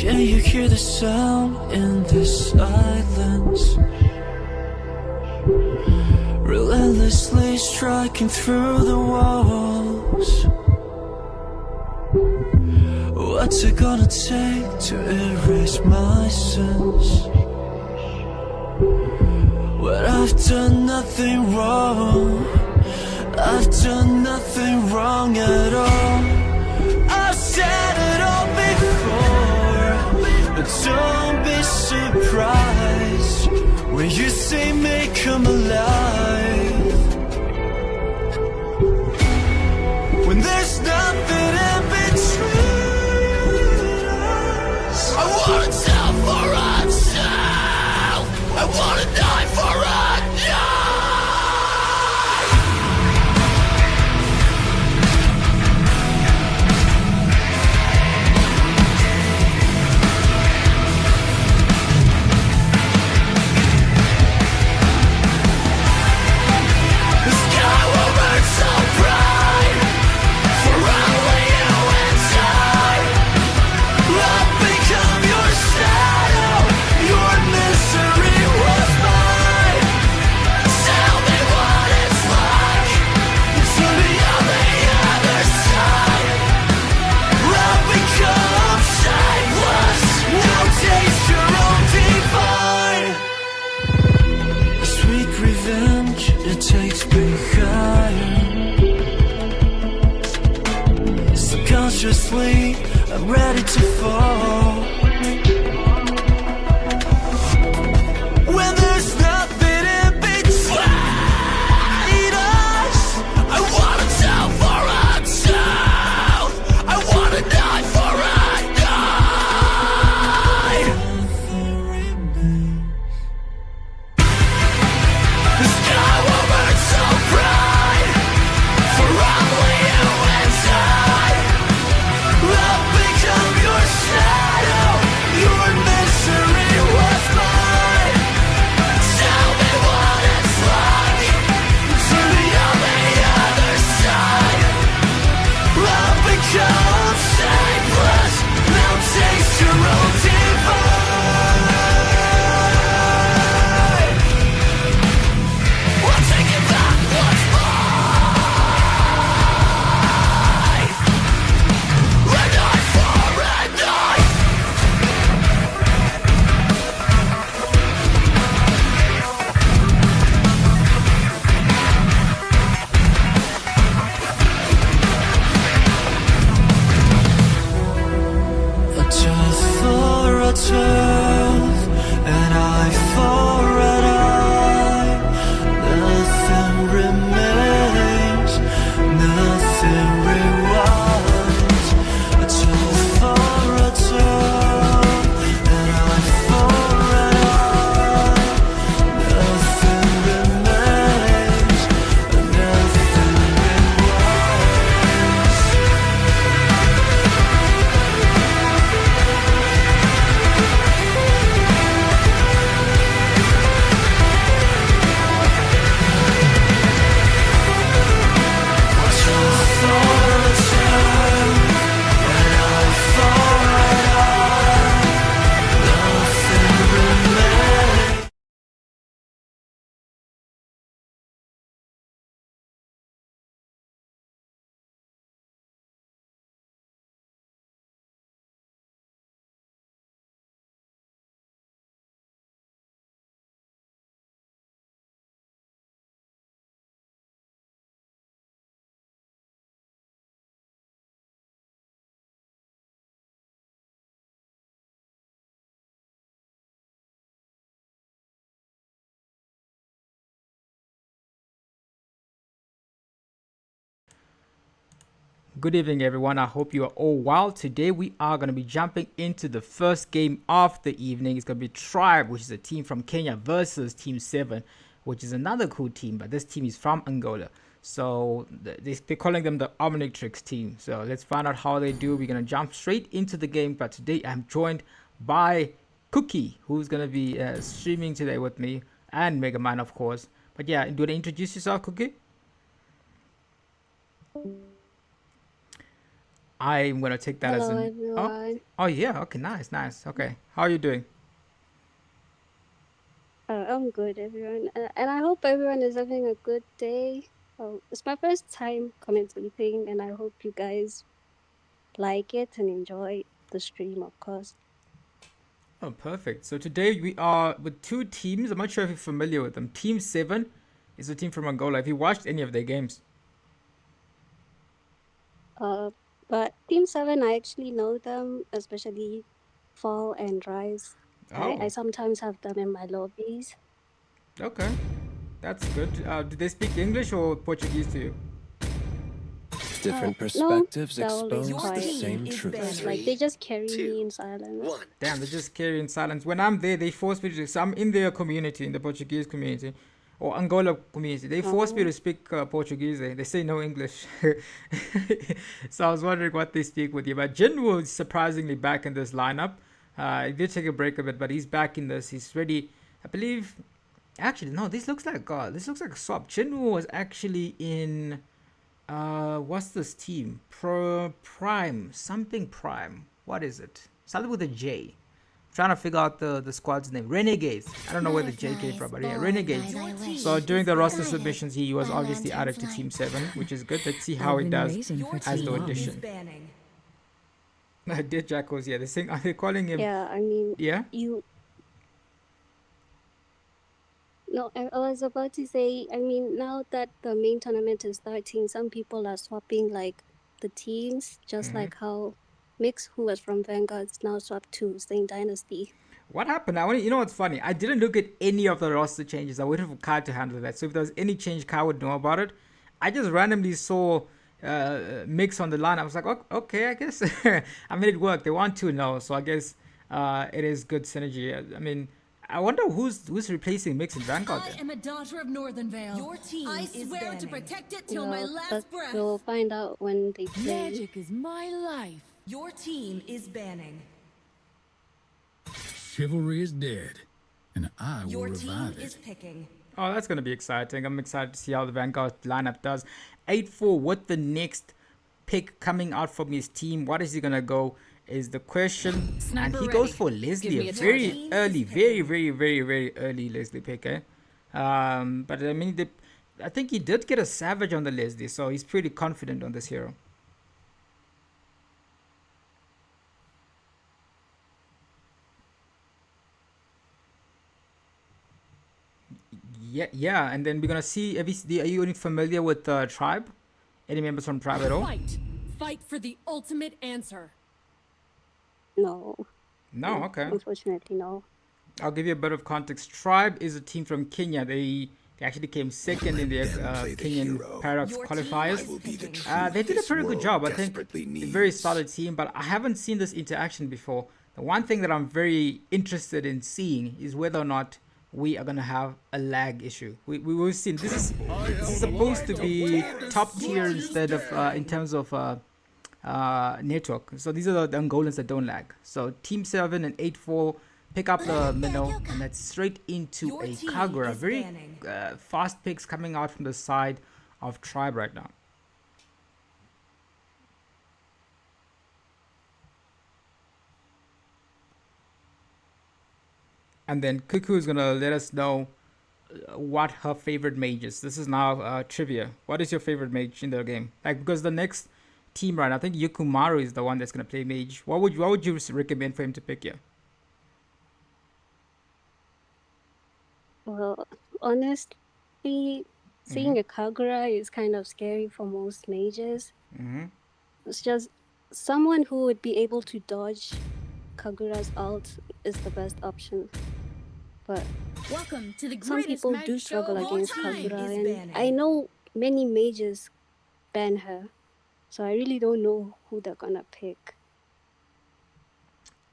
Can you hear the sound in the silence? Relentlessly striking through the walls. What's it gonna take to erase my sins? When I've done nothing wrong, I've done nothing wrong at all. I've said it all before, but don't be surprised when you see me come alive. When there's nothing in between us, I wanna tell for myself, I wanna die for a subconsciously, I'm ready to fall. When there's nothing in between us, I wanna tell for myself, I wanna die for a die. Nothing remains. The sky will burn so bright for only you and I. I'll become your shadow, your misery was mine. Tell me what it's like to be on the other side. I'll become shapeless, now taste your own divine. We'll take it back once more. Red eye for red eye. A tooth for a tooth, an eye for an eye. Nothing remains, nothing rewinds. A tooth for a tooth, an eye for an eye. Nothing remains, nothing rewinds. Good evening, everyone. I hope you are all well. Today we are going to be jumping into the first game of the evening. It's going to be Tribe, which is a team from Kenya, versus Team 7, which is another cool team, but this team is from Angola. So they're calling them the Omnitrix team. So let's find out how they do. We're going to jump straight into the game, but today I'm joined by Cookie, who's going to be streaming today with me, and Mega Man, of course. But yeah, do you want to introduce yourself, Cookie? I'm gonna take that as Hello, an everyone. oh yeah, okay, nice. Okay. How are you doing? I'm good, everyone. And I hope everyone is having a good day. It's my first time commentating, and I hope you guys like it and enjoy the stream, of course. Oh, perfect. So today we are with two teams. I'm not sure if you're familiar with them. Team 7 is a team from Angola. Have you watched any of their games? Uh, but Team 7, I actually know them, especially Fall and Rise. I Oh, sometimes have them in my lobbies. okay. That's good. Do they speak English or Portuguese to you? Different No, perspectives they're always expose the quiet. same is truth. banned. Like, they just carry me in silence. Damn, they just carry in silence. When I'm there, they force me to. So I'm in their community, in the Portuguese community, or Angola community. They force me Oh. to speak Portuguese. They say no English. So I was wondering what they speak with you. But Jinwoo is surprisingly back in this lineup. He did take a break a bit, but he's back in this. He's ready. I believe. Actually, no. This looks like God. This looks like a swap. Jinwoo was actually in. What's this team? Prime, something Prime. What is it? Something with a J. Trying to figure out the squad's name. Renegades. I don't know where the J came from, but yeah, Renegades. So during the roster submissions, he was obviously added to Team 7, which is good. Let's see how it does as the audition. Dear Jackals, yeah, are they calling him? Yeah, I mean, Yeah? you. No, I was about to say, I mean, now that the main tournament is starting, some people are swapping like the teams, just like how Mix, who was from Vanguard, now swapped to Stain Dynasty. What happened? You know what's funny? I didn't look at any of the roster changes. I waited for Kai to handle that. So if there was any change, Kai would know about it. I just randomly saw Mix on the line. I was like, okay, I guess. I mean, it worked. They want to know, so I guess it is good synergy. I mean, I wonder who's replacing Mix in Vanguard I then. am a daughter of Northern Vale. Your team I is swear to banning. protect it till Well, my but last breath. we'll find out when they play. Magic is my life. Your team is banning. Chivalry is dead, and I will Your team revive is it. picking. Oh, that's going to be exciting. I'm excited to see how the Vanguard lineup does. 8-4 with the next pick coming out from his team. What is he going to go is the question. Sniper and he goes ready. for Give Leslie, me a a very target. early, very early Leslie pick. But I mean, I think he did get a Savage on the Leslie, so he's pretty confident on this hero. Yeah, and then we're gonna see. Are you any familiar with Tribe? Any members from Tribe at all? Fight for the ultimate answer. No, No, okay. unfortunately, no. I'll give you a bit of context. Tribe is a team from Kenya. They actually came second in the Kenyan Paradox Your qualifiers. team is picking. They did a pretty good job. I think desperately a very solid team, but I haven't seen this interaction before. The one thing that I'm very interested in seeing is whether or not we are gonna have a lag issue. We will see. This is supposed to be top tier instead of in terms of network. So these are the Angolans that don't lag. So Team 7 and 8-4 pick up the minnow, and that's straight into Your a team Kagura. is Very banning. fast picks coming out from the side of Tribe right now. And then Cuckoo is gonna let us know what her favorite mage is. This is now trivia. What is your favorite mage in the game? Like, because the next team right, I think Yukumaru is the one that's gonna play mage. What would you recommend for him to pick here? Well, honestly, seeing a Kagura is kind of scary for most mages. It's just someone who would be able to dodge Kagura's ult is the best option. But Welcome to the some greatest people mag do show struggle of all against time. Kagura, is and banning. I know many mages ban her, so I really don't know who they're gonna pick.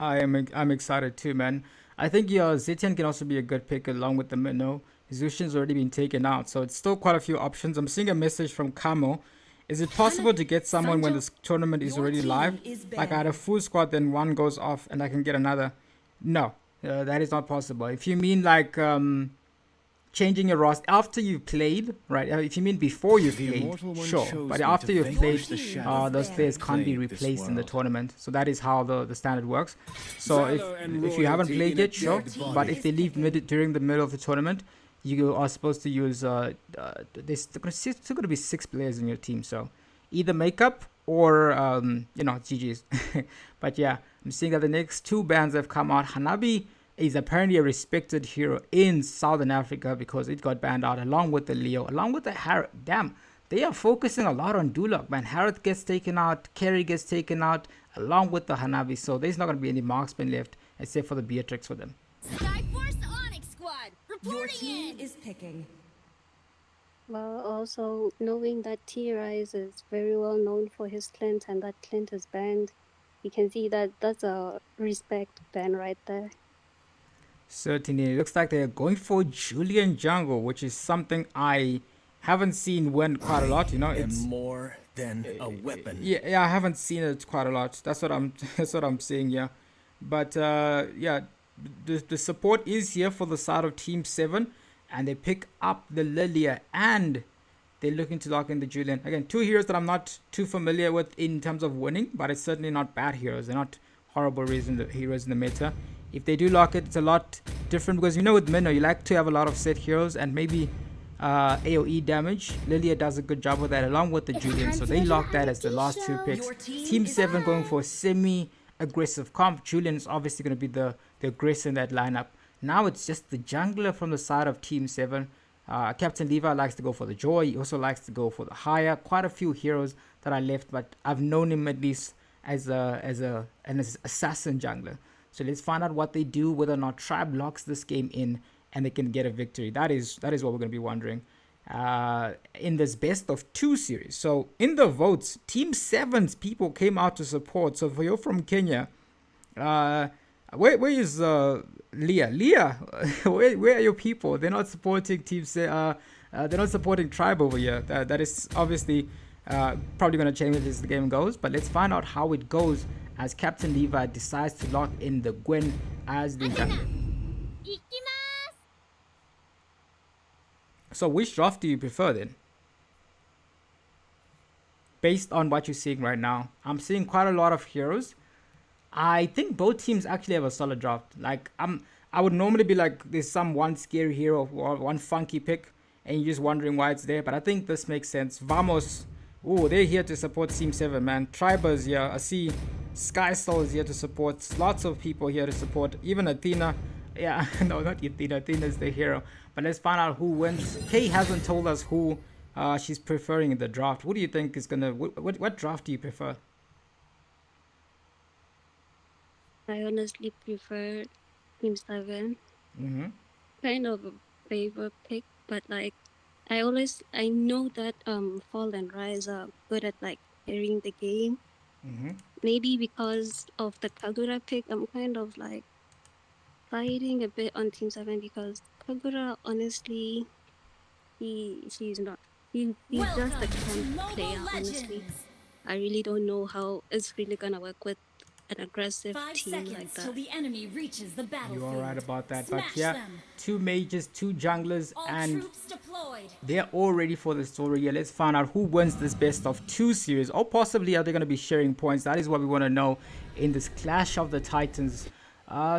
I'm excited too, man. I think Zetian can also be a good pick along with the Minnow. Zushin's already been taken out, so it's still quite a few options. I'm seeing a message from Kamo. Is it possible to get someone when this tournament is Your already team live? is Like I had a banned. full squad, then one goes off, and I can get another. No, that is not possible. If you mean like changing your roster after you've played, right? If you mean before you played, immortal one sure. chose But me after to you've played, vanquish the shadow those players can't be plague this replaced in the world. tournament. So that is how the standard works. So Valor and if you haven't royalty played in a yet, sure. dead body. But if they leave during the middle of the tournament, you are supposed to use. There's still going to be 6 players in your team. So either make up or GG's. But yeah, I'm seeing that the next 2 bans have come out. Hanabi is apparently a respected hero in Southern Africa because it got banned out along with the Leo, along with the Harrod. Damn, they are focusing a lot on Dulok, man. Harrod gets taken out, Kerry gets taken out, along with the Hanabi. So there's not going to be any marksmen left except for the Beatrix for them. Skyforce Onyx Squad Your reporting team in. is picking. Well, also knowing that T-Rise is very well known for his Clint and that Clint is banned, you can see that that's a respect ban right there. Certainly, it looks like they're going for Julian Jungle, which is something I haven't seen win quite a lot. You know, And it's more than a weapon. yeah, I haven't seen it quite a lot. That's what I'm saying. Yeah, but yeah, the support is here for the side of Team 7, and they pick up the Lilia and they're looking to lock in the Julian. Again, 2 heroes that I'm not too familiar with in terms of winning, but it's certainly not bad heroes. They're not horrible heroes in the meta. If they do lock it, it's a lot different because with Minnow, you like to have a lot of set heroes and maybe AoE damage. Lilia does a good job with that along with the Julian. So they lock that as the last 2 picks. Your team Team is 7 going back. for semi-aggressive comp. Julian is obviously going to be the aggressor in that lineup. Now it's just the jungler from the side of Team 7. Captain Levi likes to go for the Joy. He also likes to go for the Higher. Quite a few heroes that I left, but I've known him at least as an assassin jungler. So let's find out what they do, whether or not Tribe locks this game in and they can get a victory. That is what we're going to be wondering in this best of 2 series. So in the votes, Team 7's people came out to support. So for you from Kenya, where is Leah? Leah, where are your people? They're not supporting they're not supporting Tribe over here. That is obviously probably going to change as the game goes. But let's find out how it goes as Captain Levi decides to lock in the Gwen as the jungler. So which draft do you prefer then? Based on what you're seeing right now, I'm seeing quite a lot of heroes. I think both teams actually have a solid draft. Like I would normally be like, there's one scary hero or one funky pick, and you're just wondering why it's there. But I think this makes sense. Vamos, they're here to support Team 7, man. Tribers here. I see Sky Soul is here to support. Lots of people here to support. Even Athena. Yeah, no, not Athena. Athena's the hero. But let's find out who wins. Kay hasn't told us who she's preferring in the draft. What do you think is gonna? What draft do you prefer? I honestly prefer Team 7. Mm-hmm. Kind of a favorite pick, but like I know that Fall and Rise are good at like carrying the game. Mm-hmm. Maybe because of the Kagura pick, I'm kind of like fighting a bit on Team 7 because Kagura, honestly, he's just a Welcome to camp Mobile player, honestly. Legends. I really don't know how it's really gonna work with an aggressive 5 team seconds like till that. the enemy reaches the battlefield. You are right about that. But Smash yeah, them. 2 mages, 2 junglers, All and troops deployed. they're all ready for the story. Yeah, let's find out who wins this best of 2 series, or possibly are they going to be sharing points. That is what we want to know in this Clash of the Titans.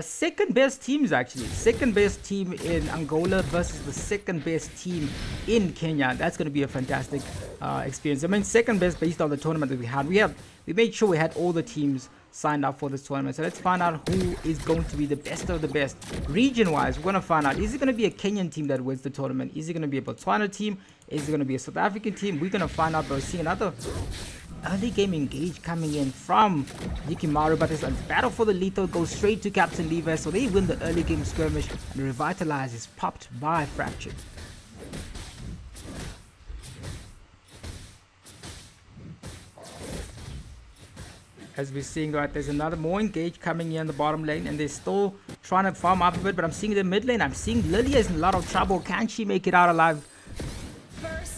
Second best teams actually. Second best team in Angola versus the second best team in Kenya. That's going to be a fantastic experience. I mean, second best based on the tournament that we had. We made sure we had all the teams signed up for this tournament. So let's find out who is going to be the best of the best. Region-wise, we're going to find out, is it going to be a Kenyan team that wins the tournament? Is it going to be a Botswana team? Is it going to be a South African team? We're going to find out, but we're seeing another early game engage coming in from Yikimaru, but it's a battle for the lethal. Goes straight to Captain Levi, so they win the early game skirmish, and Revitalize is popped by Fractured. As we're seeing, right, there's another more engage coming here in the bottom lane, and they're still trying to farm up a bit, but I'm seeing the mid lane. I'm seeing Lilia is in a lot of trouble. Can she make it out alive?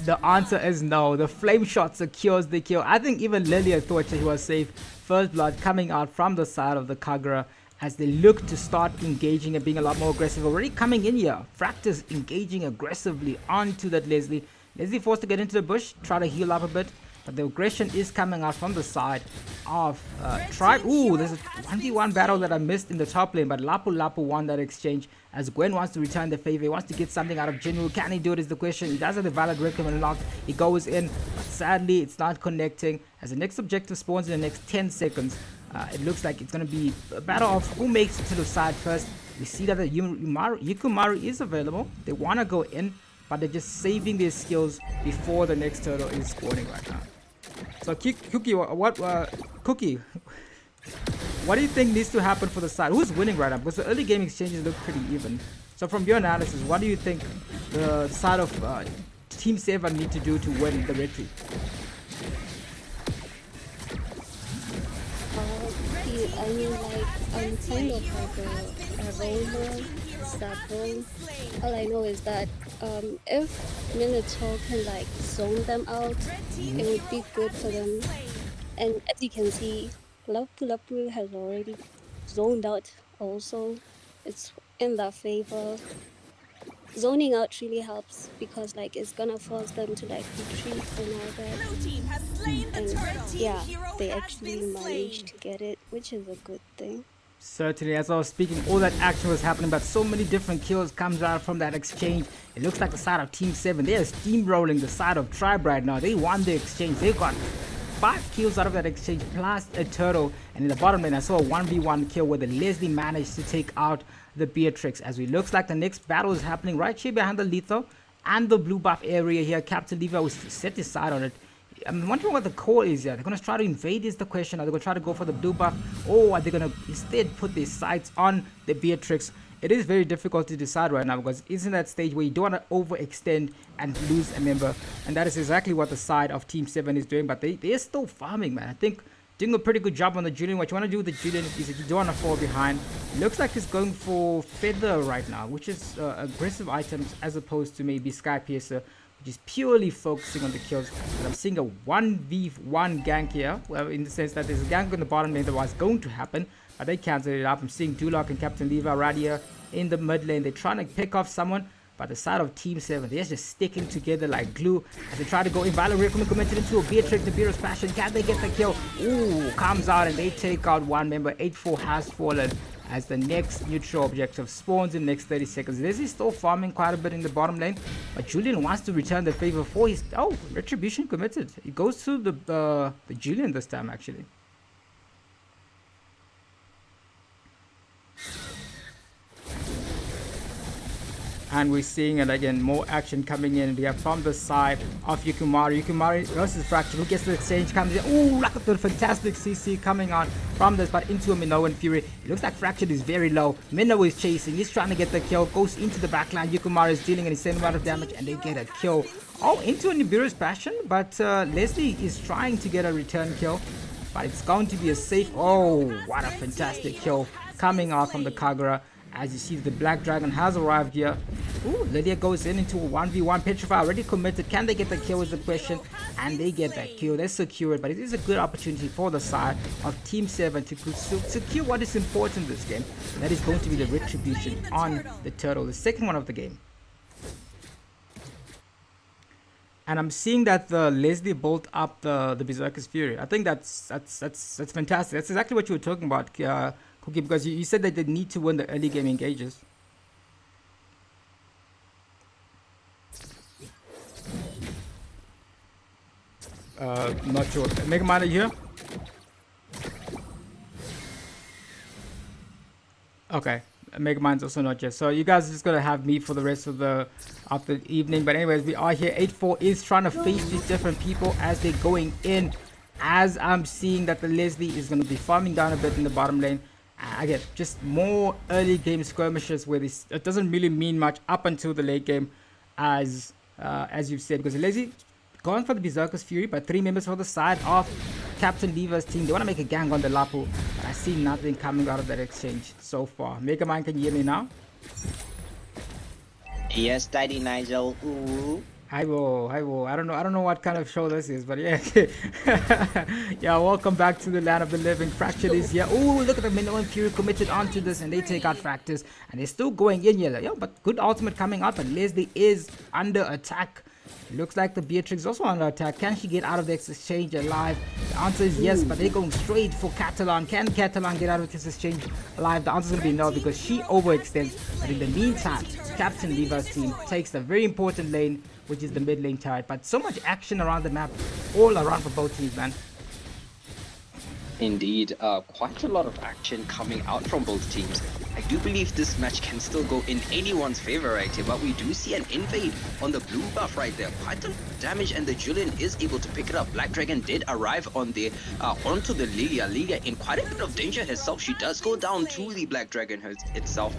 The answer is no. The flame shot secures the kill. I think even Lilia thought she was safe. First blood coming out from the side of the Kagura, as they look to start engaging and being a lot more aggressive. Already coming in here, Fractus engaging aggressively onto that Leslie. Leslie forced to get into the bush, try to heal up a bit, but the aggression is coming out from the side of Tribe. Ooh, there's a 1v1 battle that I missed in the top lane, but Lapu Lapu won that exchange as Gwen wants to return the favor. He wants to get something out of Jinwoo. Can he do it is the question. He does have the valid rhythm unlocked. He goes in, but sadly it's not connecting as the next objective spawns in the next 10 seconds. It looks like it's going to be a battle of who makes it to the side first. We see that the Yukumaru is available. They want to go in, but they're just saving their skills before the next turtle is spawning right now. So Cookie, Cookie, what do you think needs to happen for the side? Who's winning right now? Because the early game exchanges look pretty even. So from your analysis, what do you think the side of Team 7 need to do to win the victory? I mean, like, I'm kind of like a roamer, stat role. All I know is that if Minotaur can like zone them out, it would be good for them. And as you can see, Lapu Lapu has already zoned out also. It's in their favor. Zoning out really helps because like it's gonna force them to like retreat and all that. Blue team has slain the And turtle. yeah, Hero they has actually been managed slain. to get it, which is a good thing. Certainly, as I was speaking, all that action was happening, but so many different kills comes out from that exchange. It looks like the side of Team 7, they are steamrolling the side of Tribe right now. They won the exchange. They got 5 kills out of that exchange, plus a turtle. And in the bottom lane, I saw a 1v1 kill where the Leslie managed to take out the Beatrix. As it looks like the next battle is happening right here behind the lethal and the blue buff area here. Captain Levi was set his side on it. I'm wondering what the call is here. They're going to try to invade is the question. Are they going to try to go for the blue buff, or are they going to instead put their sights on the Beatrix? It is very difficult to decide right now because it's in that stage where you don't want to overextend and lose a member, and that is exactly what the side of Team 7 is doing. But they're still farming, man. I think doing a pretty good job on the Julian. What you want to do with the Julian is that you don't want to fall behind. Looks like he's going for Feather right now, which is aggressive items as opposed to maybe Sky Piercer, which is purely focusing on the kills. But I'm seeing a 1v1 gank here, well, in the sense that there's a gank on the bottom lane that was going to happen, but they canceled it up. I'm seeing Duloc and Captain Levi right here in the mid lane. They're trying to pick off someone, but the side of Team 7, they're just sticking together like glue as they try to go in. Violent Recommend committed into a Beatrix, the Beerus Passion. Can they get the kill? Ooh, comes out and they take out one member. 8-4 has fallen as the next neutral objective spawns in the next 30 seconds. Leslie's still farming quite a bit in the bottom lane, but Julian wants to return the favor for his... Oh, Retribution committed. It goes to the Julian this time, actually. And we're seeing it again, more action coming in. We have from the side of Yukumaru. Yukumaru versus Fracture. Who gets the exchange? Comes in. Ooh, look at the fantastic CC coming on from this, but into a Minoan Fury. It looks like Fracture is very low. Minnow is chasing. He's trying to get the kill. Goes into the backline. Yukumaru is dealing an insane amount of damage, and they get a kill. Oh, into a Nibiru's Passion, but Leslie is trying to get a return kill, but it's going to be a safe... Oh, what a fantastic kill coming out from the Kagura. As you see, the Black Dragon has arrived here. Ooh, Lydia goes into a 1v1. Petrify already committed. Can they get the kill is the question. And they get that kill. They secure it. But it is a good opportunity for the side of Team 7 to secure what is important in this game. And that is going to be the Retribution on the Turtle. The second one of the game. And I'm seeing that the Leslie built up the Berserker's Fury. I think that's fantastic. That's exactly what you were talking about, Cookie, because you said that they need to win the early game engages. Not sure. Mega Man, are you here? Okay. Mega Man's also not yet. So you guys are just gonna have me for the rest of the evening. But anyways, we are here. 8-4 is trying to face these different people as they're going in. As I'm seeing that the Leslie is gonna be farming down a bit in the bottom lane. Again, just more early game skirmishes where it doesn't really mean much up until the late game, as you've said, because Leslie going for the Berserker's Fury, but 3 members for the side of Captain Lever's team. They want to make a gang on the Lapu, but I see nothing coming out of that exchange so far. Mega Man, can you hear me now? Yes, Daddy Nigel. Ooh. Hi, Bo. Hi, Bo. I don't know what kind of show this is, but yeah. Yeah, welcome back to the land of the living. Fractured is here. Oh, look at the Minoan Fury committed onto this, and they take out Fractors, and they're still going in here. Yeah, but good ultimate coming out, but Leslie is under attack. Looks like the Beatrix is also under attack. Can she get out of the exchange alive? The answer is yes, but they're going straight for Catalan. Can Catalan get out of this exchange alive? The answer is going to be no, because she overextends. But in the meantime, Captain Leva's team takes the very important lane, which is the mid lane turret. But so much action around the map, all around for both teams, man. Indeed, quite a lot of action coming out from both teams. I do believe this match can still go in anyone's favor right here, but we do see an invade on the blue buff right there. Quite a lot of damage, and the Julian is able to pick it up. Black Dragon did arrive on the onto the Lilia. Lilia in quite a bit of danger herself. She does go down to the Black Dragon itself.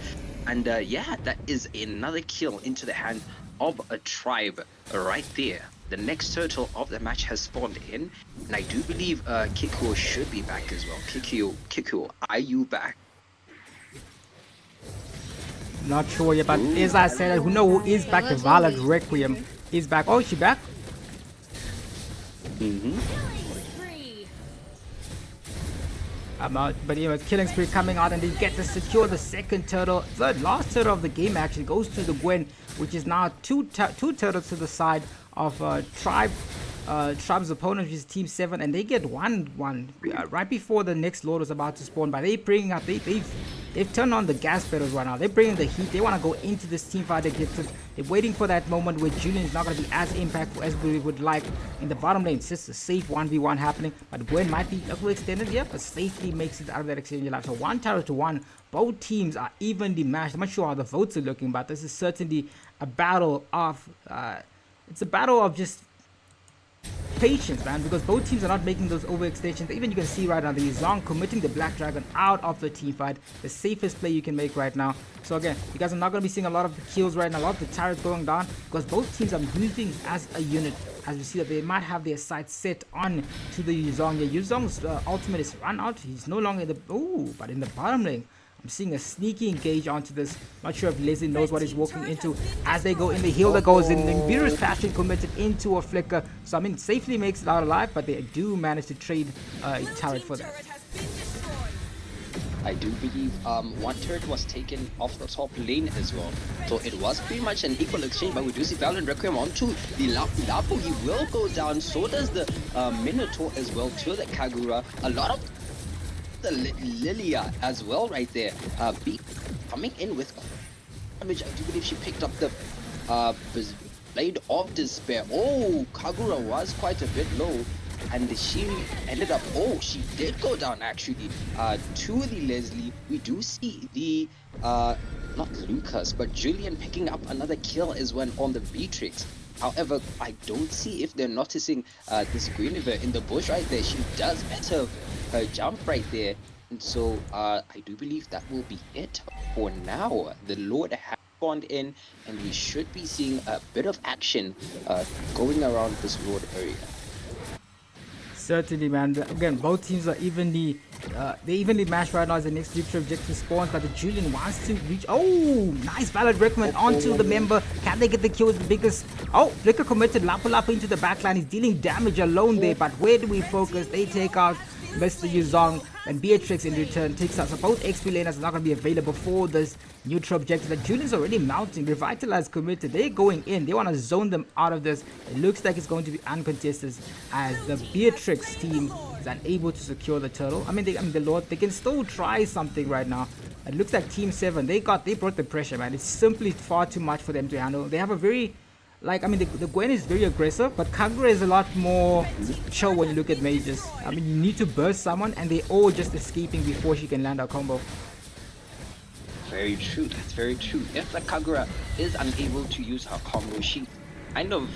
And yeah, that is another kill into the hand of a tribe right there. The next turtle of the match has spawned in, and I do believe Kikuo should be back as well. Kikuo, are you back? Not sure yet, but as I said, who know who is back? The Valid Requiem is back. Oh, is she back? I'm out, but anyway, Killing Spree coming out, and they get to secure the second turtle. The last turtle of the game actually goes to the Gwen, which is now two turtles to the side of Tribe's opponent, which is Team 7, and they get 1-1 right before the next Lord was about to spawn. But they bring up, they've turned on the gas pedals right now. They're bringing the heat. They want to go into this team fight. They're waiting for that moment where Julian is not going to be as impactful as we would like in the bottom lane. It's just a safe 1v1 happening, but Gwen might be a little extended here, but safely makes it out of that exchange alive. So 1 turret to 1. Both teams are evenly matched. I'm not sure how the votes are looking, but this is certainly a battle of it's a battle of just patience, man, because both teams are not making those overextensions. Even you can see right now the Yuzong committing the Black Dragon out of the team fight, the safest play you can make right now. So again, you guys are not going to be seeing a lot of the kills right now, a lot of the turrets going down, because both teams are moving as a unit. As we see that they might have their sights set on to the Yuzong. Yeah, Yuzong's ultimate is run out. He's no longer in the but in the bottom lane, I'm seeing a sneaky engage onto this. Not sure if Leslie knows what he's walking into as they go in. The heal that goes in. The Beerus Passion committed into a flicker. So I mean, safely makes it out alive, but they do manage to trade a turret for that. I do believe one turret was taken off the top lane as well. So it was pretty much an equal exchange, but we do see Valiant Requiem onto the Lapu. He will go down. So does the Minotaur as well to the Kagura. A lot of the Lilia as well right there. Coming in with damage. I do believe she picked up the Blade of Despair. Oh, Kagura was quite a bit low, and she ended up, she did go down actually to the Leslie. We do see the not Lucas, but Julian picking up another kill as well on the Beatrix. However, I don't see if they're noticing this Guinevere in the bush right there. She does better her jump right there, and so I do believe that will be it for now. The Lord has spawned in, and we should be seeing a bit of action going around this Lord area. Certainly, man. Again, both teams are evenly matched right now as the next victory objective spawns, but the Julian wants to reach. Oh, nice Valid Recommend onto the member. Can they get the kill with the biggest? Oh, Flicker committed Lapu Lapu into the backline. He's dealing damage alone there, but where do we focus? They take out Mr. Yuzong, and Beatrix in return takes out. So both XP laners are not going to be available for this neutral objective. The Julian's already mounting. Revitalize committed. They're going in. They want to zone them out of this. It looks like it's going to be uncontested as the Beatrix team is unable to secure the turtle. I mean, the Lord, they can still try something right now. It looks like Team 7, they brought the pressure, man. It's simply far too much for them to handle. They have a very, the Gwen is very aggressive, but Kagura is a lot more chill when you look at mages. I mean, you need to burst someone, and they're all just escaping before she can land a combo. Very true, that's very true. If the Kagura is unable to use her combo, she kind of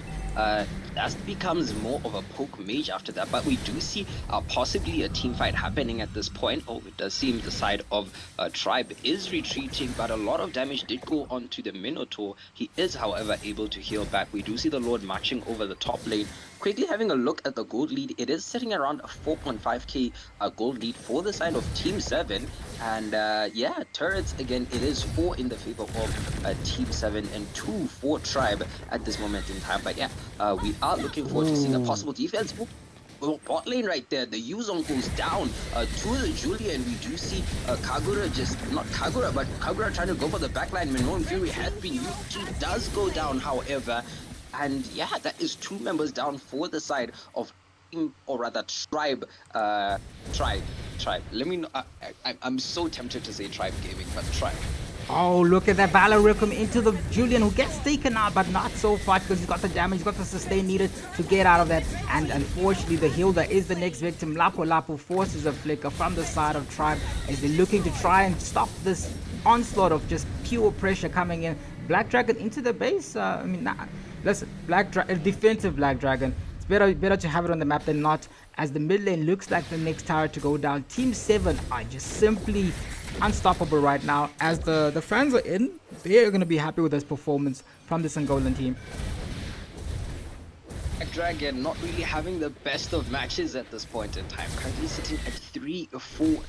that becomes more of a poke mage after that, but we do see possibly a team fight happening at this point. It does seem the side of Tribe is retreating, but a lot of damage did go on to the Minotaur. He is, however, able to heal back. We do see the Lord marching over the top lane. Quickly having a look at the gold lead, it is sitting around a 4.5k gold lead for the side of Team 7, And yeah, turrets again, it is 4 in the favor of Team 7 and 2 for Tribe at this moment in time. But yeah, we are looking forward to seeing a possible defense. Well, bot lane right there, the Yuzong goes down to the Julia, and we do see Kagura not Kagura, but Kagura trying to go for the backline. Minoan Fury has been used. She does go down, however. And yeah, that is 2 members down for the side of Team, or rather Tribe. Tribe. Let me know. I'm so tempted to say Tribe Gaming, but Tribe. Oh, look at that Valor Rhythm into the Julian, who gets taken out, but not so far because he's got the damage, he's got the sustain needed to get out of that. And unfortunately, the Hilda is the next victim. Lapu forces a flicker from the side of Tribe as they're looking to try and stop this onslaught of just pure pressure coming in. Black Dragon into the base. Listen, defensive Black Dragon. It's better to have it on the map than not, as the mid lane looks like the next tower to go down. Team 7 are just simply unstoppable right now, as the fans are in. They're going to be happy with this performance from this Angolan team. Dragon not really having the best of matches at this point in time. Currently sitting at 3-4-3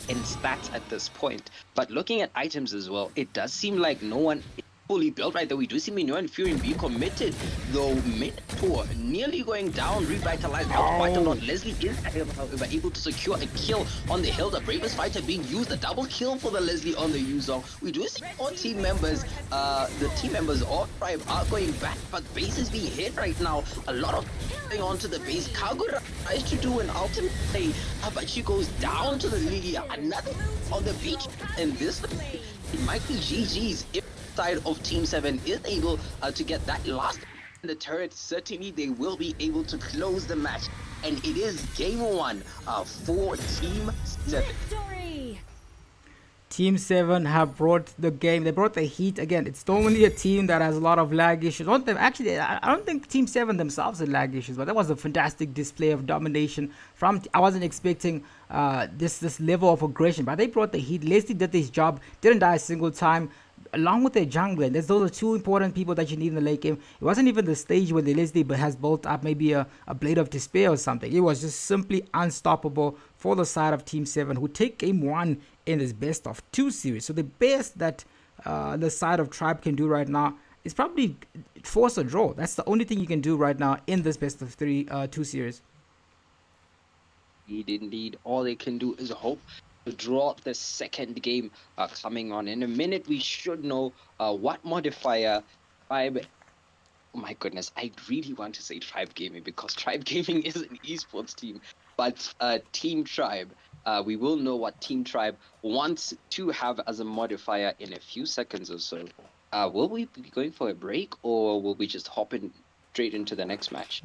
in stats at this point. But looking at items as well, it does seem like no one is fully built right there. We do see Minoan Fury being committed, though Minotaur nearly going down, revitalized out quite a lot. Leslie is however able to secure a kill on the Hilda. Bravest fighter being used, a double kill for the Leslie on the Yuzong. We do see 4 team members, the team members of Tribe are going back, but base is being hit right now. A lot of going onto the base. Kagura tries to do an ultimate play, but she goes down to the Lily. Another on the beach, and this it might be GG's if side of Team 7 is able to get that last in the turret. Certainly they will be able to close the match, and it is game 1 for Team 7. Victory! Team 7 have brought the game. They brought the heat again. It's normally a team that has a lot of lag issues. Actually, I don't think Team 7 themselves had lag issues, but that was a fantastic display of domination from. I wasn't expecting this level of aggression, but they brought the heat. Leslie did his job, didn't die a single time, along with their jungler. And those are 2 important people that you need in the late game. It wasn't even the stage where the Leslie has built up maybe a Blade of Despair or something. It was just simply unstoppable for the side of Team 7, who take game 1 in this best of 2 series. So the best that the side of Tribe can do right now is probably force a draw. That's the only thing you can do right now in this best of 2 series. Indeed, all they can do is hope to draw the second game coming on. In a minute, we should know what modifier Tribe. Oh my goodness, I really want to say Tribe Gaming, because Tribe Gaming is an esports team, but Team Tribe. We will know what Team Tribe wants to have as a modifier in a few seconds or so. Will we be going for a break, or will we just hop in straight into the next match?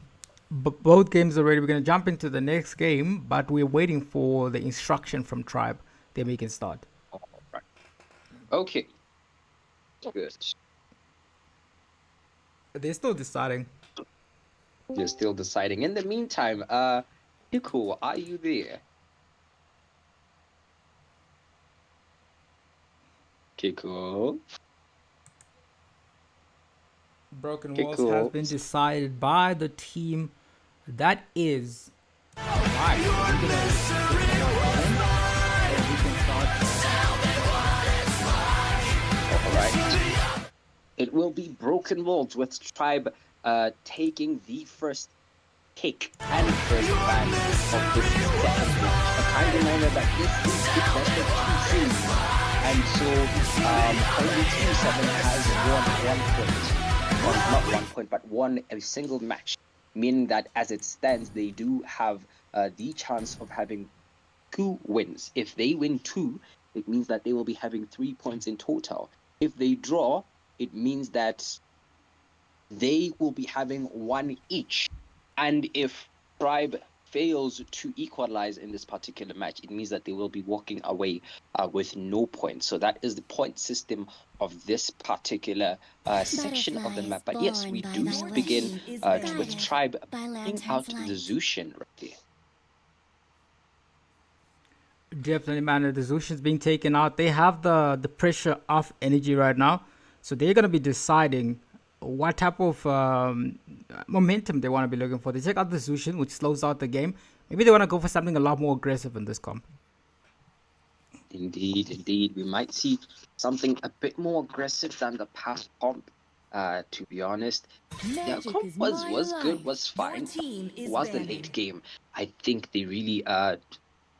Both games are ready. We're going to jump into the next game, but we're waiting for the instruction from Tribe. Then we can start. All right. Okay. Good. They're still deciding. You're still deciding. In the meantime, Nico, are you there? Kiko. Broken Walls has been decided by the team that is. Alright, Alright. It will be Broken Walls with Tribe taking the first kick and first ban of this second match. A kind reminder that this is the best of 2 series. And so, only Team 7 has won 1 point. Well, not 1 point, but won a single match. Meaning that as it stands, they do have the chance of having 2 wins. If they win 2, it means that they will be having 3 points in total. If they draw, it means that they will be having 1 each. And if Tribe fails to equalize in this particular match, it means that they will be walking away with no points. So that is the point system of this particular section of the map. But yes, we do begin with Tribe bringing out the Zushin right there. Definitely, man. The Zushin's being taken out. They have the pressure of energy right now. So they're going to be deciding what type of momentum they want to be looking for. They take out the Zushin, which slows out the game. Maybe they want to go for something a lot more aggressive in this comp. Indeed, indeed. We might see something a bit more aggressive than the past comp, to be honest. Yeah, Magic comp is was my good, life. was Your fine. team It is was the banning. late game. I think they really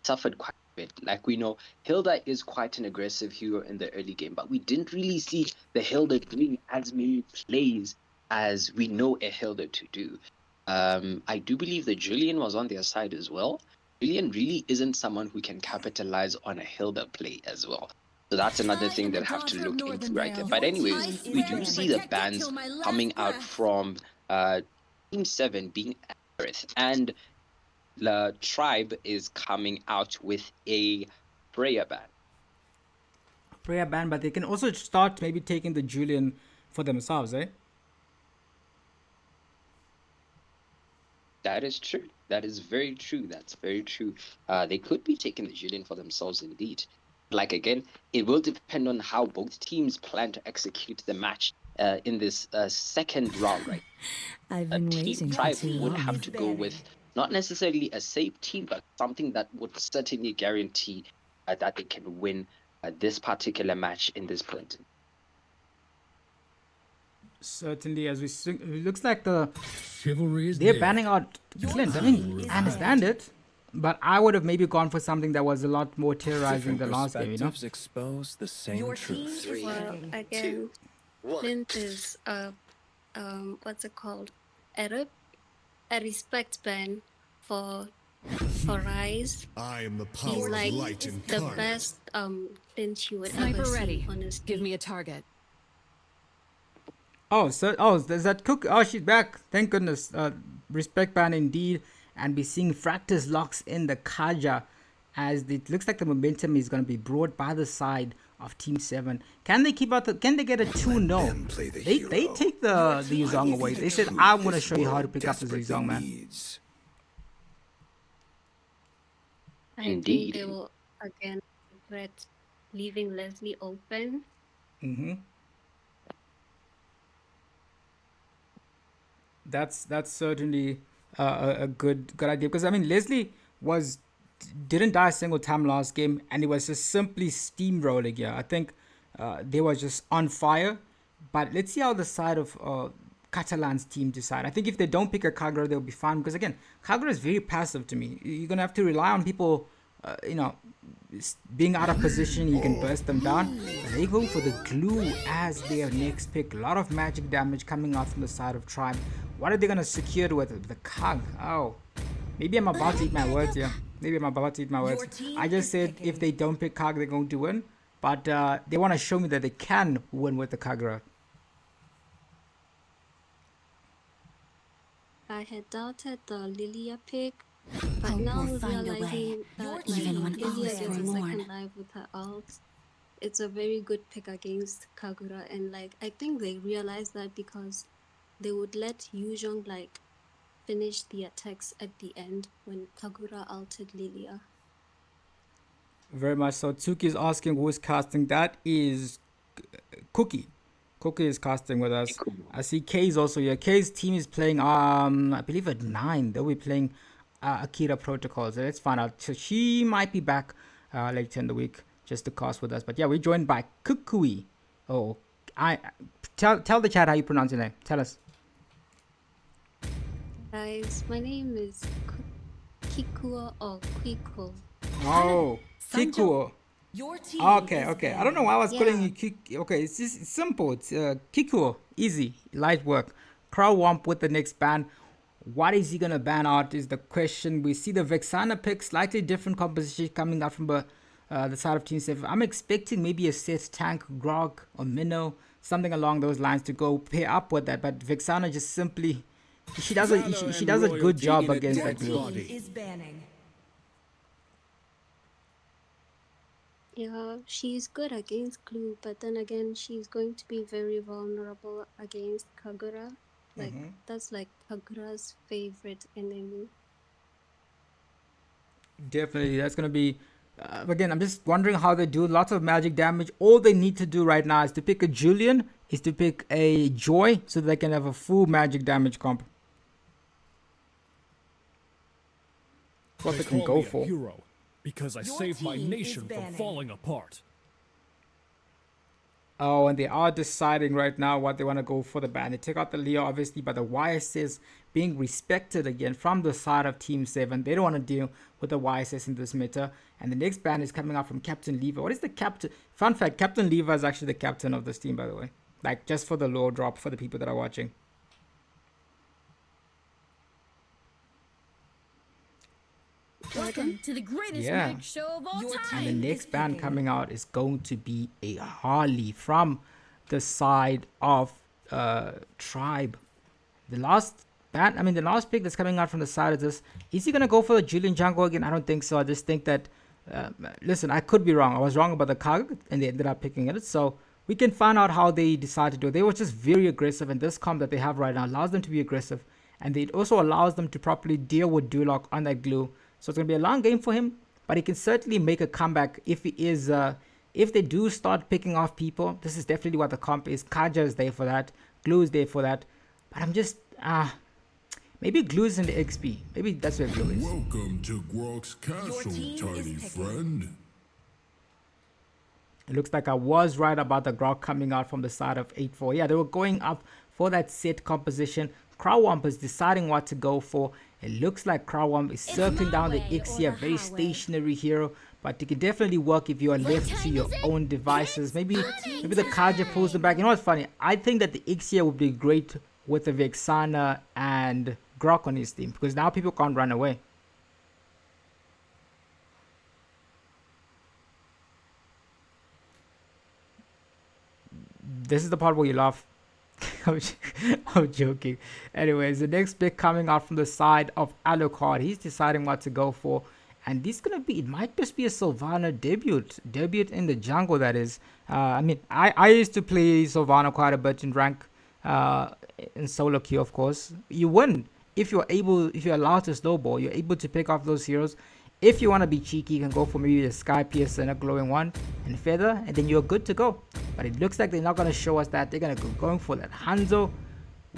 suffered quite a bit. Like we know, Hilda is quite an aggressive hero in the early game, but we didn't really see the Hilda doing as many plays as we know a Hilda to do. I do believe that Julian was on their side as well. Julian really isn't someone who can capitalize on a Hilda play as well. So that's another I thing am the they'll have to daughter of look Northern into right there. Vale. But Your anyways, team is we do banning. see the Protect it bans till my last coming out breath. from Team 7 being Aerith, and the tribe is coming out with a prayer ban. Prayer ban, but they can also start maybe taking the Julian for themselves, eh? That is true. That is very true. That's very true. They could be taking the Julian for themselves indeed. Like again, it will depend on how both teams plan to execute the match in this second round, right? I've A been team waiting for tribe too would long. have to go with not necessarily a safe team, but something that would certainly guarantee that they can win this particular match in this point. Certainly, as we sing, it looks like Chivalry is they're dead. banning out Clint. I mean, I understand it, but I would have maybe gone for something that was a lot more terrorizing the last game, you know? expose the same Your team truth. is Well, banning. again, Clint is what's it called? A respect ban for Rise. I am the He's power like of light the incarnate. best Clint you would Sniper ever ready. see, honestly. Give me a target. Oh, so there's that cook. Oh, she's back. Thank goodness. Respect ban indeed, and we're seeing Fractus locks in the Kaja, as it looks like the momentum is going to be brought by the side of Team 7. Can they keep out the? Can they get a 2-0? them play the They hero. take the Yuzong away. They said, "I'm going to show you how to pick up the Yuzong, man." I Indeed. think they will again regret leaving Leslie open. Mm-hmm. That's certainly a good idea, because I mean Leslie didn't die a single time last game, and it was just simply steamrolling. Yeah, I think they were just on fire. But let's see how the side of Catalan's team decide. I think if they don't pick a Kagura, they'll be fine, because again, Kagura is very passive to me. You're gonna have to rely on people, being out of position. You can burst them down. They go for the glue as their next pick. A lot of magic damage coming out from the side of Tribe. What are they gonna secure with the Kag? Oh, maybe I'm about to eat my words here. Maybe I'm about to eat my words. I just said if they don't pick Kag, they're going to win. But they want to show me that they can win with the Kagura. I had doubted the Lilia pick, but Hope now we'll find a way, realizing that even when all Lilia is gets a forlorn. second life with her ult, it's a very good pick against Kagura, and like I think they realized that because they would let Yuzhong like finish the attacks at the end when Kagura ulted Lilia. Very much so. Tsuki is asking who is casting. That is Cookie. Cookie is casting with us. I see Kay's also here. Kay's team is playing, I believe at 9. They'll be playing Akira Protocols. So let's find out. So she might be back later in the week just to cast with us. But yeah, we're joined by Kukui. Oh, tell the chat how you pronounce your name. Tell us. Guys, my name is Kikuo or Quiko. Oh, Kikuo. Your team Okay. is I don't know why I was calling Yeah. you Kikuo. Okay, it's simple. It's Kikuo. Easy. Light work. Crow Womp with the next ban. What is he going to ban out is the question. We see the Vexana pick. Slightly different composition coming out from the side of Team 7. I'm expecting maybe a Seth Tank, Grog, or Minnow. Something along those lines to go pair up with that. But Vexana just simply... She does a good job against that Your group. team is banning. Yeah, she's good against Glue, but then again, she's going to be very vulnerable against Kagura. Like, that's like Kagura's favorite enemy. Definitely, that's gonna be. Again, I'm just wondering how they do lots of magic damage. All they need to do right now is to pick a Julian, is to pick a Joy, so they can have a full magic damage comp. What they can go for. Hero. Because I Your saved my team is nation from banning. falling apart. Oh, and they are deciding right now what they want to go for the ban. They take out the Leo, obviously, but the YSS being respected again from the side of Team 7. They don't want to deal with the YSS in this meta. And the next ban is coming out from Captain Lever. What is the captain? Fun fact, Captain Lever is actually the captain of this team, by the way. Like, just for the lore drop for the people that are watching. Welcome to the greatest Yeah. mech show of all Your time. And the Time next is ban ticking. coming out is going to be a Harley from the side of Tribe. The last the last pick that's coming out from the side of this, is he going to go for the Julian Jungle again? I don't think so. I just think that, listen, I could be wrong. I was wrong about the card, and they ended up picking it. So we can find out how they decided to do it. They were just very aggressive, and this comp that they have right now allows them to be aggressive, and it also allows them to properly deal with Duloc on that glue. So it's going to be a long game for him, but he can certainly make a comeback if he is, if they do start picking off people. This is definitely what the comp is. Kaja is there for that. Glue is there for that. But I'm just, maybe Glue is in the XP. Maybe that's where Glue is. Welcome to Grok's Castle, team is tiny picking. friend. It looks like I was right about the Grok coming out from the side of 8-4. Yeah, they were going up for that set composition. Crowwomp is deciding what to go for. It looks like Crowwomp is circling my down the way X or here. the Very highway. stationary hero. But it can definitely work if you are left to your own devices. Maybe the Kaja pulls them back. You know what's funny? I think that the X here would be great with the Vexana and Grok on his team. Because now people can't run away. This is the part where you laugh. I'm joking. Anyways, the next pick coming out from the side of Alucard. He's deciding what to go for. And this is going to be, it might just be a Sylvana debut. Debut in the jungle, that is. I used to play Sylvana quite a bit in rank, in solo queue, of course. You win if you're allowed to snowball. You're able to pick off those heroes. If you want to be cheeky, you can go for maybe a Sky Piercer and a Glowing One and Feather, and then you're good to go. But it looks like they're not going to show us that. They're going to go going for that Hanzo,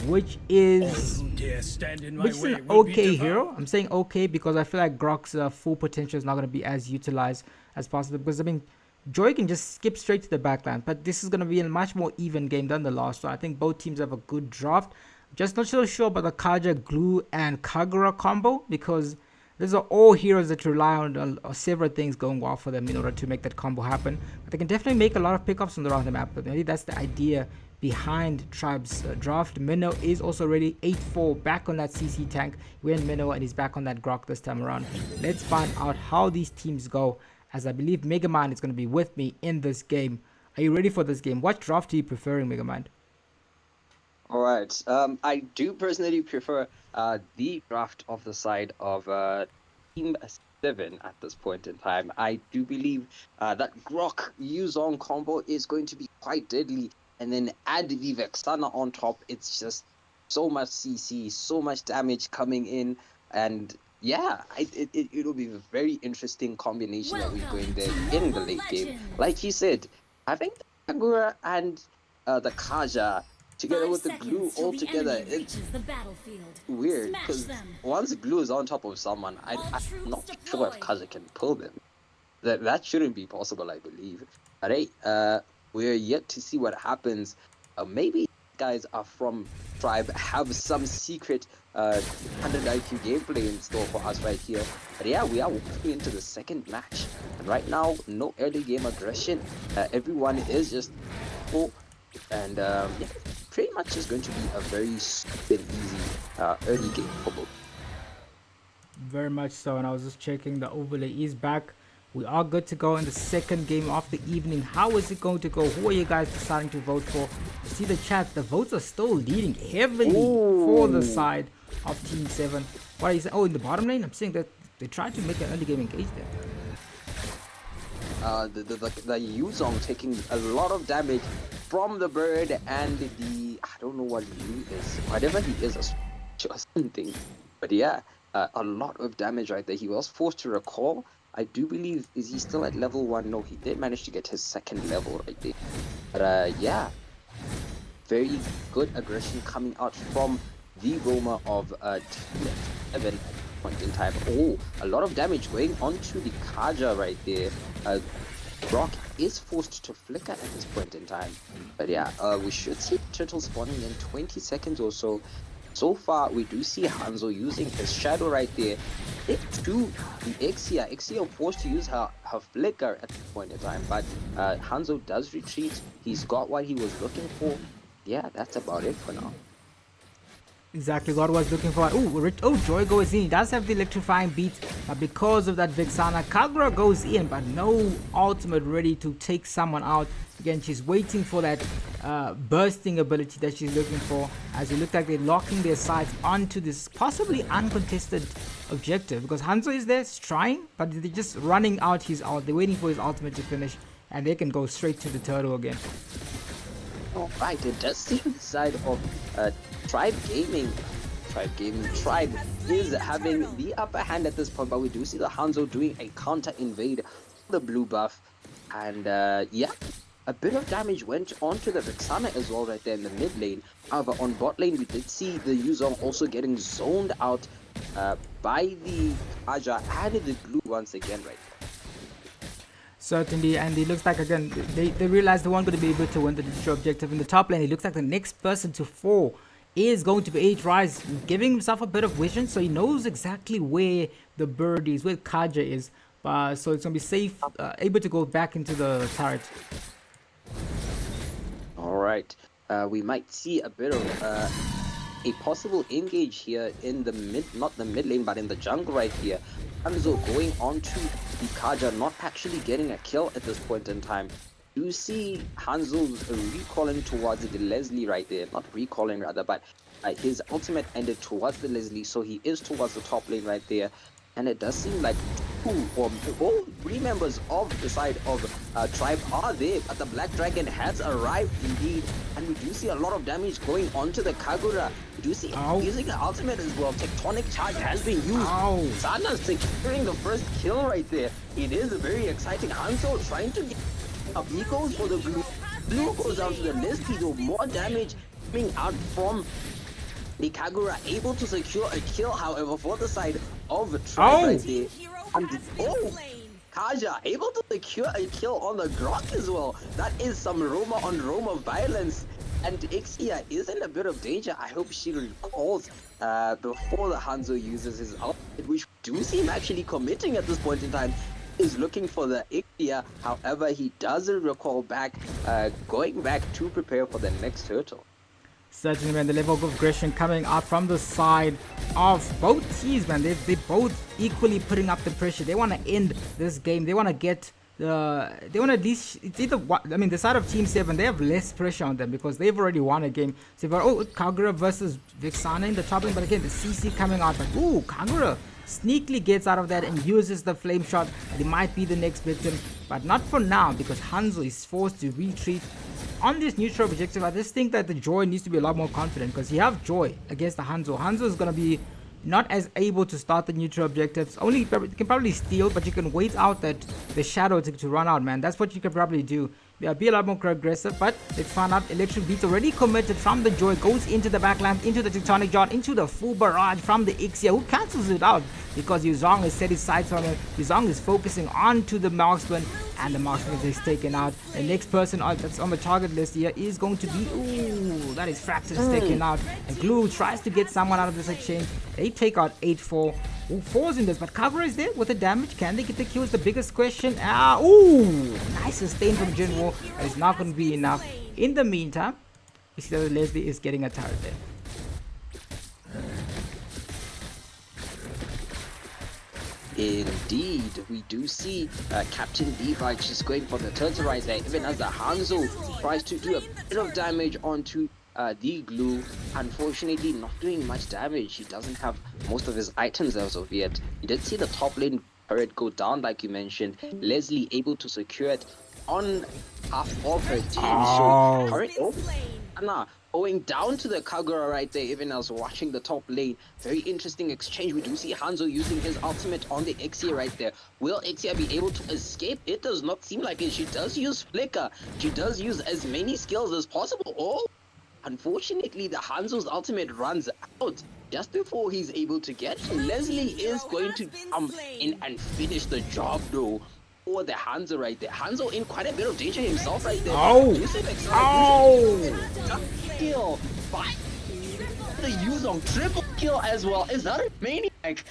which is Who dare stand in my which is way an will be okay devoured. hero. I'm saying okay because I feel like Grok's full potential is not going to be as utilized as possible. Because, I mean, Joy can just skip straight to the backline. But this is going to be a much more even game than the last one. I think both teams have a good draft. Just not so sure about the Kaja, Glue, and Kagura combo. Because these are all heroes that rely on several things going well for them in order to make that combo happen. But they can definitely make a lot of pickups on the round map. But maybe that's the idea behind Tribe's draft. Minnow is also already 8-4 back on that CC tank. We're in Minnow and he's back on that Grok this time around. Let's find out how these teams go, as I believe Megamind is going to be with me in this game. Are you ready for this game? What draft are you preferring, Megamind? All right. I do personally prefer the draft of the side of Team 7 at this point in time. I do believe that Grok Yuzong combo is going to be quite deadly. And then add the Vexana on top. It's just so much CC, so much damage coming in. And yeah, it'll be a very interesting combination that we're going there in the late game. Like you said, having the Kagura and the Kaja together with the Glue all together, it's weird. Because once Glue is on top of someone, I'm not sure if Kaja can pull them. That shouldn't be possible, I believe. But hey, we're yet to see what happens. Maybe guys are from Tribe have some secret 100 IQ gameplay in store for us right here. But yeah, we are walking into the second match. And right now, no early game aggression. Everyone is just full. And yeah, pretty much is going to be a very stupid, easy early game for both. Very much so. And I was just checking, the overlay is back. We are good to go in the second game of the evening. How is it going to go? Who are you guys deciding to vote for? You see the chat, the votes are still leading heavily for the side of Team 7. What are you saying? Oh, in the bottom lane? I'm saying that they tried to make an early game engage there. The Yuzong taking a lot of damage from the bird and the, I don't know what he is, whatever he is, or something. But yeah, a lot of damage right there. He was forced to recall. I do believe, is he still at level 1? No, he did manage to get his second level right there. But yeah, very good aggression coming out from the Roma of Team 7. point in time. Oh, a lot of damage going onto the Kaja right there. Brock is forced to flicker at this point in time. But yeah, we should see Turtle spawning in 20 seconds or so. So far, we do see Hanzo using his shadow right there. It to the Exia. Exia forced to use her flicker at this point in time. But Hanzo does retreat. He's got what he was looking for. Yeah, that's about it for now. Exactly what I was looking for. Oh, Joy goes in. He does have the electrifying beat, but because of that Vexana, Kagura goes in, but no ultimate ready to take someone out. Again, she's waiting for that bursting ability that she's looking for. As it looks like they're locking their sights onto this possibly uncontested objective, because Hanzo is there, trying, but they're just running out his ult. They're waiting for his ultimate to finish, and they can go straight to the turtle again. Alright, it does seem the side of Tribe is having the upper hand at this point, but we do see the Hanzo doing a counter invade the blue buff, and yeah, a bit of damage went onto the Vexana as well right there in the mid lane. However, on bot lane we did see the Yuzong also getting zoned out by the Aja and the blue once again right there. Certainly, and it looks like again they realize they weren't going to be able to win the neutral objective in the top lane. It looks like the next person to fall is going to be H-Rise, giving himself a bit of vision, so he knows exactly where the bird is, where Kaja is. So it's going to be safe, able to go back into the turret. Alright, we might see a bit of a possible engage here in the mid, not the mid lane, but in the jungle right here. Hanzo going on to the Kaja, not actually getting a kill at this point in time. You see Hanzo recalling towards the Leslie right there, not recalling rather, but his ultimate ended towards the Leslie, so he is towards the top lane right there. And it does seem like all three members of the side of Tribe are there, but the Black Dragon has arrived indeed, and we do see a lot of damage going onto the Kagura. We do see using the ultimate as well. Tectonic Charge has been used. Sana's securing the first kill right there. It is very exciting. Hanzo trying to get he goes for the blue. Blue goes down to the Leslie, though more damage coming out from the Kagura, able to secure a kill, however, for the side of the Tribe right there. And Kaja able to secure a kill on the Grok as well. That is some Roma on Roma violence. And Ixia is in a bit of danger. I hope she recalls before the Hanzo uses his ultimate, which do seem actually committing at this point in time. Is looking for the Ixia, however, he doesn't recall back, going back to prepare for the next turtle. Certainly, man, the level of aggression coming out from the side of both teams, man. They're both equally putting up the pressure. They want to end this game. They want to get they want to at least, it's either one, I mean, the side of Team 7, they have less pressure on them because they've already won a game. So you've got, Kagura versus Vexana in the top lane, but again, the CC coming out, but Kagura sneakily gets out of that and uses the flame shot. They might be the next victim, but not for now because Hanzo is forced to retreat on this neutral objective. I just think that the Joy needs to be a lot more confident because you have Joy against the Hanzo. Hanzo is going to be not as able to start the neutral objectives. Only you can probably steal, but you can wait out that the shadow to run out, man. That's what you can probably do. Yeah, be a lot more aggressive, but let's find out. Electric Beat's already committed from the Joy, goes into the backline, into the Tectonic Jar, into the full barrage from the Ixia, who cancels it out because Yuzong has set his sights on it. Yuzong is focusing onto the marksman, and the marksman is taken out. The next person that's on the target list here is going to be, that is Fractus taken out. And Glue tries to get someone out of this exchange. They take out 8-4. Who falls in this? But Kagura is there with the damage. Can they get the kill is the biggest question. Nice sustain from Jinwoo. But it's not going to be enough. In the meantime, you see that Leslie is getting a turret there. Indeed, we do see Captain Levi just going for the turtle right there, even as the Hanzo tries to do a bit of damage onto the Glue. Unfortunately, not doing much damage. He doesn't have most of his items as of yet. You did see the top lane turret go down, like you mentioned. Leslie able to secure it on half of her team. So current going down to the Kagura right there, even as watching the top lane. Very interesting exchange. We do see Hanzo using his ultimate on the Ixia right there. Will Ixia be able to escape? It does not seem like it. She does use Flicker. She does use as many skills as possible. Unfortunately, the Hanzo's ultimate runs out. just before he's able to get in, Leslie is going to come in and finish the job though. Or the Hanzo right there. Hanzo in quite a bit of danger himself right there. Oh! Kill by the Yuzong. Triple kill as well. Is that a maniac?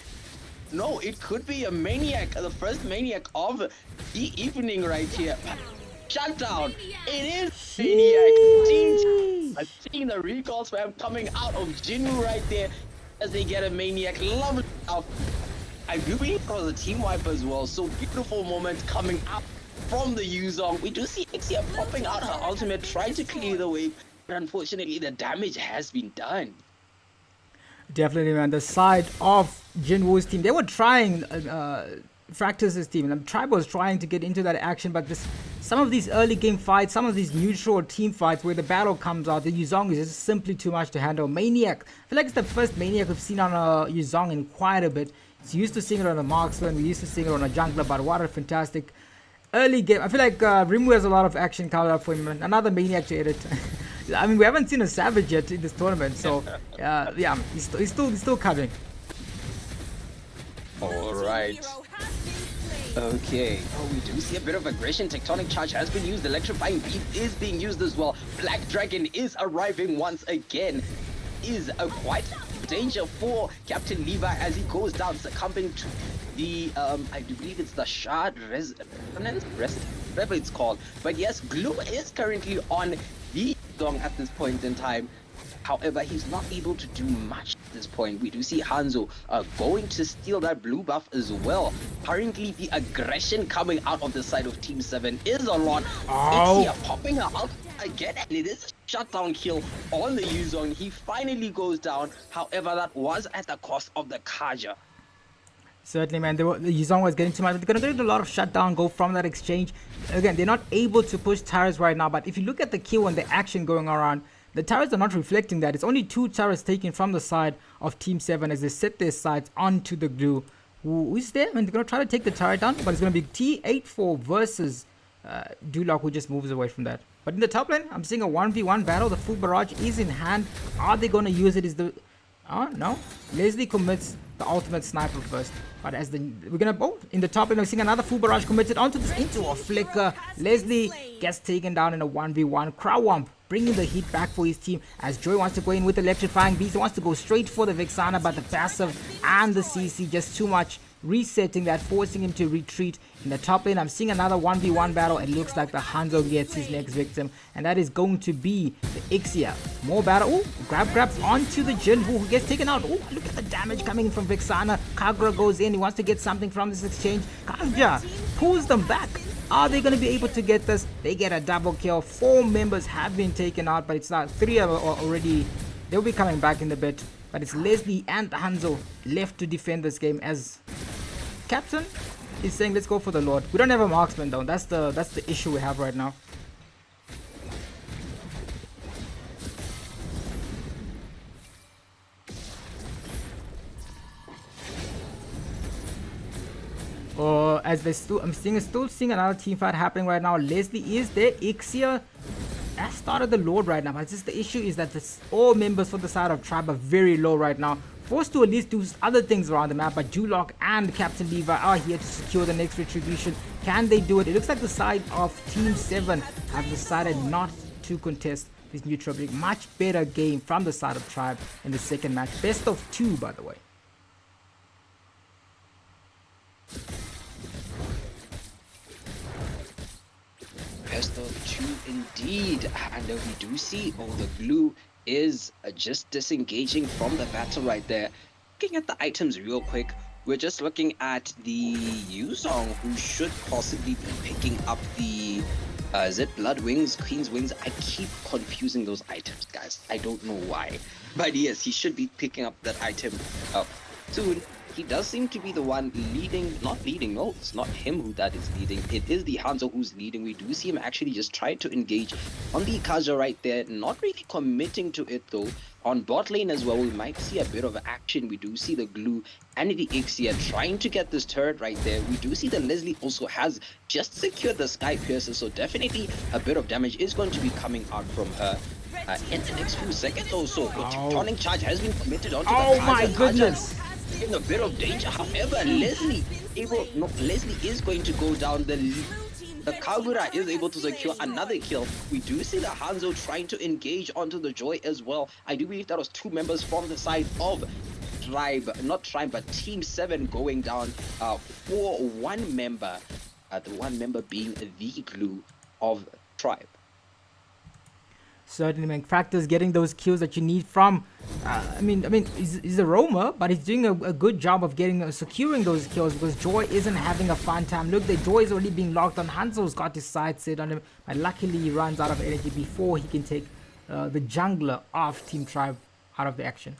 No, it could be a maniac. The first maniac of the evening right here. Shutdown. It is maniac. Seeing the recall spam coming out of Jinwoo right there as they get a maniac. Love it. I do believe it was a team wipe as well. So beautiful moment coming out from the Yuzong. We do see Ixia popping out her ultimate, trying to clear the wave. But unfortunately, the damage has been done. Definitely, man. The side of Jinwoo's team, they were trying Fractus's team, and Tribe was trying to get into that action, but some of these early game fights, some of these neutral team fights where the battle comes out, the Yuzong is just simply too much to handle. Maniac, I feel like it's the first Maniac we've seen on a Yuzong in quite a bit. It's used to seeing it on a marksman, we used to seeing it on a jungler, but what a fantastic early game. I feel like Rimu has a lot of action coming up for him. Another Maniac to edit. I mean, we haven't seen a Savage yet in this tournament, so yeah, he's still coming. Alright. Okay. Oh, we do see a bit of aggression. Tectonic Charge has been used. Electrifying Beam is being used as well. Black Dragon is arriving once again. Is a quite danger for Captain Levi as he goes down, succumbing to the I do believe it's the Shard Resonance, whatever it's called. But yes, Glue is currently on the Dong at this point in time. However, he's not able to do much at this point. We do see Hanzo going to steal that blue buff as well. Currently, the aggression coming out of the side of Team 7 is a lot. Ixia popping out again, and it is a shutdown kill on the Yuzong. He finally goes down. However, that was at the cost of the Kaja. Certainly, man. The Yuzong was getting too much. They're going to get a lot of shutdown go from that exchange. Again, they're not able to push turrets right now, but if you look at the kill and the action going around, the turrets are not reflecting that. It's only 2 turrets taken from the side of Team 7 as they set their sights onto the Glue. Who is there? And they're going to try to take the turret down, but it's going to be T84 versus Duloc, who just moves away from that. But in the top lane, I'm seeing a 1v1 battle. The full barrage is in hand. Are they going to use it? No. Leslie commits the ultimate sniper first. But as we're going to in the top lane, we're seeing another full barrage committed onto this into a flicker. Leslie gets taken down in a 1v1. Crowwump bringing the heat back for his team as Joy wants to go in with Electrifying Beast. He wants to go straight for the Vexana, but the passive and the CC just too much, resetting that, forcing him to retreat. In the top lane, I'm seeing another 1v1 battle. It looks like the Hanzo gets his next victim, and that is going to be the Ixia. More battle. Grabs onto the Jinwoo, who gets taken out. Look at the damage coming from Vexana. Kagura goes in. He wants to get something from this exchange. Kagura pulls them back. Are they going to be able to get this? They get a double kill. 4 members have been taken out, but it's not 3 are already. They'll be coming back in a bit. But it's Leslie and Hanzo left to defend this game as Captain is saying, let's go for the Lord. We don't have a marksman though. That's the issue we have right now. As I'm still seeing another team fight happening right now. Leslie is there. Ixia has started the Lord right now. But just the issue is that all members for the side of Tribe are very low right now. Forced to at least do other things around the map, but Duloc and Captain Levi are here to secure the next retribution. Can they do it? It looks like the side of Team 7 have decided not to contest this neutral break. Much better game from the side of Tribe in the second match. Best of 2, by the way. Best of 2 indeed. And we do see, the Glue is just disengaging from the battle right there. Looking at the items real quick, we're just looking at the Yuzong, who should possibly be picking up the is it Blood Wings, Queen's Wings? I keep confusing those items, guys. I don't know why. But yes, he should be picking up that item soon. He does seem to be the one leading, no, it's not him that is leading. It is the Hanzo who's leading. We do see him actually just try to engage on the Kaja right there, not really committing to it though. On bot lane as well, we might see a bit of action. We do see the Glue and the Ixia trying to get this turret right there. We do see that Leslie also has just secured the Sky Piercer, so definitely a bit of damage is going to be coming out from her. in the next few seconds or so. Tectonic charge has been committed onto Oh the my Kaja. goodness. Kaja in a bit of danger. However, Leslie is going to go down. The Kagura is able to secure another kill. We do see the Hanzo trying to engage onto the Joy as well. I do believe that was 2 members from the side of but Team 7 going down for 1 member. The 1 member being the glue of Tribe. Certainly, man. Factors getting those kills that you need from. He's a roamer, but he's doing a good job of getting securing those kills because Joy isn't having a fun time. Look, the Joy is already being locked on. Hanzo's got his sight set on him, but luckily he runs out of energy before he can take the jungler of Team Tribe out of the action.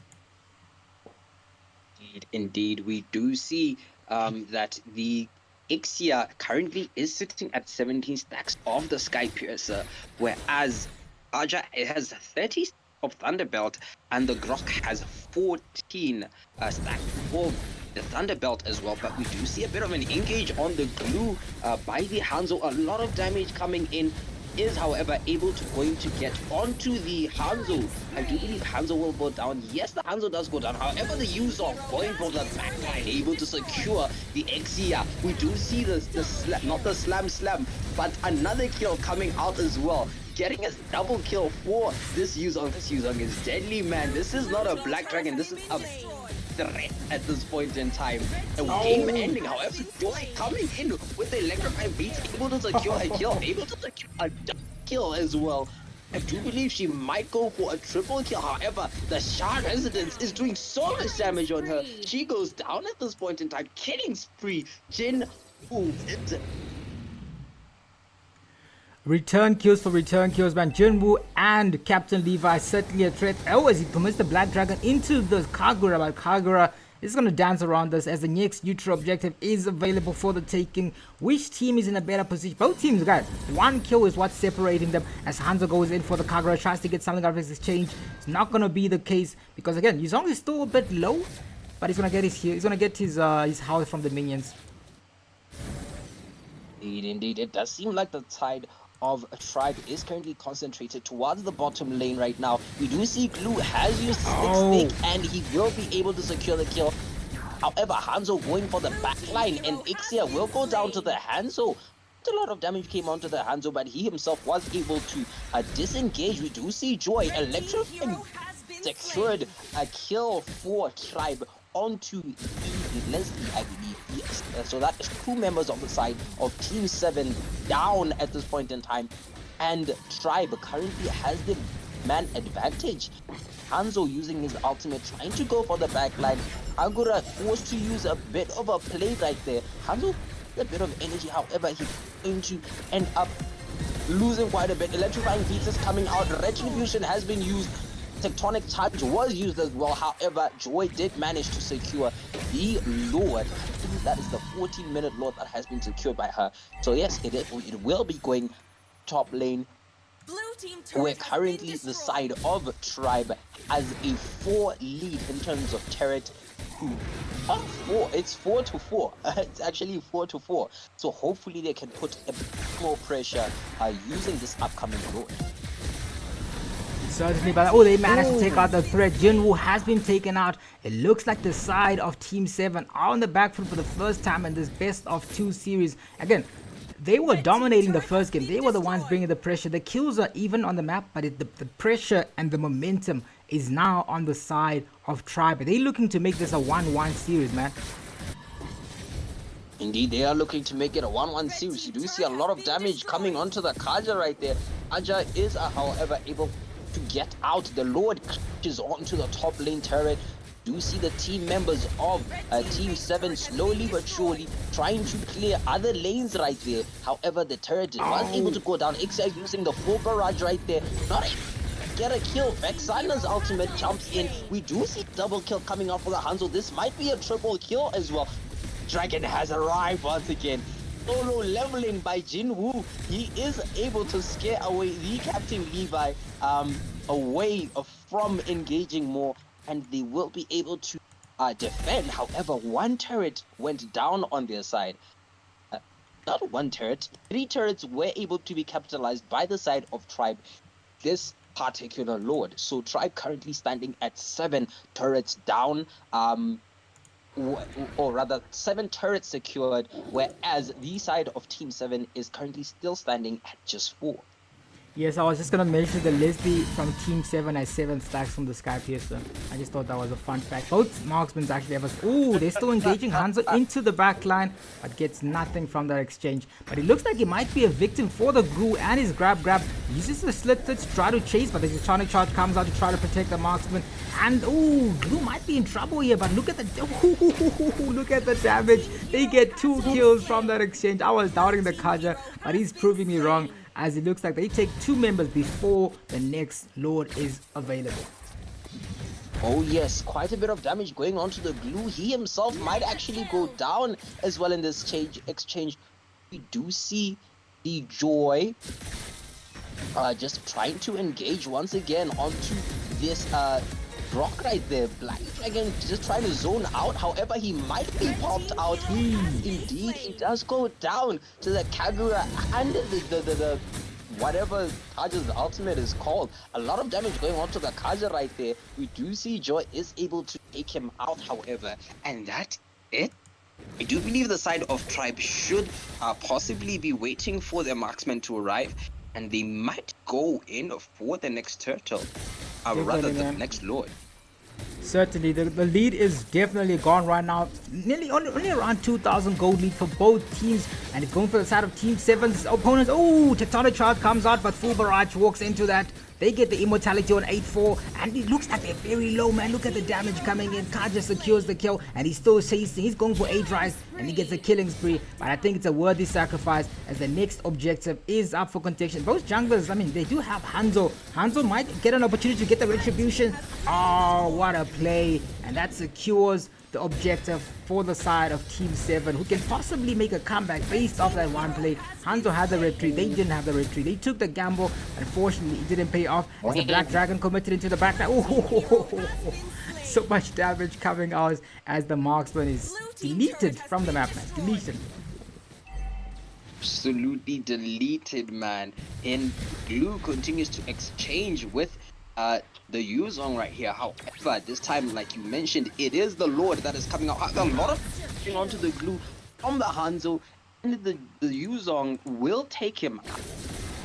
Indeed, we do see that the Ixia currently is sitting at 17 stacks of the Sky Piercer, whereas Aja has 30 of Thunderbelt and the Grok has 14 stacks for the Thunderbelt as well. But we do see a bit of an engage on the glue by the Hanzo. A lot of damage coming in. Is however able to get onto the Hanzo. I do believe Hanzo will go down. Yes, the Hanzo does go down. However, the user going for the backline, able to secure the Exia. We do see not the slam, but another kill coming out as well. Getting a double kill for this user. This user is deadly, man. This is not a Black Dragon. This is a threat at this point in time. The game ending, however, Joy coming in with the electrifying beats, able to secure a kill, able to secure a double kill as well. I do believe she might go for a triple kill. However, the Shard Residence is doing so much damage on her. She goes down at this point in time. Killing spree. Jin, Return kills, man. Jinwoo and Captain Levi certainly a threat. Oh, as he commits the Black Dragon into the Kagura, but Kagura is going to dance around us as the next neutral objective is available for the taking. Which team is in a better position? Both teams, guys. 1 kill is what's separating them as Hanzo goes in for the Kagura, tries to get something out of his exchange. It's not going to be the case because, again, Yuzong is still a bit low, but he's going to get his health from the minions. Indeed. It does seem like the tide of a Tribe is currently concentrated towards the bottom lane right now. We do see Glue has used his stick and he will be able to secure the kill. However, Hanzo going for the back line and Ixia will go down to the Hanzo. A lot of damage came onto the Hanzo, but he himself was able to disengage. We do see Joy electrifying secured a kill for Tribe onto Leslie, I believe. Yes. So that is 2 members on the side of Team 7 down at this point in time. And Tribe currently has the man advantage. Hanzo using his ultimate, trying to go for the backline. Agura forced to use a bit of a play right there. Hanzo a bit of energy, however, he's going to end up losing quite a bit. Electrifying beats is coming out. Retribution has been used. Tectonic charge was used as well. However, Joy did manage to secure the Lord. That is the 14-minute Lord that has been secured by her. So yes, it will be going top lane. Where currently the side of Tribe has a 4 lead in terms of turret. It's 4-4. It's actually 4-4. So hopefully they can put a bit more pressure using this upcoming Lord. Certainly, but they managed to take out the threat. Jinwoo has been taken out. It looks like the side of Team 7 are on the back foot for the first time in this best of 2 series. Again, they were dominating the first game. They were the ones bringing the pressure. The kills are even on the map, but the pressure and the momentum is now on the side of Tribe. They're looking to make this a 1-1 series, man. Indeed, they are looking to make it a 1-1 series. You do see a lot of damage coming onto the Kaja right there. Kaja is, however, able to get out. The Lord crashes onto the top lane turret. Do see the team members of Team 7 slowly but surely trying to clear other lanes right there. However, the turret was able to go down. Ixia using the full barrage right there. Not able to get a kill. Vexana's ultimate jumps in. We do see double kill coming out for the Hanzo. This might be a triple kill as well. Dragon has arrived once again. Solo leveling by Jinwoo. He is able to scare away the Captain Levi away from engaging more, and they will be able to defend. However, 1 turret went down on their side. Not 1 turret, 3 turrets were able to be capitalized by the side of Tribe. This particular lord. So Tribe currently standing at 7 turrets down, or rather 7 turrets secured, whereas the side of Team 7 is currently still standing at just 4. Yes, I was just gonna mention the Leslie from Team 7 has 7 stacks from the Sky Piercer. I just thought that was a fun fact. Both marksmen actually have a... Ooh, they're still engaging Hanzo into the back line, but gets nothing from that exchange. But it looks like he might be a victim for the glue and his grab. He uses the slit to try to chase, but the Tonic Charge comes out to try to protect the marksman. And ooh, glue might be in trouble here, but look at the... look at the damage. They get 2 kills from that exchange. I was doubting the Kaja, but he's proving me wrong, as it looks like they take 2 members before the next Lord is available. Oh yes, quite a bit of damage going on to the glue. He himself might actually go down as well in this exchange. We do see the Joy just trying to engage once again onto this Brock right there. Black Dragon just trying to zone out. However, he might be popped out. Indeed, he does go down to the Kagura and the whatever Kaja's ultimate is called. A lot of damage going on to the Kaja right there. We do see Joy is able to take him out, however, and that's it. I do believe the side of Tribe should possibly be waiting for their marksman to arrive, and they might go in for the next turtle, rather the next Lord. Certainly, the lead is definitely gone right now. Nearly only around 2,000 gold lead for both teams, and it's going for the side of Team 7's opponents. Oh, Tectonic Charge comes out, but Full Barrage walks into that. They get the immortality on 8-4, and it looks like they're very low, man. Look at the damage coming in. Kaja secures the kill, and he's still chasing. He's going for 8 rise, and he gets a killing spree. But I think it's a worthy sacrifice, as the next objective is up for contention. Both junglers, I mean, they do have Hanzo. Hanzo might get an opportunity to get the retribution. Oh, what a play. And that secures the objective for the side of Team 7, who can possibly make a comeback based off that one play. Hanzo had the retreat, they didn't have the retreat. They took the gamble, unfortunately it didn't pay off, as the Black Dragon committed into the back line. So much damage coming out as the marksman is deleted from the map, man. Deleted. Absolutely deleted, man. And Glue continues to exchange with the Yuzong right here. However, this time, like you mentioned, it is the Lord that is coming out. A lot of pushing onto the Glue from the Hanzo, and the Yuzong will take him out.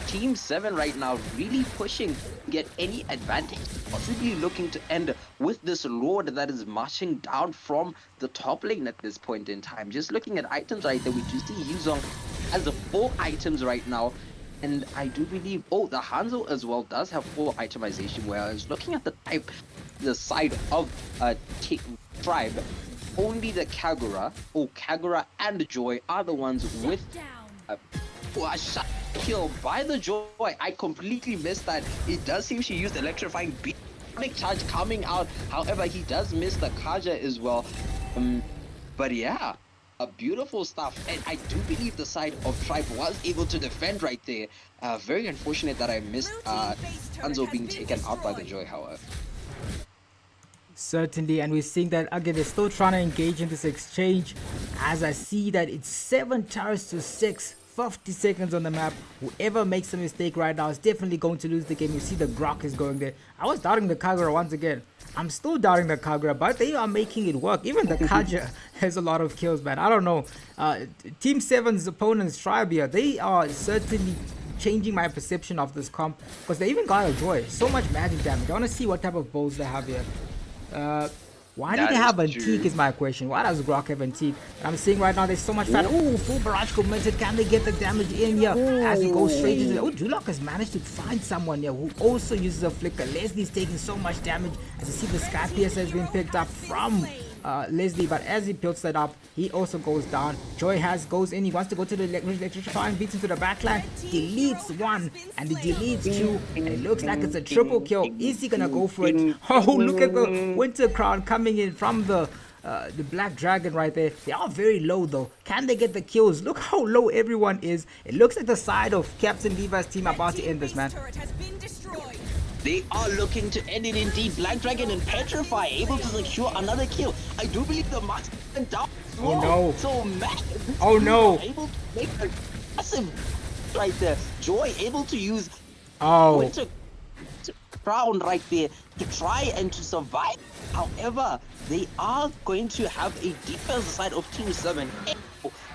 Team 7 right now really pushing to get any advantage, possibly looking to end with this Lord that is marching down from the top lane at this point in time. Just looking at items right there, we do see Yuzong has the 4 items right now. And I do believe, the Hanzo as well does have full itemization, whereas looking at the side of Tribe, only the Kagura and Joy are the ones with a shot kill by the Joy. I completely missed that. It does seem she used electrifying beam charge coming out. However, he does miss the Kaja as well. But yeah. Beautiful stuff, and I do believe the side of Tribe was able to defend right there. Very unfortunate that I missed Hanzo being taken out by the Joy, however. Certainly, and we're seeing that again, they're still trying to engage in this exchange, as I see that it's 7 turrets to 6. 50 seconds on the map. Whoever makes a mistake right now is definitely going to lose the game. You see the Grok is going there. I was doubting the Kagura once again. I'm still doubting the Kagura, but they are making it work. Even the Kaja has a lot of kills, man. I don't know. Team 7's opponents, Tribe here, they are certainly changing my perception of this comp, because they even got a Joy. So much magic damage. I want to see what type of bowls they have here. Why do they have Antique is my question. Why does Grok have Antique? I'm seeing right now there's so much fat. Oh, full barrage committed. Can they get the damage in here? As we go straight into the... Oh, Dulok has managed to find someone here who also uses a flicker. Leslie's taking so much damage. As you see, the Sky Piercer has been picked up from Leslie, but as he builds that up, he also goes down. Joy goes in. He wants to go to the electrifying, beats into the backline, deletes 1 and he deletes 2, and it looks like it's a triple kill. Is he gonna go for it? Oh, look at the Winter Crown coming in from the Black Dragon right there. They are very low though. Can they get the kills? Look how low everyone is. It looks like the side of Captain Levi's team about to end this, man. They are looking to end it indeed. Black Dragon and Petrify able to secure another kill. I do believe the max went down. Oh no. So mad. Oh no. Able to make a massive right there. Joy able to use Winter crown right there to try and to survive. However, they are going to have a defensive side of Team 7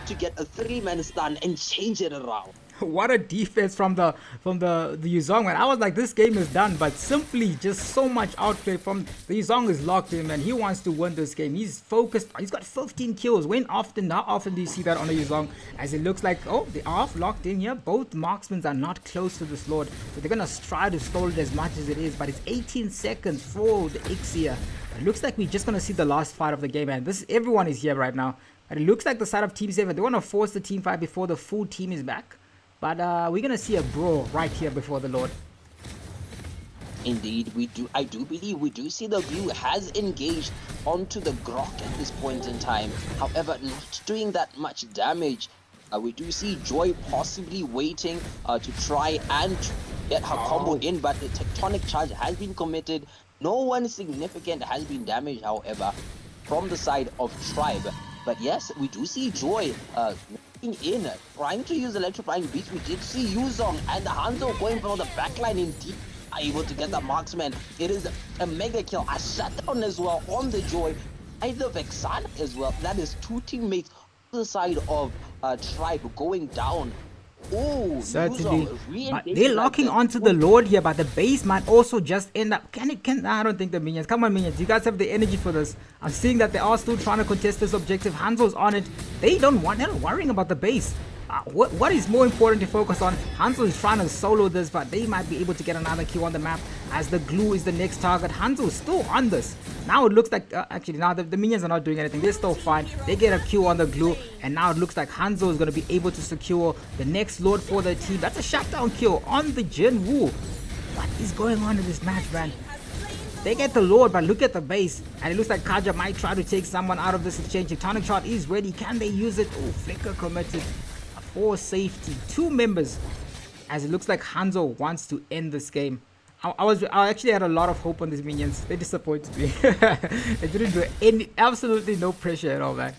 to get a 3-man stun and change it around. What a defense from the Yuzong, man. I was like, this game is done, but simply just so much outplay from the Yuzong is locked in, man. He wants to win this game. He's focused. He's got 15 kills. How often do you see that on a Yuzong? As it looks like, oh, they are locked in here. Both marksmen are not close to this Lord, so they're gonna try to stall it as much as it is, but it's 18 seconds for the X here. It looks like we're just gonna see the last fight of the game, man. Everyone is here right now, and it looks like the side of Team 7, they want to force the team fight before the full team is back. But we're gonna see a brawl right here before the Lord. Indeed, we do. I do believe we do see the Blue has engaged onto the Grok at this point in time. However, not doing that much damage. We do see Joy possibly waiting to try and get her combo in, but the tectonic charge has been committed. No one significant has been damaged, however, from the side of Tribe. But yes, we do see Joy in, trying to use electrifying beats. We did see Yuzong and Hanzo going for the backline indeed, are able to get the marksman. It is a mega kill, a shutdown as well on the Joy. Either Vexana as well. That is 2 teammates on the side of Tribe going down. Oh, certainly. But they're locking onto the Lord here, but the base might also just end up. I don't think the minions. Come on, minions. You guys have the energy for this. I'm seeing that they are still trying to contest this objective. Hanzo's on it. They're not worrying about the base. What is more important to focus on? Hanzo is trying to solo this, but they might be able to get another kill on the map as the glue is the next target. Hanzo is still on this. Now it looks like, actually now the minions are not doing anything. They're still fine. They get a kill on the glue, and now it looks like Hanzo is going to be able to secure the next Lord for the team. That's a shutdown kill on the Jin Woo. What is going on in this match, man? They get the Lord, but look at the base. And it looks like Kaja might try to take someone out of this exchange. Tectonic shot is ready. Can they use it? Oh, Flicker committed. For safety, 2 members, as it looks like Hanzo wants to end this game. I actually had a lot of hope on these minions. They disappointed me. They didn't do absolutely no pressure at all, man.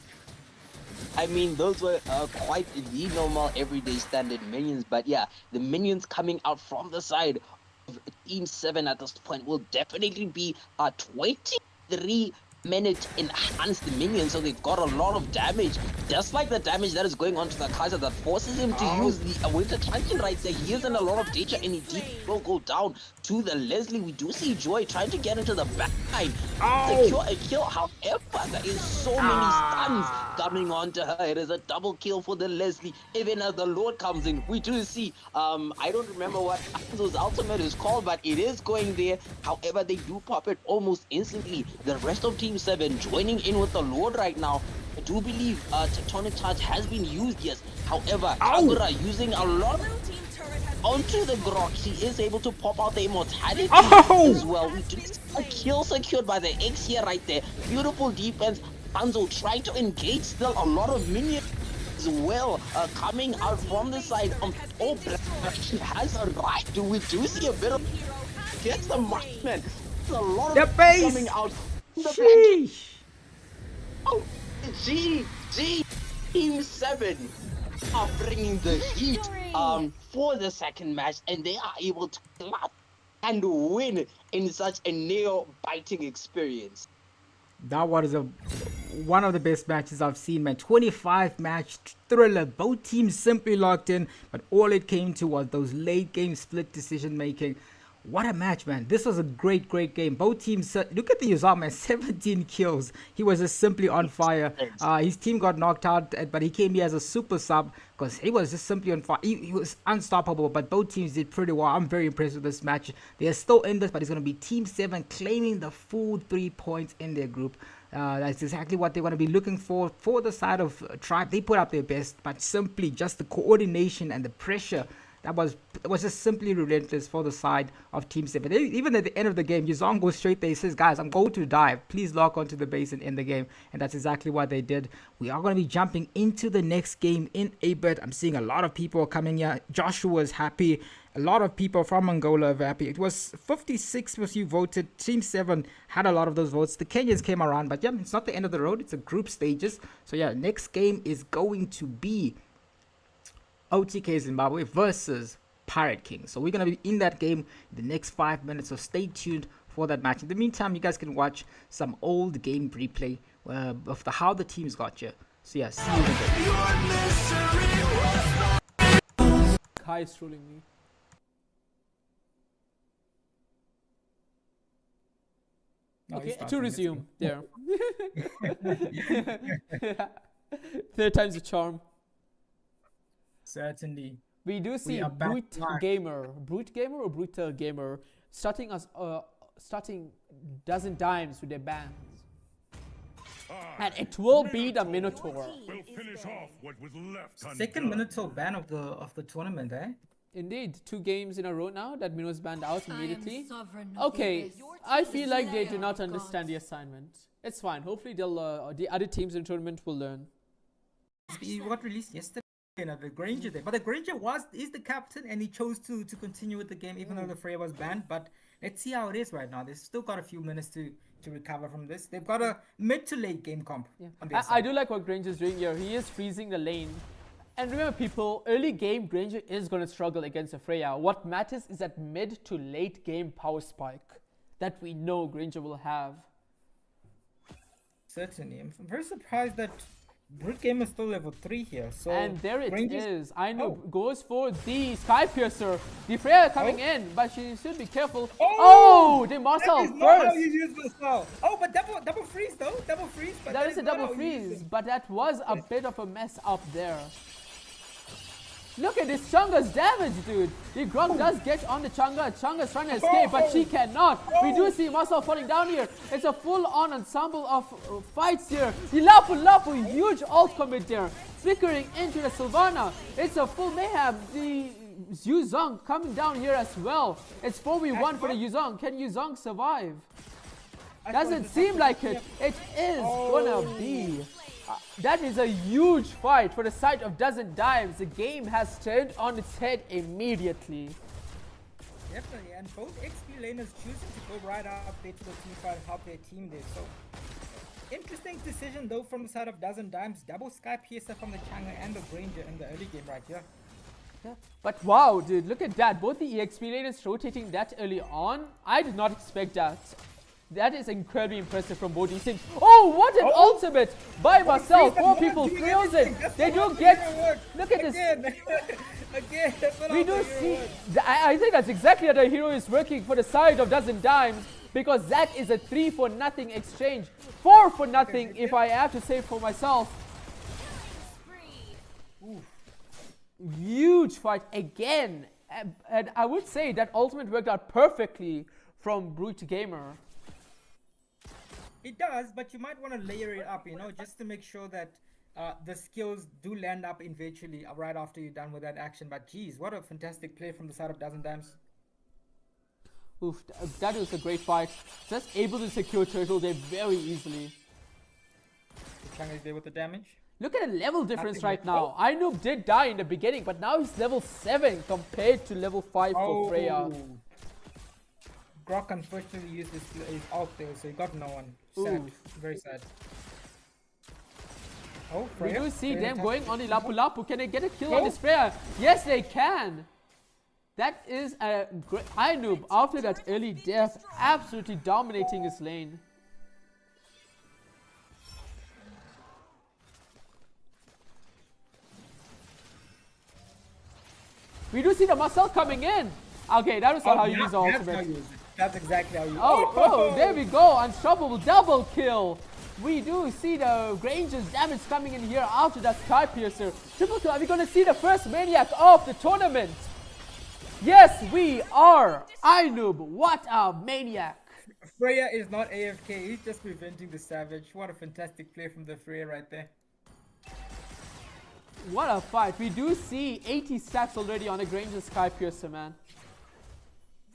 I mean, those were quite the normal everyday standard minions, but yeah, the minions coming out from the side of Team 7 at this point will definitely be 23 minute enhanced minion, so they've got a lot of damage, just like the damage that is going on to the Kaiser that forces him to use the winter truncheon right there. He is in a lot of danger and he will go down to the Leslie. We do see Joy trying to get into the back line, secure a kill. However, there is so many stuns coming onto her. It is a double kill for the Leslie. Even as the Lord comes in, we do see I don't remember what Hanzo's ultimate is called, but it is going there. However, they do pop it almost instantly. The rest of Team 7 joining in with the Lord right now. I do believe tectonic charge has been used, yes. However, Akira using a lot onto the Grok. She is able to pop out the immortality as well. We do a kill secured by the X here right there. Beautiful defense. Hanzo trying to engage, still a lot of minions as well coming out from the side. She has arrived. We do see a bit of gets the marksman. There's a lot of coming out. Sheesh. Oh, Team 7 are bringing the heat for the second match, and they are able to clap and win in such a nail-biting experience. That was one of the best matches I've seen, man. 25 match thriller. Both teams simply locked in, but all it came to was those late game split decision making. What a match, man. This was a great game. Both teams, look at the Yuzong, man, 17 kills. He was just simply on fire. His team got knocked out, but he came here as a super sub because he was just simply on fire. He was unstoppable, but both teams did pretty well. I'm very impressed with this match. They are still in this, but it's going to be Team 7 claiming the full 3 points in their group. That's exactly what they're going to be looking for the side of Tribe. They put up their best, but simply just the coordination and the pressure that was just simply relentless for the side of Team 7. Even at the end of the game, Yuzong goes straight there. He says, guys, I'm going to dive. Please lock onto the base and end the game. And that's exactly what they did. We are going to be jumping into the next game in a bit. I'm seeing a lot of people coming here. Joshua is happy. A lot of people from Angola are happy. It was 56 was you voted. Team 7 had a lot of those votes. The Kenyans came around. But yeah, it's not the end of the road. It's a group stages. So yeah, next game is going to be OTK Zimbabwe versus Pirate King. So we're going to be in that game in the next 5 minutes, so stay tuned for that match. In the meantime, you guys can watch some old game replay of how the teams got you. So yeah, see you in the game. Kai is trolling me. No, Okay, he's not to doing it. resume. There. Third time's a charm. Certainly. We do see are back Brute live. Gamer. Brute Gamer or Brutal Gamer starting dozen dimes with their bans. And it will be the Minotaur. We'll finish off what was left undone. Second Minotaur ban of the tournament, eh? Indeed, 2 games in a row now that Mino's banned out immediately. sovereign of Okay, this. I feel like they do Slayer not of understand the gods. assignment. It's fine. Hopefully, they'll the other teams in the tournament will learn. He got released yesterday. The Granger there, but the Granger is the captain, and he chose to continue with the game even though the Freya was banned. But let's see how it is right now. They've still got a few minutes to recover from this. They've got a mid to late game comp. Yeah. On their I side. do like what Granger's doing here. He is freezing the lane. And remember, people, early game Granger is going to struggle against a Freya. What matters is that mid to late game power spike that we know Granger will have. Certainly, I'm very surprised that Brute Game is still level 3 here. So And there it Granger's- is. I know Oh. goes for the Sky Piercer. The Freya coming in, but she should be careful. Oh! The That Marcel is not how first. you use the spell. Oh, but double freeze though. Double freeze. But That is a not double how you use freeze, it. but that was a bit of a mess up there. Look at this Chunga's damage, dude. The Grog does get on the Chunga. Chunga's trying to escape, but she cannot. We do see Marcel falling down here. It's a full-on ensemble of fights here. The Lapu, huge ult commit there. Flickering into the Sylvana. It's a full mayhem. The Yuzong coming down here as well. It's 4v1 for the Yuzong. Can Yuzong survive? Doesn't seem like it. It is gonna be. That is a huge fight for the side of Dozen Dimes. The game has turned on its head immediately. Definitely, and both XP laners choosing to go right up there to the team fight and help their team there. So interesting decision though from the side of Dozen Dimes. Double Sky Piercer from the Changa and the Granger in the early game right here. But wow, dude, look at that. Both the EXP laners rotating that early on. I did not expect that. That is incredibly impressive from both these teams. Oh, what an ultimate by Marcel. 4 people fails it. They do get. Look at this. Again, that's what We I do was see. doing. I think that's exactly how the hero is working for the side of Dozen Dimes, because that is a 3 for nothing exchange. 4 for nothing, if I have to say for myself. Huge fight again. And I would say that ultimate worked out perfectly from Brute Gamer. It does, but you might want to layer it up, you know, just to make sure that the skills do land up eventually right after you're done with that action. But geez, what a fantastic play from the side of Dozen Dimes. Oof, that was a great fight. Just able to secure Turtle there very easily. The Changa is there with the damage. Look at the level difference Nothing right but- now. Ainoob did die in the beginning, but now he's level 7 compared to level 5 for Freya. Grok unfortunately used his ult there, so he got no one. Sad. Ooh. Very sad. Oh, We Freya. do see Freya them attack. going on the Lapu Lapu. Can they get a kill on No. this Freya? Yes, they can. That is a great Ainoob after that early death, absolutely dominating his lane. We do see the Marcel coming in. Okay, that was not how you use the that's how ultimate. you use it. That's exactly how you use it. Oh, there we go. Unstoppable double kill. We do see the Granger's damage coming in here after that Sky Piercer. Triple kill. Are we going to see the first Maniac of the tournament? Yes, we are. Ainoob, what a Maniac. Freya is not AFK, he's just preventing the Savage. What a fantastic play from the Freya right there. What a fight. We do see 80 stacks already on the Granger's Sky Piercer, man.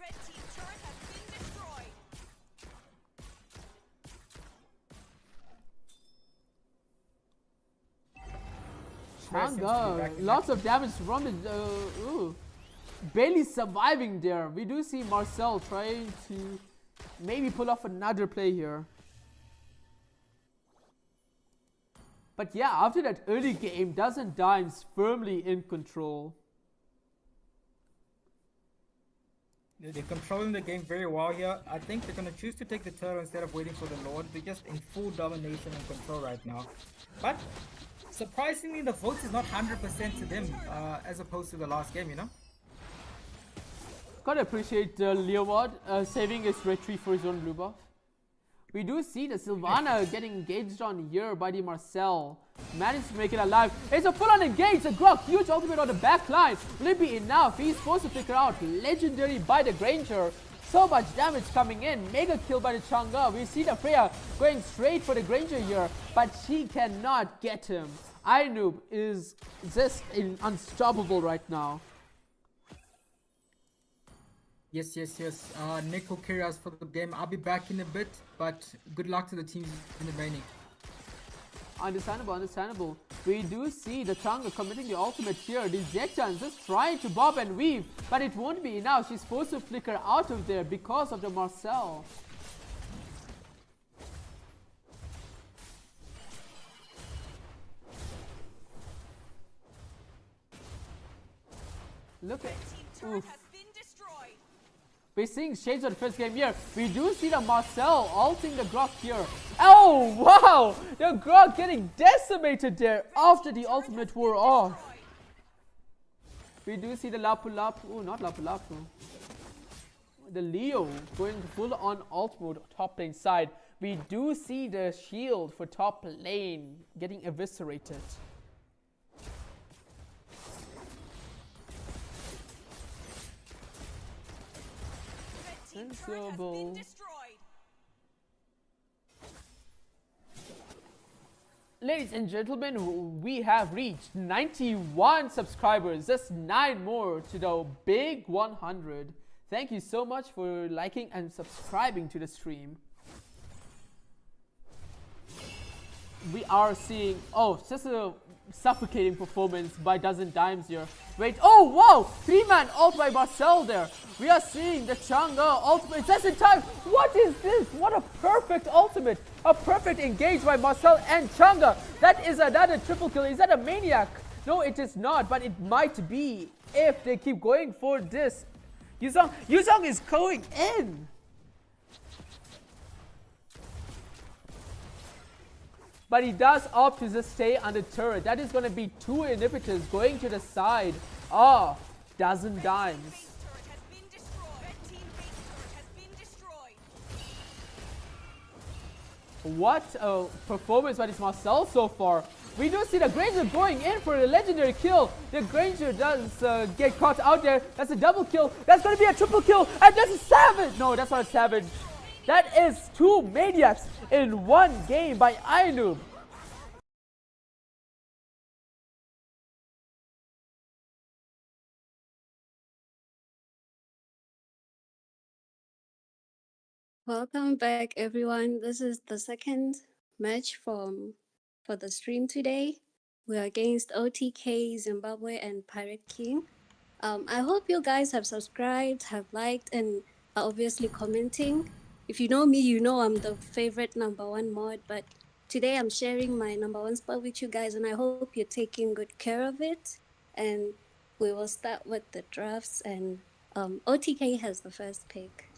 Red team turret has been destroyed. Freya seems to be Changa, back in lots of damage from the barely surviving there. We do see Marcel trying to maybe pull off another play here. But yeah, after that early game, Dozen Dimes firmly in control. They're controlling the game very well here. I think they're going to choose to take the turtle instead of waiting for the Lord. They're just in full domination and control right now. But surprisingly, the vote is not 100% to them as opposed to the last game, you know? Gotta appreciate Leoward saving his retreat for his own blue buff. We do see the Sylvana getting engaged on here by the Marcel. Managed to make it alive. It's a full-on engage. The Grok, huge ultimate on the back line. Will it be enough? He's supposed to figure out. Legendary by the Granger. So much damage coming in. Mega kill by the Chang'e. We see the Freya going straight for the Granger here. But she cannot get him. Ainoob is just unstoppable right now. Yes. Nico Kyrgios for the game. I'll be back in a bit, but good luck to the teams in the remaining. Understandable. We do see the Chang'e committing the ultimate here. The Zektan just trying to bob and weave, but it won't be enough. She's supposed to flicker out of there because of the Marcel. Look at oof. We're seeing shades of the first game here. We do see the Marcel ulting the Grok here. Oh, wow! The Grok getting decimated there after the ultimate wore off. We do see the Lapu Lapu. Oh, not Lapu Lapu. The Leo going full on ult mode top lane side. We do see the shield for top lane getting eviscerated. Sensible. Ladies and gentlemen, we have reached 91 subscribers, just 9 more to the big 100. Thank you so much for liking and subscribing to the stream. We are seeing, just a suffocating performance by Dozen Dimes here. Wait, oh wow, 3-man ult by Marcel there. We are seeing the Chang'e ultimate just in time. What is this? What a perfect ultimate. A perfect engage by Marcel and Chang'e. That is another triple kill. Is that a maniac? No, it is not, but it might be if they keep going for this. Yuzong is going in. But he does opt to just stay on the turret. That is going to be 2 inhibitors going to the side of Dozen Dimes. What a performance by this Marcel so far. We do see the Granger going in for a legendary kill. The Granger does get caught out there. That's a double kill. That's going to be a triple kill. And that's a savage. No, that's not a savage. That is 2 maniacs in 1 game by Ainoob. Welcome back, everyone. This is the second match for the stream today. We are against OTK, Zimbabwe, and Pirate King. I hope you guys have subscribed, have liked, and are obviously commenting. If you know me, you know I'm the favorite #1 mod, but today I'm sharing my #1 spot with you guys, and I hope you're taking good care of it. And we will start with the drafts, and OTK has the first pick.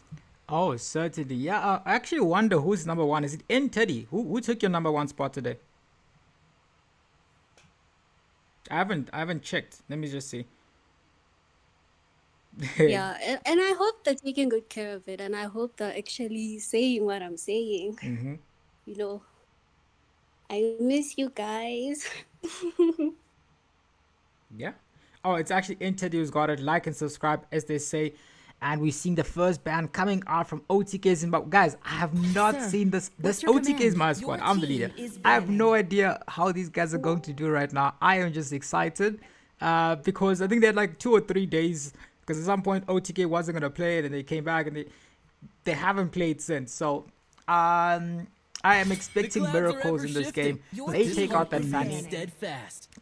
Oh, certainly. Yeah, I actually wonder who's #1. Is it N30? Who took your #1 spot today? I haven't checked. Let me just see. Yeah, and I hope they're taking good care of it, and I hope they're actually saying what I'm saying. Mm-hmm. You know, I miss you guys. Yeah. Oh, it's actually N30 who's got it. Like and subscribe, as they say. And we've seen the first ban coming out from OTK Zimbabwe. Guys, I have not seen this. This OTK is my squad. I'm the leader. I have no idea how these guys are going to do right now. I am just excited because I think they had like 2 or 3 days. Because at some point OTK wasn't going to play it and they came back and they haven't played since. So I am expecting miracles in this game. They take out that Fanny.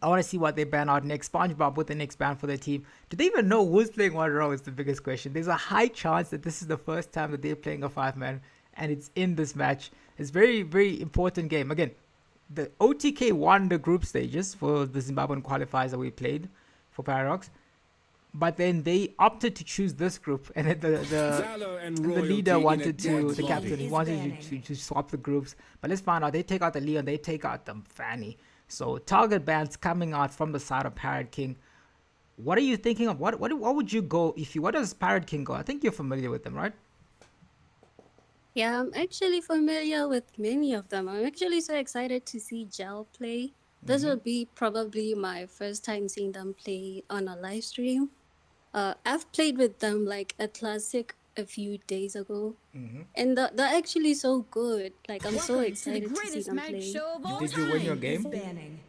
I want to see what they ban out next. SpongeBob with the next ban for their team. Do they even know who's playing what role is the biggest question. There's a high chance that this is the first time that they're playing a 5-man and it's in this match. It's very, very important game. Again, the OTK won the group stages for the Zimbabwean qualifiers that we played for Paradox. but then they opted to choose this group, and then the leader wanted to, the captain, he wanted to swap the groups. But let's find out. They take out the Leo and they take out the Fanny. So target bans coming out from the side of Pirate King. What are you thinking of? What would you go if you? What does Pirate King go? I think you're familiar with them, right? Yeah, I'm actually familiar with many of them. I'm actually so excited to see Gel play. This will be probably my first time seeing them play on a live stream. I've played with them like a classic a few days ago, and they're actually so good. Like I'm so excited to see them play. Did you win your game?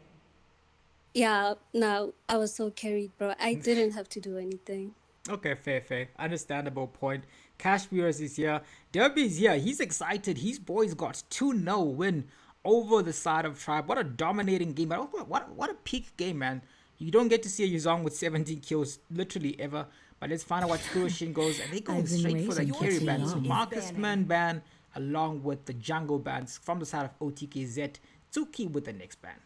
Yeah, no, I was so carried, bro. I didn't have to do anything. Okay, fair. Understandable point. Cash Viewers is here. Derby is here. He's excited. His boys got 2-0 win over the side of Tribe. What a dominating game. But what a peak game, man. You don't get to see a Yuzong with 17 kills literally ever. But let's find out what Kuroshin goes. And they go straight for the carry ban. So Marcus Man ban along with the jungle bans from the side of OTKZ. Tsuki with the next ban.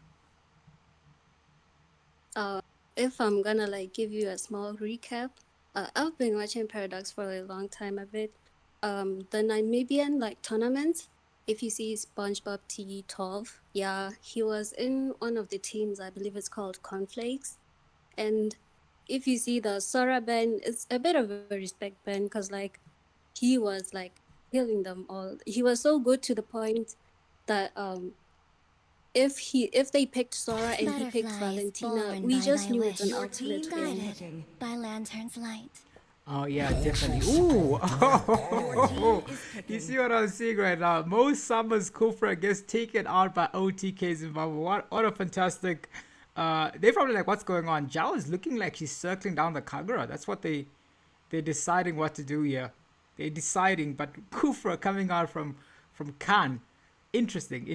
If I'm gonna like give you a small recap, I've been watching Paradox for a long time a bit. The Namibian like tournaments, if you see SpongeBob T12, yeah, he was in one of the teams, I believe it's called Cornflakes. And if you see the Sora ban, it's a bit of a respect ban because like he was like killing them all. He was so good to the point that if they picked Sora and he picked Valentina, we just knew it's an outlet win. By Lantern's light. Oh yeah, definitely. Ooh, you see what I'm seeing right now? Most Summers Kufra gets taken out by OTK Zimbabwe. What a fantastic. They're probably like, what's going on? Zhao is looking like she's circling down the Kagura. That's what they're deciding what to do here. They're deciding, but Kufra coming out from Khan. Interesting.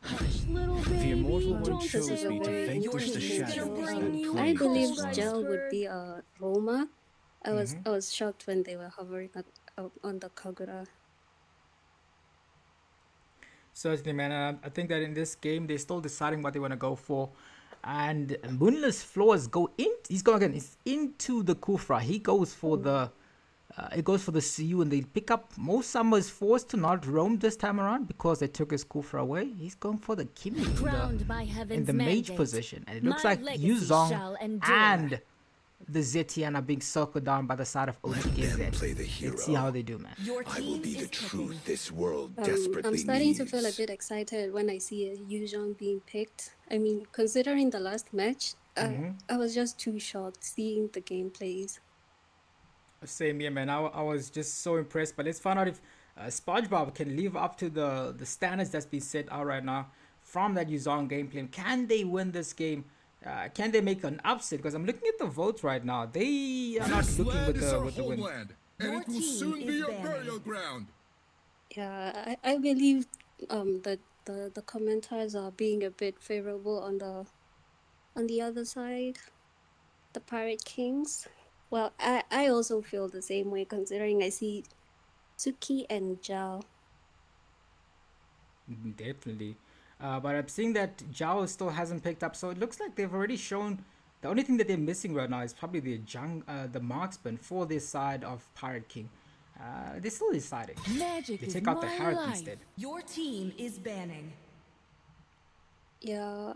The immortal one chose me to vanquish the shadows and I praise believe the Gel light. would be a Roma. I was shocked when they were hovering on the Kagura. Certainly, man. I think that in this game, they're still deciding what they want to go for. And Moonless Floors he's into the Kufra. He goes for the CU, and they pick up. Most Summer is forced to not roam this time around because they took his Kufra away. He's going for the Kimi in the mage position. And it looks like Yuzong and the Zetian are being circled down by the side of OTKZ. Let's see how they do, man. I will be the truth this world desperately I'm starting to needs. feel a bit excited when I see Yuzhong being picked. I mean, considering the last match, I was just too shocked seeing the gameplays. Same here, man. I was just so impressed. But let's find out if SpongeBob can live up to the standards that's been set out right now from that Yuzong gameplay. Can they win this game? Can they make an upset? Because I'm looking at the votes right now. They are not looking with the win. And it will soon be your burial ground. Yeah, I believe that the commenters are being a bit favorable on the other side, the Pirate Kings. Well, I also feel the same way considering I see Tsuki and Zhao. Definitely. But I'm seeing that Zhao still hasn't picked up, so it looks like they've already shown. The only thing that they're missing right now is probably the marksman for this side of Pirate King. They're still deciding. Magic They is take out the my Harrod life. instead. Your team is banning. Yeah,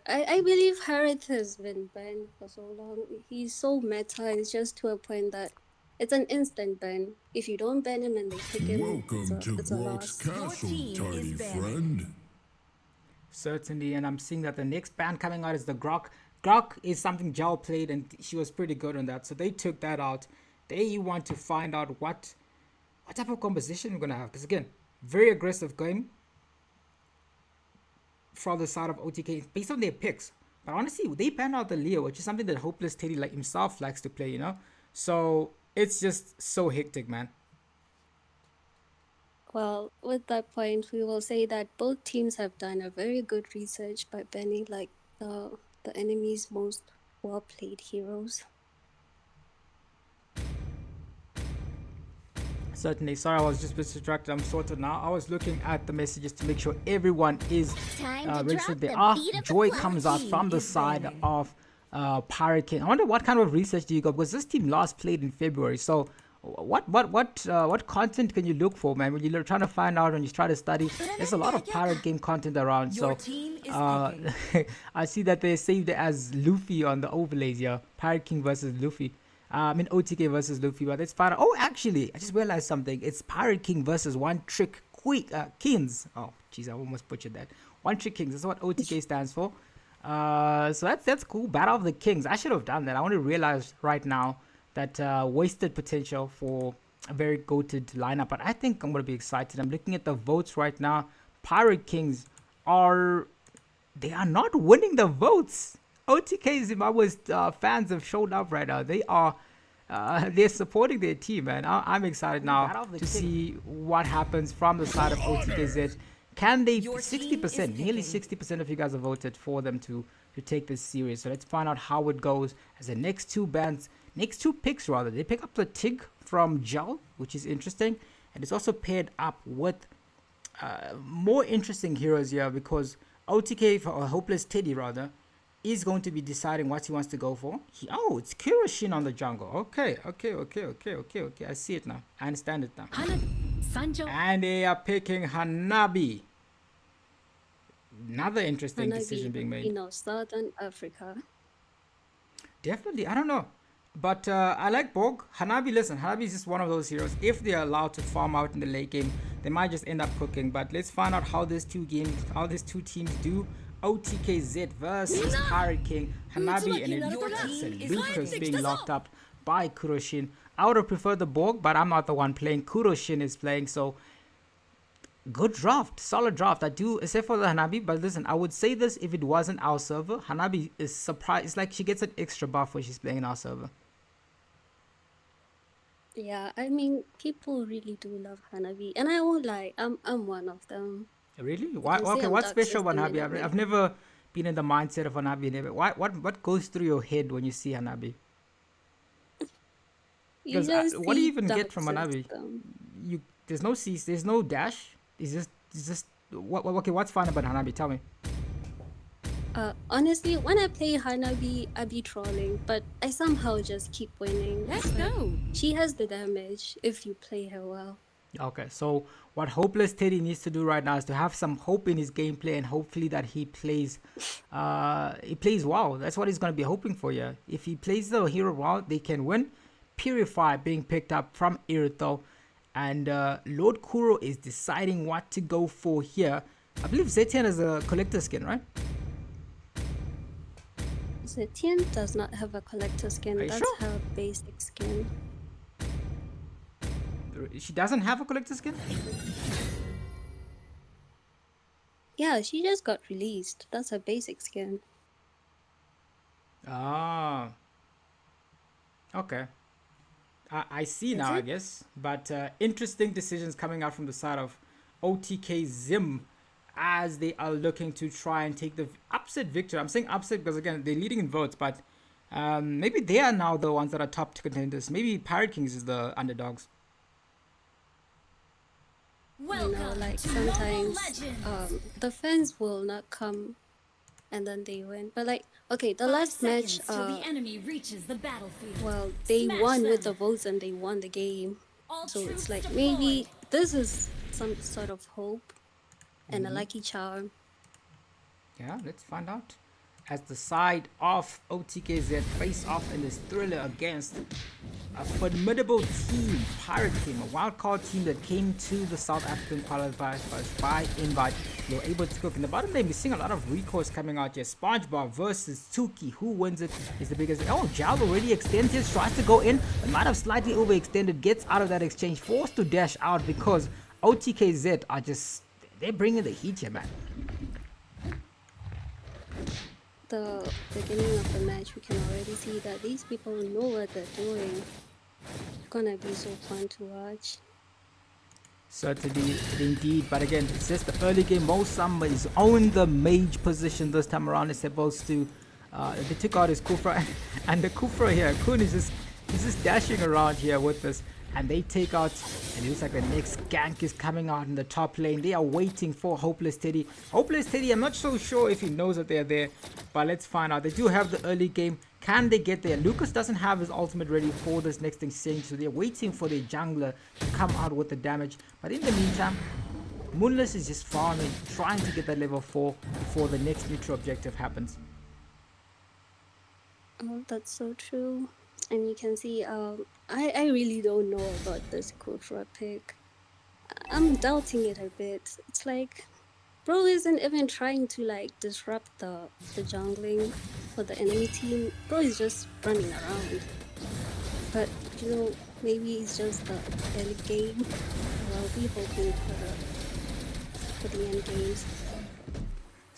I believe Harith has been banned for so long. He's so meta, it's just to a point that it's an instant ban. If you don't ban him and they pick him, Welcome to it's a Walt's loss. Castle, tiny friend. Certainly, and I'm seeing that the next band coming out is the Grok. Grok is something Zhao played, and she was pretty good on that, so they took that out. They want to find out what type of composition we're gonna have, because again, very aggressive game from the side of OTK based on their picks. But honestly, they banned out the Leo, which is something that Hopeless Teddy like himself likes to play, you know. So it's just so hectic, man. Well, with that point, we will say that both teams have done a very good research by banning like the enemy's most well-played heroes. Certainly. Sorry, I was just a bit distracted. I'm sorted now. I was looking at the messages to make sure everyone is registered. There are Joy comes out from the side of Pirate King. I wonder what kind of research do you got, because this team last played in February. So what content can you look for, man, when you're trying to find out, when you try to study? There's a lot of pirate game content around. Your So team is I see that they saved it as Luffy on the overlays here. Pirate King versus Luffy. I mean OTK versus Luffy, but let's find out. Oh, actually, I just realized something. It's Pirate King versus One Trick Kings. Oh, jeez, I almost butchered that. One Trick Kings. That's what OTK stands for. So that's cool. Battle of the Kings. I should have done that. I want to realize right now that wasted potential for a very goated lineup. But I think I'm going to be excited. I'm looking at the votes right now. Pirate Kings are not winning the votes. OTK Zimbabwe's fans have showed up right now. They're supporting their team, man. I'm excited now to see what happens from the side of OTKZ. Can they 60%, nearly 60% of you guys have voted for them to take this series. So let's find out how it goes as the next two picks rather. They pick up the Tig from Gel, which is interesting. And it's also paired up with more interesting heroes here, because OTK, or Hopeless Teddy rather, is going to be deciding what he wants to go for. It's Kuroshin on the jungle. Okay. I see it now. I understand it now. And they are picking Hanabi. Another interesting decision being made. Southern Africa. Definitely. I don't know. But I like Borg. Hanabi, listen, Hanabi is just one of those heroes. If they're allowed to farm out in the late game, they might just end up cooking. But let's find out how these two teams do. OTKZ versus Pirate King. Hanabi and then Lucas being locked up by Kuroshin. I would have preferred the Borg, but I'm not the one playing. Kuroshin is playing, so good draft, solid draft. I do, except for the Hanabi. But listen, I would say this if it wasn't our server. Hanabi is surprised. It's like she gets an extra buff when she's playing in our server. Yeah, I mean, people really do love Hanabi, and I won't lie, I'm one of them. Really? Why? Okay, what's special about Hanabi? I've never been in the mindset of Hanabi. What goes through your head when you see Hanabi? Because what do you even get from Hanabi? There's no cease, there's no dash. It's just okay, what's fun about Hanabi? Tell me. Honestly, when I play Hanabi, I be trolling, but I somehow just keep winning. Let's go. She has the damage if you play her well. Okay, so what Hopeless Teddy needs to do right now is to have some hope in his gameplay, and hopefully that he plays well. That's what he's going to be hoping for here. If he plays the hero well, they can win. Purify being picked up from Irito, and Lord Kuro is deciding what to go for here. I believe Zetian is a collector skin, right? Zetian does not have a collector skin. That's sure? her basic skin. She doesn't have a collector skin? Yeah, she just got released. That's her basic skin. Ah. Okay. I see now, I guess. But interesting decisions coming out from the side of OTK Zim as they are looking to try and take the upset victory. I'm saying upset because, again, they're leading in votes, but maybe they are now the ones that are top contenders. Maybe Pirate Kings is the underdogs. Like sometimes the fans will not come and then they win. But like, okay, the last match, the enemy reaches the battlefield. well, they won with the votes and they won the game. So it's like maybe this is some sort of hope and a lucky charm. Yeah, let's find out. As the side of OTKZ face off in this thriller against a formidable team, Pirate Team, a wildcard team that came to the South African qualifiers by invite. They were able to cook. In the bottom lane, we're seeing a lot of recourse coming out here. SpongeBob versus Tuki. Who wins it is the biggest. Oh, Jal already extends his, tries to go in, but might have slightly overextended, gets out of that exchange, forced to dash out because OTKZ are just, they're bringing the heat here, man. The beginning of the match, we can already see that these people know what they're doing. It's gonna be so fun to watch. Certainly, indeed. But again, it's just the early game. Mo Samba is on the mage position this time around. It's supposed to. They took out his Kufra, and the Kufra here, Kun is just dashing around here with this. and they take out, and it looks like the next gank is coming out in the top lane. They are waiting for Hopeless Teddy. Hopeless Teddy, I'm not so sure if he knows that they're there, but let's find out. They do have the early game. Can they get there? Lucas doesn't have his ultimate ready for this next exchange, so they're waiting for their jungler to come out with the damage. But in the meantime, Moonless is just farming, trying to get that level 4 before the next neutral objective happens. Oh, that's so true. And you can see, I really don't know about this Kufra pick. I'm doubting it a bit. It's like, bro isn't even trying to like disrupt the jungling for the enemy team. Bro is just running around. But you know, maybe it's just the early game. I'll be hoping for the end games.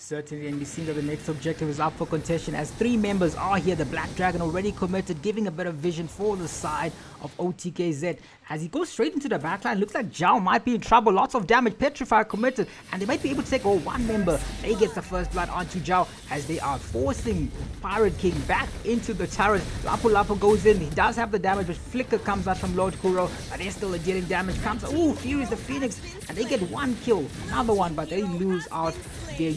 Certainly, and we see that the next objective is up for contention as 3 members are here. The Black Dragon already committed, giving a bit of vision for the side of OTKZ. As he goes straight into the backline, looks like Zhao might be in trouble. Lots of damage, Petrify committed, and they might be able to take one member. They get the first blood onto Zhao as they are forcing Pirate King back into the turret. Lapu Lapu goes in, he does have the damage, but Flicker comes out from Lord Kuro, but they're still dealing damage. Comes, ooh, Fury's the Phoenix, and they get 1 kill, another one, but they lose out the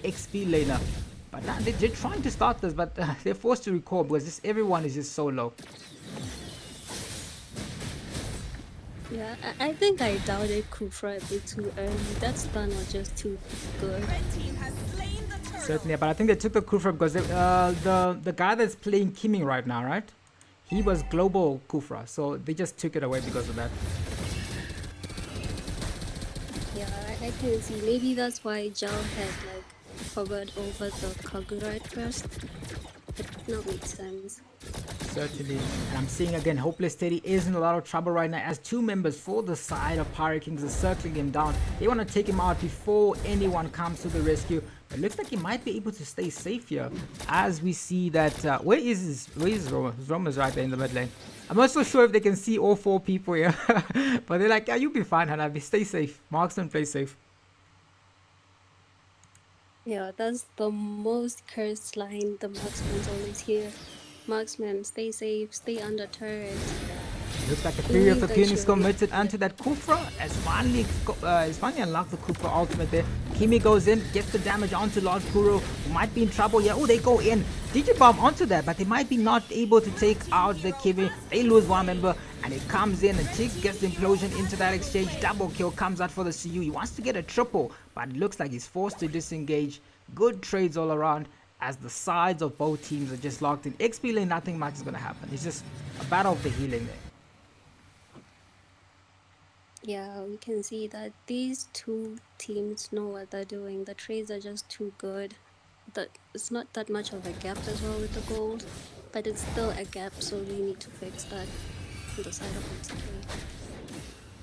XP laner. But now they're trying to start this, but they're forced to recall because just everyone is just so low. Yeah, I think I doubted Kufra a bit too early. That stun was just too good. Certainly, but I think they took the Kufra because the guy that's playing Kimmy right now, right? He was global Kufra, so they just took it away because of that. Yeah, I can see. Maybe that's why Zhao had like hovered over the Kagura at first. It does not make sense. Certainly, and I'm seeing again Hopeless Teddy is in a lot of trouble right now as 2 members for the side of Pirate Kings are circling him down. They want to take him out before anyone comes to the rescue. But it looks like he might be able to stay safe here as we see that where is Roma? Roma's right there in the mid lane. I'm not so sure if they can see all 4 people here, but they're like, yeah, you'll be fine, Hanabi. Stay safe. Marksman, play safe. Yeah, that's the most cursed line the marksman's always hear. Marksman, stay safe, stay under turret. Looks like the Fury of the Phoenix committed onto that Kufra as finally unlocked the Kufra ultimate there. Kimi goes in, gets the damage onto Lord Kuro, who might be in trouble here. Oh, they go in. Digibomb onto that, but they might be not able to take out the Kimi. They lose 1 member, and it comes in, and Tiggs gets the implosion into that exchange. Double kill comes out for the CU. He wants to get a triple, but it looks like he's forced to disengage. Good trades all around as the sides of both teams are just locked in. XP lane, nothing much is going to happen. It's just a battle of the healing there. Yeah, we can see that these 2 teams know what they're doing. The trades are just too good. It's not that much of a gap as well with the gold, but it's still a gap, so we need to fix that on the side of OTK.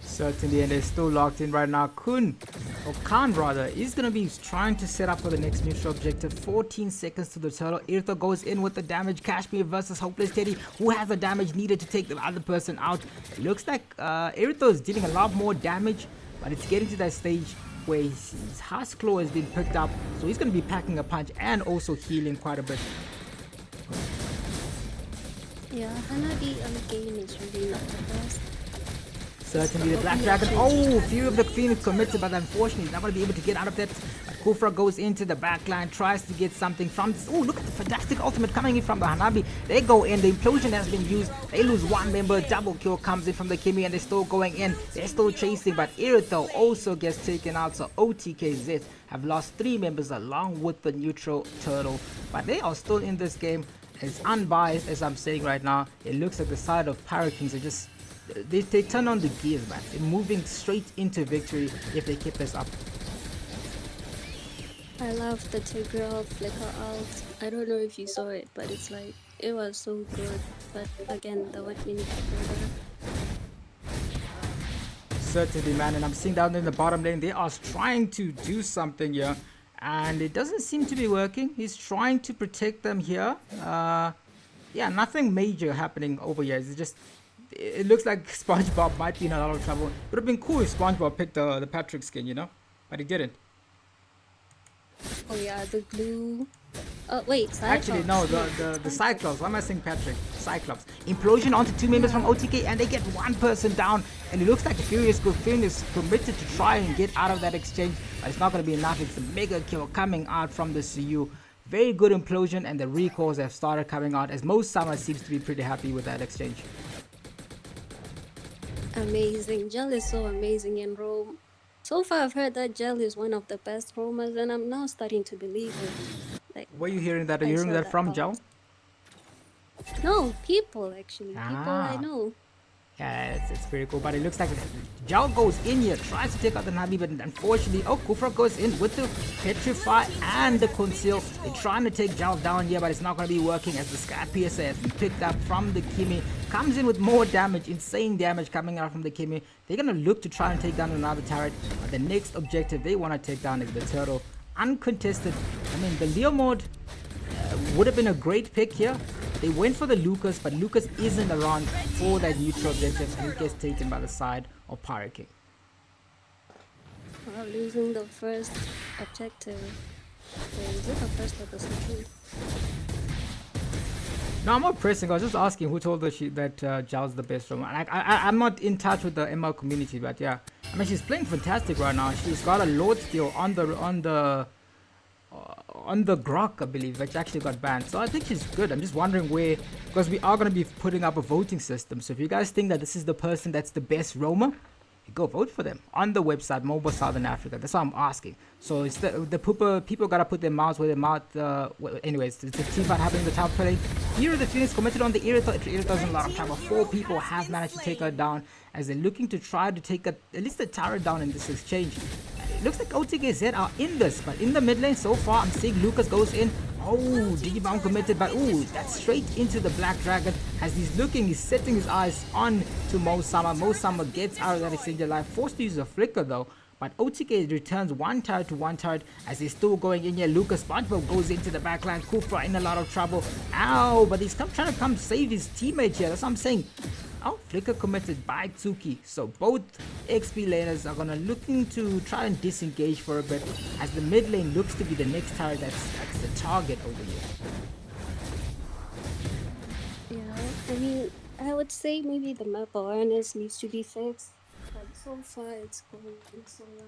Certainly, and they're still locked in right now. Khan rather, is going to be trying to set up for the next neutral objective. 14 seconds to the turtle. Irtha goes in with the damage. Kashmir versus Hopeless Teddy, who has the damage needed to take the other person out. It looks like Irtha is dealing a lot more damage, but it's getting to that stage where his Husk Claw has been picked up, so he's going to be packing a punch and also healing quite a bit. Yeah, Hanabi on the game is really not the best. Certainly, the Black Dragon. Oh, Fury of the Phoenix committed, but unfortunately, he's not going to be able to get out of that. But Kufra goes into the backline, tries to get something from this. Oh, look at the fantastic ultimate coming in from the Hanabi. They go in, the implosion has been used. They lose 1 member. Double kill comes in from the Kimi, and they're still going in. They're still chasing, but Irito also gets taken out. So OTKZ have lost 3 members along with the neutral turtle. But they are still in this game. It's unbiased, as I'm saying right now. It looks like the side of Pirate Kings are just... They turn on the gears, man. They're moving straight into victory if they keep this up. I love the Tigreal flicker out. I don't know if you saw it, but it's like, it was so good. But again, the 1 minute further. Certainly, man. And I'm seeing down in the bottom lane, they are trying to do something here. And it doesn't seem to be working. He's trying to protect them here. Yeah, nothing major happening over here. It's just... It looks like SpongeBob might be in a lot of trouble. It would have been cool if SpongeBob picked the Patrick skin, you know? But he didn't. Oh yeah, the glue. Oh wait, Actually, no, the Cyclops. Why am I saying Patrick? Cyclops. Implosion onto 2 members from OTK, and they get 1 person down. And it looks like Furious Griffin is committed to try and get out of that exchange, but it's not going to be enough. It's a mega kill coming out from the CU. Very good implosion, and the recalls have started coming out, as most Summer seems to be pretty happy with that exchange. Amazing. Gel is so amazing in Rome. So far, I've heard that Gel is one of the best roamers, and I'm now starting to believe it. Like, Where are you hearing that? Are I you hearing saw that that from out. Joe? No, people actually. People I Ah. know. Yeah, it's pretty cool, but it looks like Jao goes in here, tries to take out the Nabi, but unfortunately, Kufra goes in with the Petrify and the Conceal. They're trying to take Jao down here, but it's not going to be working as the Sky Piercer has been picked up from the Kimi. Comes in with more damage, insane damage coming out from the Kimi. They're going to look to try and take down another turret, but the next objective they want to take down is the Turtle. Uncontested. I mean, the Leo mode would have been a great pick here. They went for the Lucas, but Lucas isn't around for that neutral objective, and he gets taken by the side of Pirate King. Well, losing the first objective. Wait, is it the first or the second? No, I'm not pressing. I was just asking who told her that Zhao's the best roamer. I'm not in touch with the ML community, but yeah. I mean, she's playing fantastic right now. She's got a Lord Steal on the Grok, I believe, which actually got banned. So I think she's good. I'm just wondering where, because we are going to be putting up a voting system. So if you guys think that this is the person that's the best roamer, go vote for them on the website, Mobile Southern Africa. That's what I'm asking. So it's the people gotta put their mouths where their mouth. Anyways, it's a team fight happening in the top lane. Here the Phoenix committed on the Irithos. Irithos in a lot of trouble. 4 people have managed to take her down as they're looking to try to take at least the turret down in this exchange. It looks like OTKZ are in this, but in the mid lane so far, I'm seeing Lucas goes in. Oh, Digimon committed, but ooh, that's straight into the Black Dragon. As he's looking, he's setting his eyes on to Mo Sama. Mo Sama gets out of that exchange alive, forced to use a flicker though. But OTK returns 1 turret to 1 turret as he's still going in here. Lucas SpongeBob goes into the backline. Kufra in a lot of trouble. Ow, but he's trying to come save his teammate here. That's what I'm saying. Oh, flicker committed by Tsuki. So both XP laners are gonna looking to try and disengage for a bit as the mid lane looks to be the next turret that's the target over here. Yeah, I mean, I would say maybe the map awareness needs to be fixed, but so far it's going so well.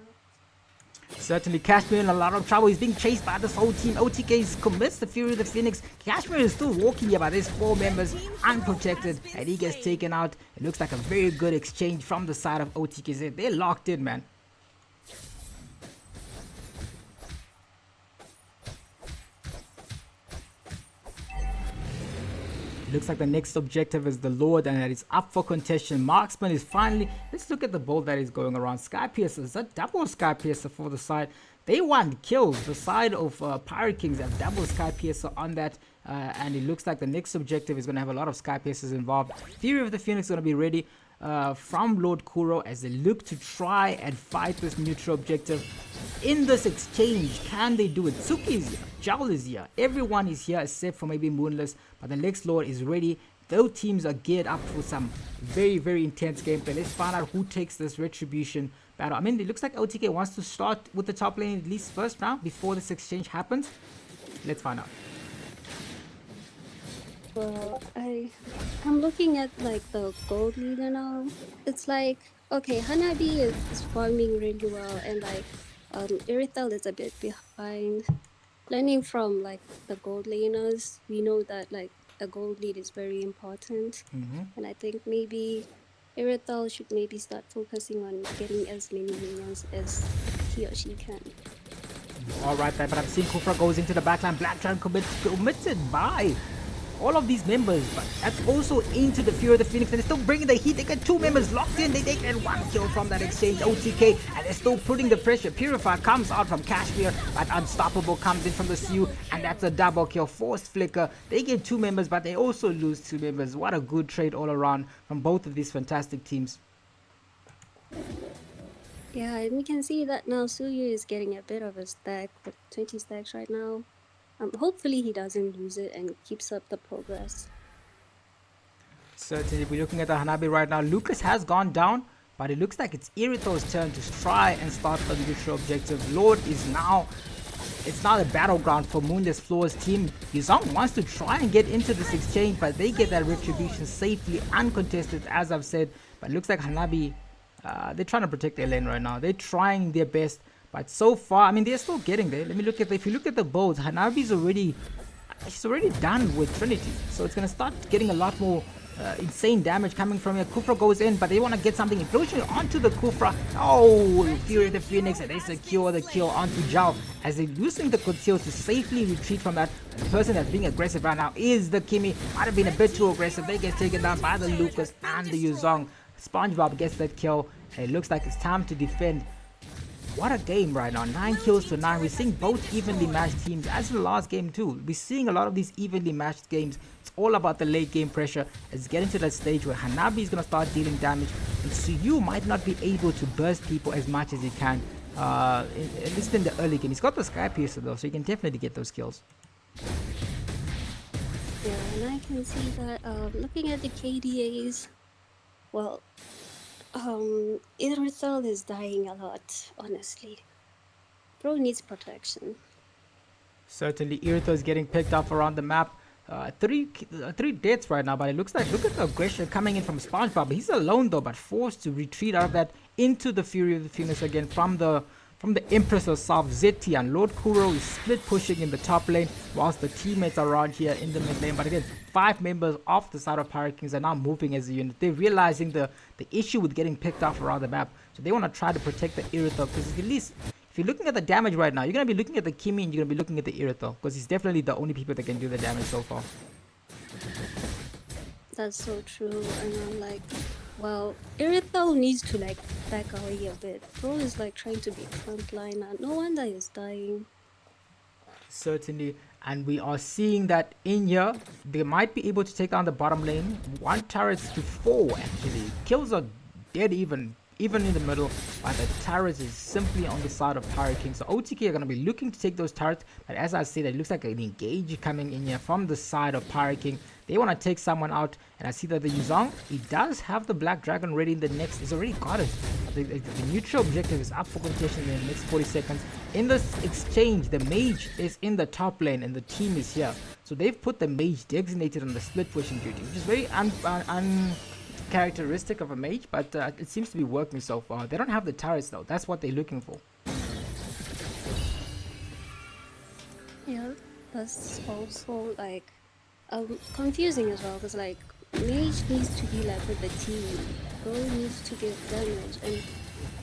Certainly, Kashmir in a lot of trouble. He's being chased by this whole team. OTK commits the Fury of the Phoenix. Kashmir is still walking here, but there's 4 members unprotected, and he gets taken out. It looks like a very good exchange from the side of OTKZ. They're locked in, man. Looks like the next objective is the Lord, and that is up for contention. Marksman is finally. Let's look at the build that is going around. Sky Piercer is a double Sky Piercer for the side. They want kills. The side of Pirate Kings have double Sky Piercer on that, and it looks like the next objective is going to have a lot of Sky Piercers involved. Fury of the Phoenix is going to be ready from Lord Kuro as they look to try and fight this neutral objective. In this exchange, can they do it? Tsuki is here, Jowl is here, everyone is here except for maybe Moonless, but the next Lord is ready. Those teams are geared up for some very, very intense gameplay. Let's find out who takes this Retribution battle. I mean, it looks like OTK wants to start with the top lane at least first round before this exchange happens. Let's find out. Well, I'm looking at like the gold leader now. It's like, okay, Hanabi is farming really well, and like Irithel is a bit behind. Learning from like the gold laners, we know that like a gold lead is very important, and I think maybe Irithel should maybe start focusing on getting as many minions as he or she can. Alright, but I'm seeing Kufra goes into the backline. Black Dragon committed by all of these members, but that's also into the Fury of the Phoenix, and they're still bringing the heat. They got 2 members locked in. They get 1 kill from that exchange. OTK, and they're still putting the pressure. Purify comes out from Kashmir, but Unstoppable comes in from the CU, and that's a double kill. Forced flicker. They get 2 members, but they also lose 2 members. What a good trade all around from both of these fantastic teams. Yeah, and we can see that now Suyu is getting a bit of a stack, with 20 stacks right now. Hopefully he doesn't lose it and keeps up the progress. Certainly, we're looking at the Hanabi right now. Lucas has gone down, but it looks like it's Irithos' turn to try and start the neutral objective. Lord is now it's not a battleground for Moonless Floor's team. Yuzong wants to try and get into this exchange, but they get that retribution safely, uncontested, as I've said. But it looks like Hanabi, they're trying to protect their lane right now. They're trying their best, but so far, I mean, they're still getting there. Let me look at if you look at the builds, Hanabi's already, she's already done with Trinity, so it's gonna start getting a lot more insane damage coming from here. Kufra goes in, but they want to get something implosion onto the Kufra. Oh, Fury of the Phoenix, and they secure the kill onto Zhao as they're using the conceal to safely retreat from that. The person that's being aggressive right now is the Kimi. Might have been a bit too aggressive. They get taken down by the Lucas and the Yuzong. SpongeBob gets that kill, and it looks like it's time to defend. What a game right now, 9 kills to 9. We're seeing both evenly matched teams, as in the last game too. We're seeing a lot of these evenly matched games. It's all about the late game pressure. It's getting to that stage where Hanabi is going to start dealing damage, and Suyu might not be able to burst people as much as he can, at least in the early game. He's got the Sky Piercer though, so he can definitely get those kills. Yeah, and I can see that looking at the KDAs, well, Irithel is dying a lot, honestly. Bro needs protection. Certainly, Irithel is getting picked up around the map. Three deaths right now, but it looks like, look at the aggression coming in from SpongeBob. He's alone though, but forced to retreat out of that into the Fury of the Phoenix again from the Empress herself. Zeti and Lord Kuro is split pushing in the top lane, whilst the teammates are around here in the mid lane. But again, 5 members of the side of Pirate Kings are now moving as a unit. They're realizing the issue with getting picked off around the map, so they want to try to protect the Irithel, because at least if you're looking at the damage right now, you're going to be looking at the Kimi and you're going to be looking at the Irithel, because he's definitely the only people that can do the damage so far. That's so true, and I'm like, well, Irithel needs to like back away a bit. Bro is like trying to be frontliner. No wonder he's dying. Certainly, and we are seeing that in here, they might be able to take down the bottom lane. 1 turret to 4 actually. Kills are dead even in the middle, but the turret is simply on the side of Pirate King. So OTK are going to be looking to take those turrets, but as I said, it looks like an engage coming in here from the side of Pirate King. They want to take someone out, and I see that the Yuzong, he does have the Black Dragon ready in the next. He's already got it. The neutral objective is up for contention in the next 40 seconds. In this exchange, the mage is in the top lane and the team is here. So they've put the mage designated on the split pushing duty, which is very uncharacteristic of a mage, but it seems to be working so far. They don't have the turrets though. That's what they're looking for. Yeah, that's also like confusing as well, because like mage needs to be like with the team. Bro needs to give damage, and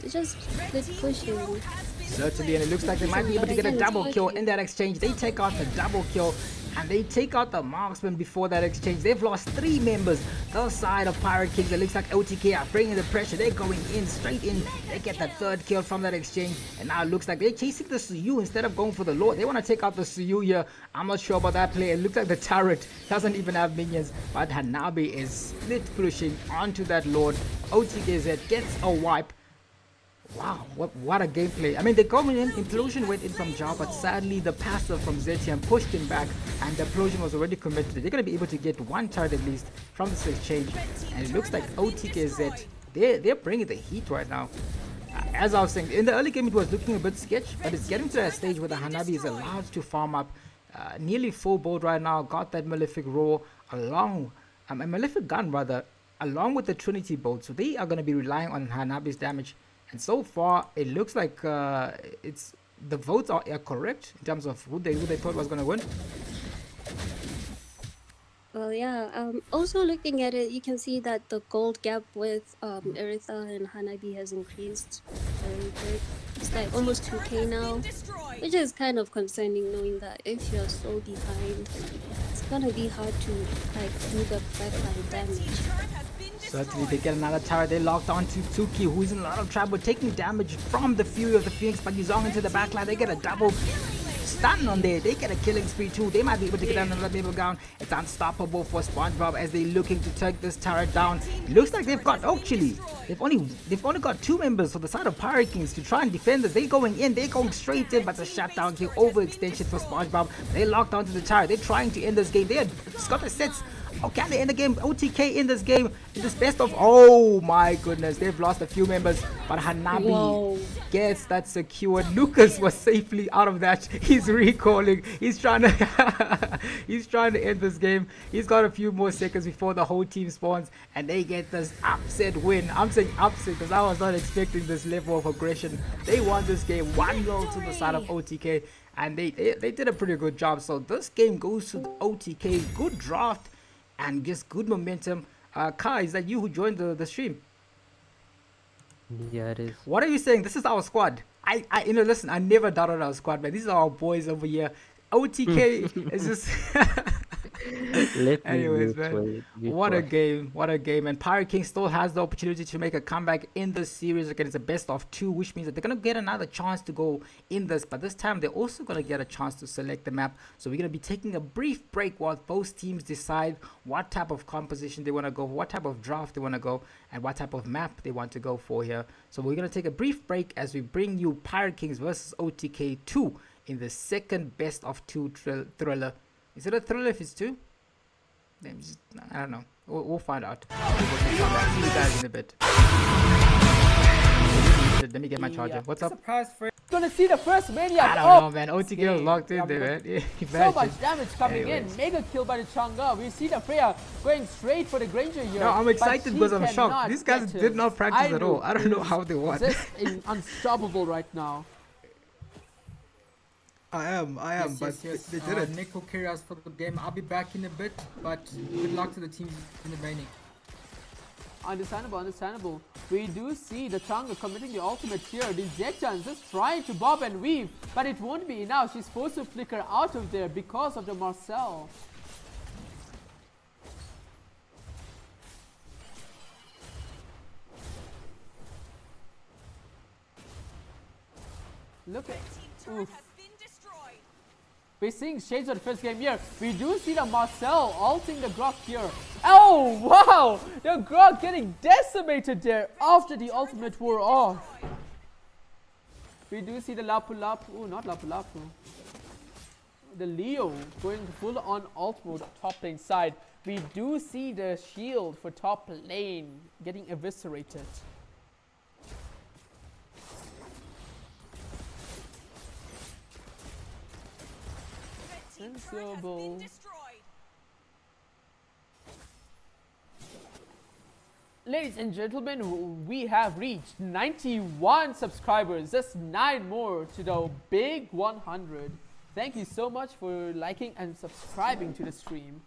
it's just split pushing. Certainly, and it looks like they might be able to get a double kill in that exchange. They take out the double kill, and they take out the marksman before that exchange. They've lost 3 members. The side of Pirate Kings, it looks like OTK are bringing the pressure. They're going in, straight in. They get the 3rd kill from that exchange, and now it looks like they're chasing the Suyu instead of going for the Lord. They want to take out the Suyu here. I'm not sure about that play. It looks like the turret doesn't even have minions, but Hanabi is split pushing onto that Lord. OTKZ gets a wipe. Wow, what a gameplay. I mean, the coming in, implosion went in from Jao, but sadly the passive from Zetian pushed him back, and the implosion was already committed. They're going to be able to get 1 turret at least from this exchange, and it looks like OTKZ, they're bringing the heat right now. As I was saying, in the early game it was looking a bit sketch, but it's getting to that stage where the Hanabi is allowed to farm up. Nearly full board right now, got that Malefic Roar along, a Malefic Gun rather, along with the Trinity bolt, so they are going to be relying on Hanabi's damage. And so far, it looks like it's the votes are correct in terms of who they thought was going to win. Well, yeah. Also looking at it, you can see that the gold gap with Eritha and Hanabi has increased very big. It's like almost 2k now, which is kind of concerning, knowing that if you're so behind, it's gonna be hard to like do the backline damage. Certainly, they get another tower. They locked on to Tuki, who's in a lot of trouble, taking damage from the Fury of the Phoenix, but Yuzong into the backline. They get a double stun on there. They get a killing spree too. They might be able to get another level down. It's unstoppable for SpongeBob as they're looking to take this turret down. It looks like they've got actually they've only got 2 members for the side of Pirate Kings to try and defend this. They're going in, they're going straight in, but it's a shutdown kill, overextension for SpongeBob. They locked onto the turret. They're trying to end this game. They've got the sets Oh, can they end the game? OTK in this game. In this best of... Oh my goodness. They've lost a few members. But Hanabi Whoa. gets that secured. Lucas was safely out of that. He's recalling. He's trying to... he's trying to end this game. He's got a few more seconds before the whole team spawns. And they get this upset win. I'm saying upset because I was not expecting this level of aggression. They won this game 1-0 to the side of OTK. And they did a pretty good job. So this game goes to the OTK. Good draft and just good momentum. Kai, is that you who joined the stream? Yeah, it is. What are you saying? This is our squad. Listen, I never doubted our squad, man. These are our boys over here. OTK is just... Anyways, man, what a game, and Pirate King still has the opportunity to make a comeback in this series. Again, it's a best of 2, which means that they're gonna get another chance to go in this, but this time they're also gonna get a chance to select the map. So we're gonna be taking a brief break while both teams decide what type of composition they want to go, what type of draft they want to go, and what type of map they want to go for here. So we're gonna take a brief break as we bring you Pirate Kings versus OTK 2 in the second best of 2 thriller. Is it a thriller if it's 2? I don't know. We'll find out. See you guys in a bit. Let me get my charger. What's up? Gonna see the first maniac. I don't know, man. OTK was locked in there, man. So much damage coming in. Mega kill by the Chang'e. We see the Freya going straight for the Granger here. No, I'm excited because I'm shocked. These guys did not practice at all. I don't know how they won. Just unstoppable right now. I am, but they did it. Nick will carry us for the game. I'll be back in a bit, but good luck to the teams in the remaining. Understandable. We do see the Chang'e committing the ultimate here. The Zektan just trying to bob and weave, but it won't be enough. She's forced to flicker out of there because of the Marcel. Look at... Oof. We're seeing shades of the first game here. We do see the Marcel ulting the Grok here. Oh, wow! The Grok getting decimated there after the ultimate wore off. We do see the Lapu Lapu. Oh, not Lapu Lapu. The Leo going full on ult mode top lane side. We do see the shield for top lane getting eviscerated. Sensible. Ladies and gentlemen, we have reached 91 subscribers. Just 9 more to the big 100. Thank you so much for liking and subscribing to the stream.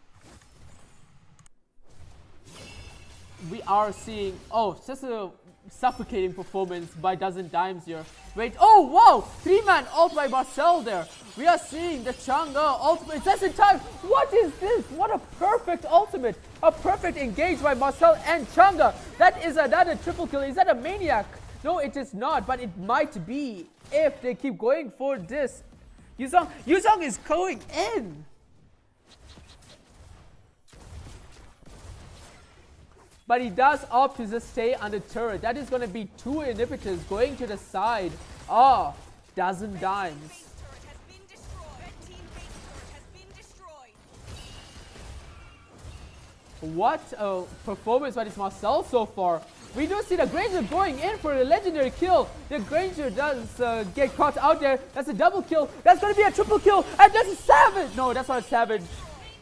We are seeing, oh, just a suffocating performance by Dozen Dimes here. Wait, oh wow, 3-man ult by Marcel there. We are seeing the Chang'e ultimate just in time. What is this? What a perfect ultimate. A perfect engage by Marcel and Chang'e. That is another triple kill. Is that a maniac? No, it is not, but it might be if they keep going for this. Yuzong is going in. But he does opt to just stay on the turret. That is going to be 2 inhibitors going to the side. Oh, Dozen Dimes. What a performance by this Marcel so far. We do see the Granger going in for a legendary kill. The Granger does get caught out there. That's a double kill. That's going to be a triple kill. And that's a savage. No, that's not a savage.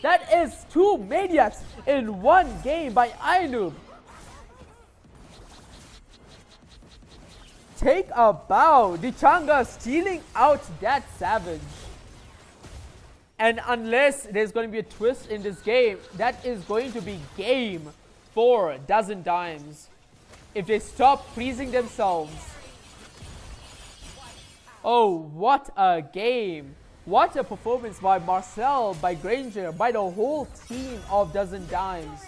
That is 2 maniacs in 1 game by Ainoob. Take a bow. The Chang'e stealing out that savage. And unless there's going to be a twist in this game, that is going to be game for Dozen Dimes. If they stop freezing themselves. Oh, what a game. What a performance by Marcel, by Granger, by the whole team of Dozen Dimes.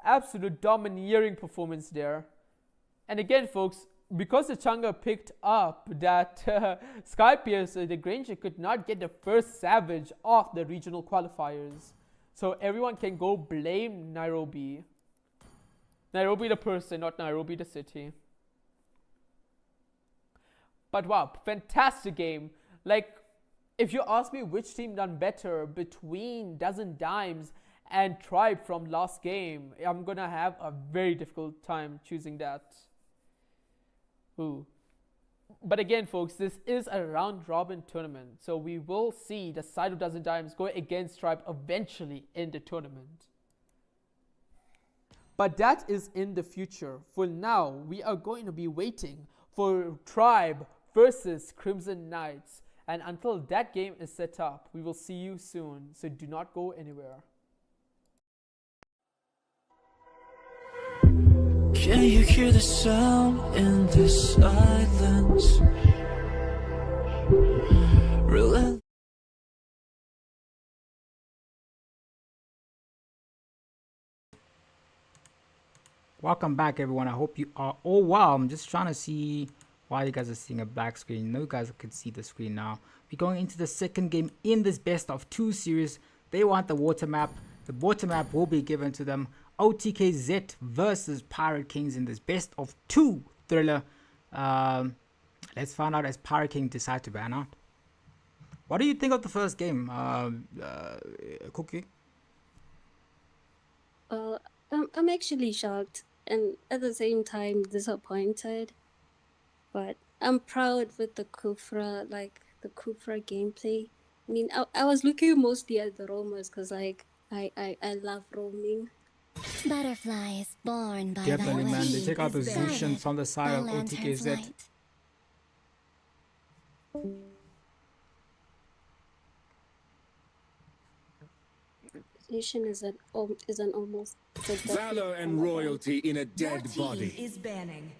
Absolute domineering performance there. And again, folks, because the Chang'e picked up that Skypiercer, the Granger could not get the first savage of the regional qualifiers. So everyone can go blame Nairobi. Nairobi the person, not Nairobi the city. But wow, fantastic game. Like, if you ask me which team done better between Dozen Dimes and Tribe from last game, I'm gonna have a very difficult time choosing that. Ooh. But again, folks, this is a round-robin tournament, so we will see the side of Dozen Dimes go against Tribe eventually in the tournament. But that is in the future. For now, we are going to be waiting for Tribe versus Crimson Knights. And until that game is set up, we will see you soon, so do not go anywhere. Can you hear the sound in the silence? Relent. Welcome back, everyone. I hope you are all well. I'm just trying to see why you guys are seeing a black screen. You know, you guys can see the screen now. We're going into the second game in this best of 2 series. They want the water map. The water map will be given to them. OTKZ versus Pirate Kings in this best of 2 thriller. Let's find out as Pirate King decide to ban out. What do you think of the first game, Cookie? I'm actually shocked and at the same time disappointed. But I'm proud with the Kufra, like the Kufra gameplay. I mean, I was looking mostly at the roamers because like I love roaming. Butterflies born by Definitely, the man. They wind take out the is Zushans on the side of lantern's OTKZ. light. Nation is an almost Valor and royalty in a dead body. Is banning.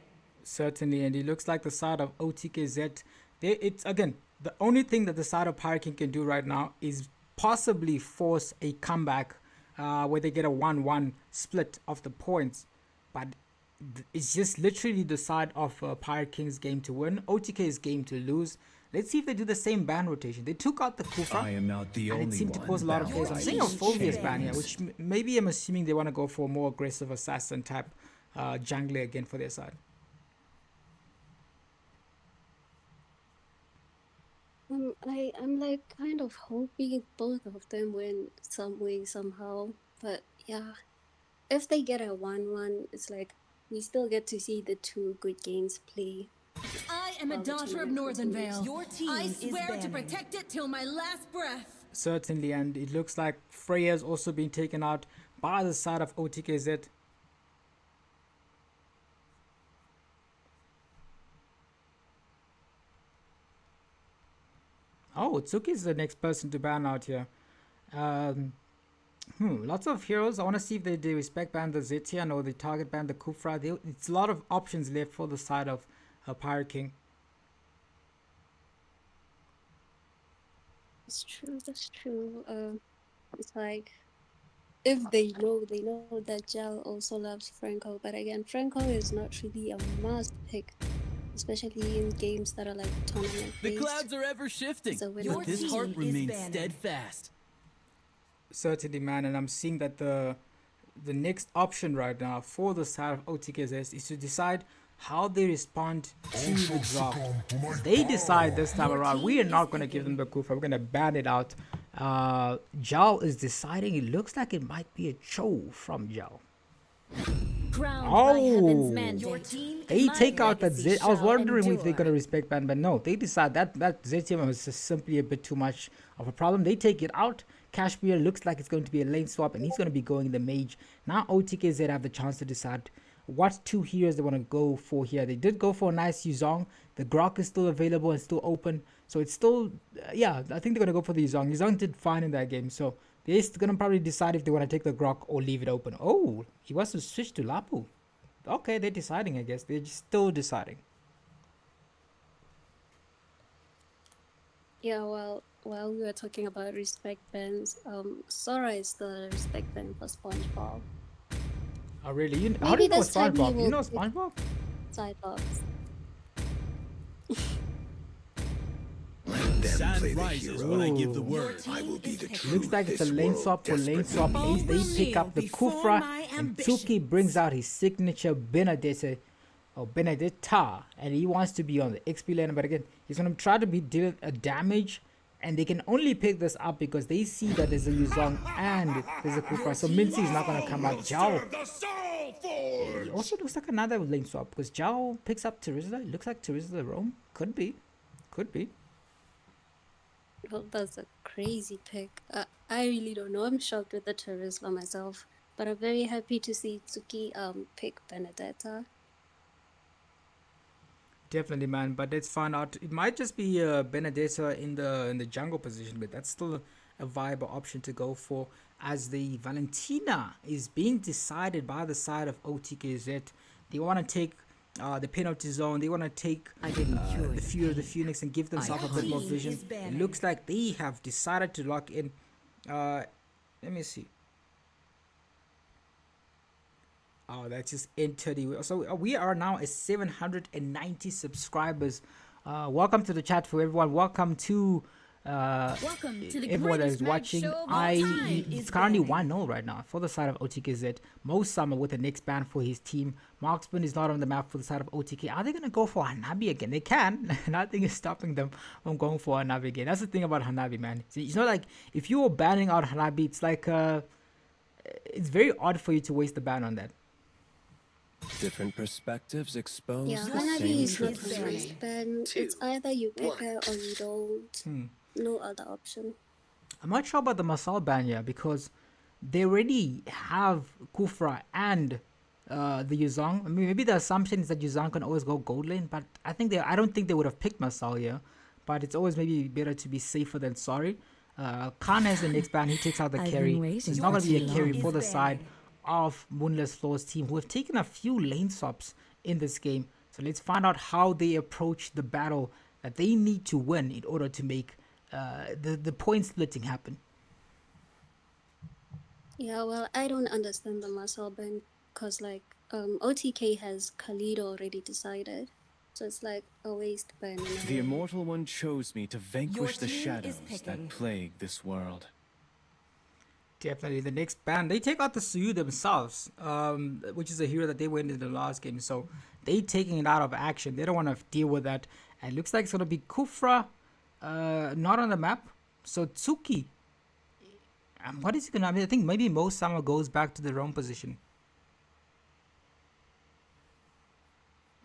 Certainly, and it looks like the side of OTKZ. It's again the only thing that the side of Pirate King can do right now is possibly force a comeback where they get a 1-1 split of the points, but it's just literally the side of Pirate King's game to win, OTK's game to lose. Let's see if they do the same ban rotation. They took out the Kufa, I am not the and only it seemed to one cause a lot of that chaos. I'm rises seeing a Phobia's ban here, champions. which maybe I'm assuming they want to go for a more aggressive assassin type jungler again for their side. I'm like kind of hoping both of them win some way somehow, but yeah, if they get a 1-1, it's like we still get to see the 2 good games play. I am a Well, the daughter of tournament Northern continues. Vale. Your team I is swear to banning. protect it till my last breath. Certainly, and it looks like Freya's also been taken out by the side of OTKZ. Oh, Tsuki is the next person to ban out here. Lots of heroes. I want to see if they respect ban the Zetian or they target ban the Kufra. It's a lot of options left for the side of Pirate King. That's true. It's like if they know that Jal also loves Franco, but again, Franco is not really a must pick, especially in games that are like tournament The based. clouds are ever shifting, So when but this team heart is remains banning. steadfast. Certainly, man, and I'm seeing that the next option right now for the side of OTKZ is to decide how they respond to the drop. They decide this time around, we are not going to give them the Kufa, we're going to ban it out. Jal is deciding, it looks like it might be a Cho from Jal. Crowned by heaven's Oh, mandate. they My take out that legacy Z. I was shall wondering if they're endure. going to respect ban, but no, they decide that Zetium was just simply a bit too much of a problem. They take it out. Kashmir looks like it's going to be a lane swap, and he's going to be going the mage. Now OTKZ have the chance to decide what 2 heroes they want to go for here. They did go for a nice Yuzong. The Grok is still available and still open, so it's still yeah, I think they're going to go for the Yuzong. Yuzong did fine in that game, so they're going to probably decide if they want to take the Grok or leave it open. Oh, he wants to switch to Lapu. Okay, they're deciding, I guess. They're just still deciding. Yeah, well, while we were talking about respect bans, Sora is the respect ban for SpongeBob. Oh, really? How do you know this time he SpongeBob? You will know pick SpongeBob? Cyclops. Sand rises when I give the word. I will be the Looks like it's a lane swap for lane swap ace. They pick up the Kufra, and Tsuki brings out his signature Benedette. Benedetta, and he wants to be on the XP lane. But again, he's gonna try to be dealing a damage, and they can only pick this up because they see that there's a Yuzong and there's a Kufra. So Mincy is not gonna come out. Zhao also looks like another lane swap because Zhao picks up Terizla. It looks like Terizla roam. Could be. Well, that's a crazy pick. I really don't know. I'm shocked with the Terizla myself, but I'm very happy to see Tsuki pick Benedetta. Definitely, man. But let's find out. It might just be Benedetta in the jungle position, but that's still a viable option to go for, as the Valentina is being decided by the side of OTKZ. They want to take the penalty zone. They want to take the Fury of the Phoenix and give themselves a bit more vision. It looks like they have decided to lock in. Let me see. Oh, that's just entered. So we are now at 790 subscribers. Welcome to the chat for everyone. Welcome to everyone that is watching. It's currently 1-0 right now for the side of OTKZ. Mo Summer with the next ban for his team. Marksman is not on the map for the side of OTK. Are they going to go for Hanabi again? They can. Nothing is stopping them from going for Hanabi again. That's the thing about Hanabi, man. It's not like if you were banning out Hanabi, it's like it's very odd for you to waste the ban on that. Different perspectives expose Yeah, the Hanabi same is not truth. the worst ban. It's either you pick her or you don't. No other option. I'm not sure about the Masal ban here because they already have Kufra and the Yuzong. I mean, maybe the assumption is that Yuzong can always go gold lane, but I don't think they would have picked Masal here. But it's always maybe better to be safer than sorry. Khan has the next ban. He takes out the carry. He's not going to be a carry for the side of Moonless Floor's team, who have taken a few lane swaps in this game. So let's find out how they approach the battle that they need to win in order to make the point splitting happen. Yeah, well, I don't understand the muscle ban because like OTK has Khalid already decided, so it's like a waste ban. The Immortal One chose me to vanquish the shadows that plague this world. Definitely the next ban. They take out the Suyu themselves, which is a hero that they went in the last game. So they taking it out of action. They don't want to deal with that. And it looks like it's going to be Kufra, not on the map. So Tsuki. What is he going to... I mean, I think maybe Mo Summer goes back to the roam position.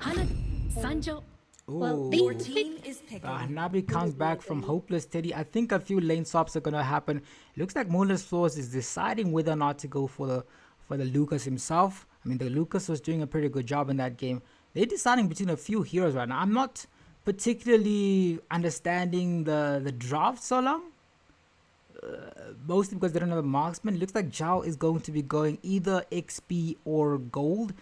Sanjo. Well, Your team is picking. Hanabi comes back from Hopeless Teddy. I think a few lane swaps are going to happen. Looks like Moonless Floors is deciding whether or not to go for the Lucas himself. I mean, the Lucas was doing a pretty good job in that game. They're deciding between a few heroes right now. I'm not particularly understanding the draft so long. Mostly because they don't have a marksman. It looks like Zhao is going to be going either XP or gold,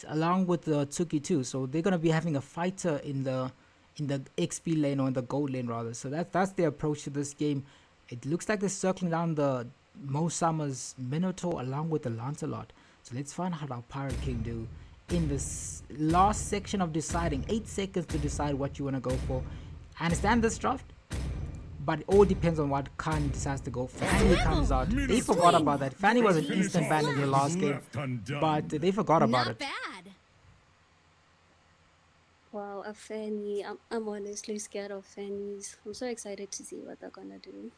along with the Tsuki too. So they're gonna be having a fighter in the XP lane, or in the gold lane rather. So that's their approach to this game. It looks like they're circling down the Mo Summer's Minotaur along with the Lancelot. So let's find out how Pirate King do in this last section of deciding. 8 seconds to decide what you want to go for. I understand this draft, but it all depends on what Khan decides to go. Fanny comes out. They forgot about that. Fanny was an instant ban in the last game, but they forgot about it. Not bad. Wow, a Fanny. I'm honestly scared of Fannies. I'm so excited to see what they're gonna do.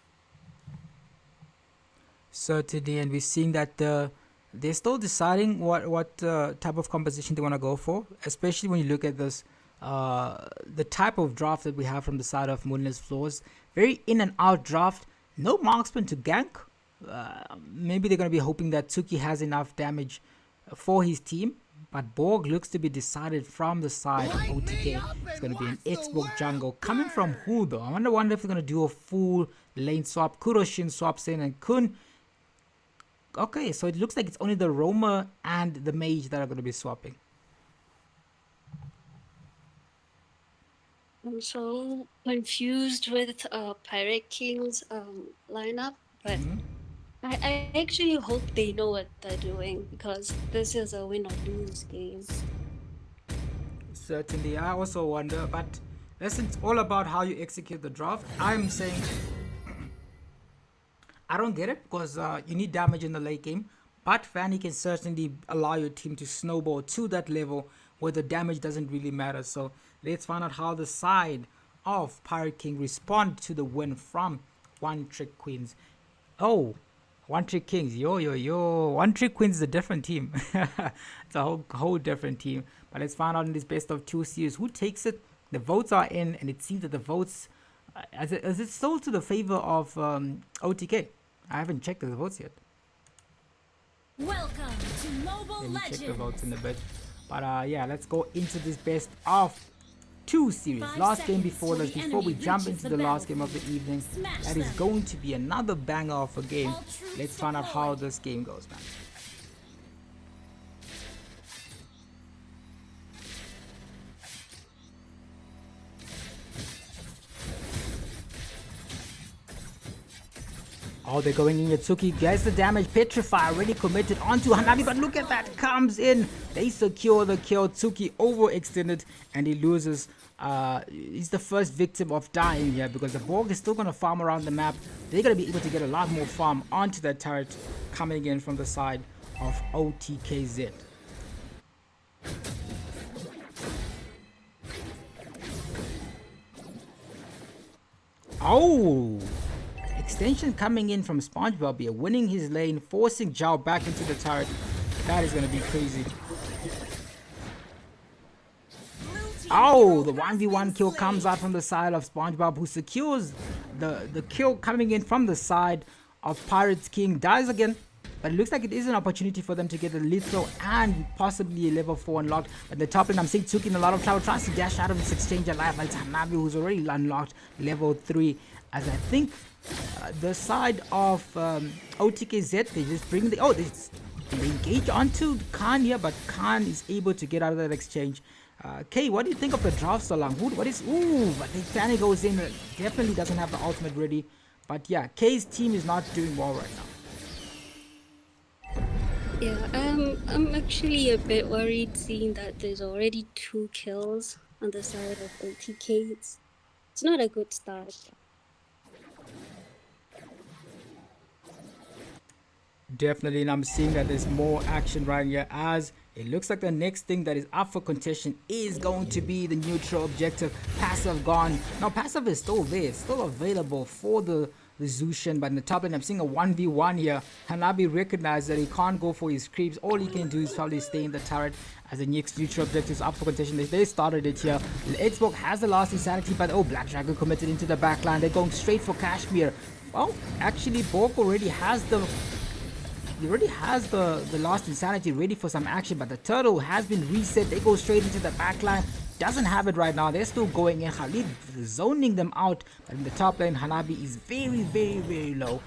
Certainly, and we're seeing that they're still deciding what type of composition they want to go for, especially when you look at this the type of draft that we have from the side of Moonless Floors. Very in and out draft, no marksman to gank. Maybe they're going to be hoping that Tsuki has enough damage for his team, but Borg looks to be decided from the side of OTK. It's going to be an Xbox jungle coming from who though? I wonder if they're going to do a full lane swap. Kuroshin swaps in and Kun. Okay, so it looks like it's only the Roamer and the Mage that are going to be swapping. I'm so confused with Pirate King's lineup, but I actually hope they know what they're doing, because this is a win or lose game. Certainly, I also wonder, but listen, it's all about how you execute the draft. I'm saying I don't get it, because you need damage in the late game, but Fanny can certainly allow your team to snowball to that level where the damage doesn't really matter. So let's find out how the side of Pirate King respond to the win from One Trick Queens. Oh, One Trick Kings, yo. One Trick Queens is a different team. It's a whole different team. But let's find out in this best of 2 series who takes it. The votes are in, and it seems that the votes is it still to the favor of OTK. I haven't checked the votes yet. Welcome to Mobile Let me Legends. check the votes in a bit. But yeah, let's go into this best of 2 series. 5 Last game seconds before till this, the before we enemy jump reaches into the the last game of the battlefield. evening. Smash That is them. going to be another banger of a game. All troops Let's find out how deployed. this game goes, man. Oh, they're going in. Yatsuki gets the damage. Petrify already committed onto Hanabi, but look at that. Comes in. They secure the kill. Tsuki overextended, and he loses. He's the first victim of dying here because the Borg is still going to farm around the map. They're going to be able to get a lot more farm onto that turret coming in from the side of OTKZ. Oh! Extension coming in from SpongeBob here, winning his lane, forcing Zhao back into the turret. That is going to be crazy. Oh, the 1v1 kill comes out from the side of SpongeBob, who secures the kill coming in from the side of Pirates King. Dies again, but it looks like it is an opportunity for them to get a lethal and possibly a level 4 unlocked. At the top lane, I'm seeing Tsuki in a lot of trouble, tries to dash out of this exchange alive, but it's Hanabi who's already unlocked level 3. As I think the side of OTKZ, they just bring the... Oh, they engage onto Khan here, but Khan is able to get out of that exchange. Kay, what do you think of the draft so long? What is... Ooh, but the Fanny goes in. Definitely doesn't have the ultimate ready. But yeah, Kay's team is not doing well right now. Yeah, I'm actually a bit worried seeing that there's already 2 kills on the side of OTK. It's not a good start. Definitely, and I'm seeing that there's more action right here, as it looks like the next thing that is up for contention is going to be the neutral objective. Passive gone. Now, passive is still there, it's still available for the Zushin, but in the top lane, I'm seeing a 1v1 here. Hanabi recognized that he can't go for his creeps. All he can do is probably stay in the turret, as the next neutral objective is up for contention. They started it here. Xbox has the last insanity, but oh, Black Dragon committed into the backline. They're going straight for Kashmir. Well, actually, Borg already has the... He already has the last insanity ready for some action, but the turtle has been reset. They go straight into the backline. Doesn't have it right now. They're still going in. Khalid zoning them out, but in the top lane, Hanabi is very, very, very low.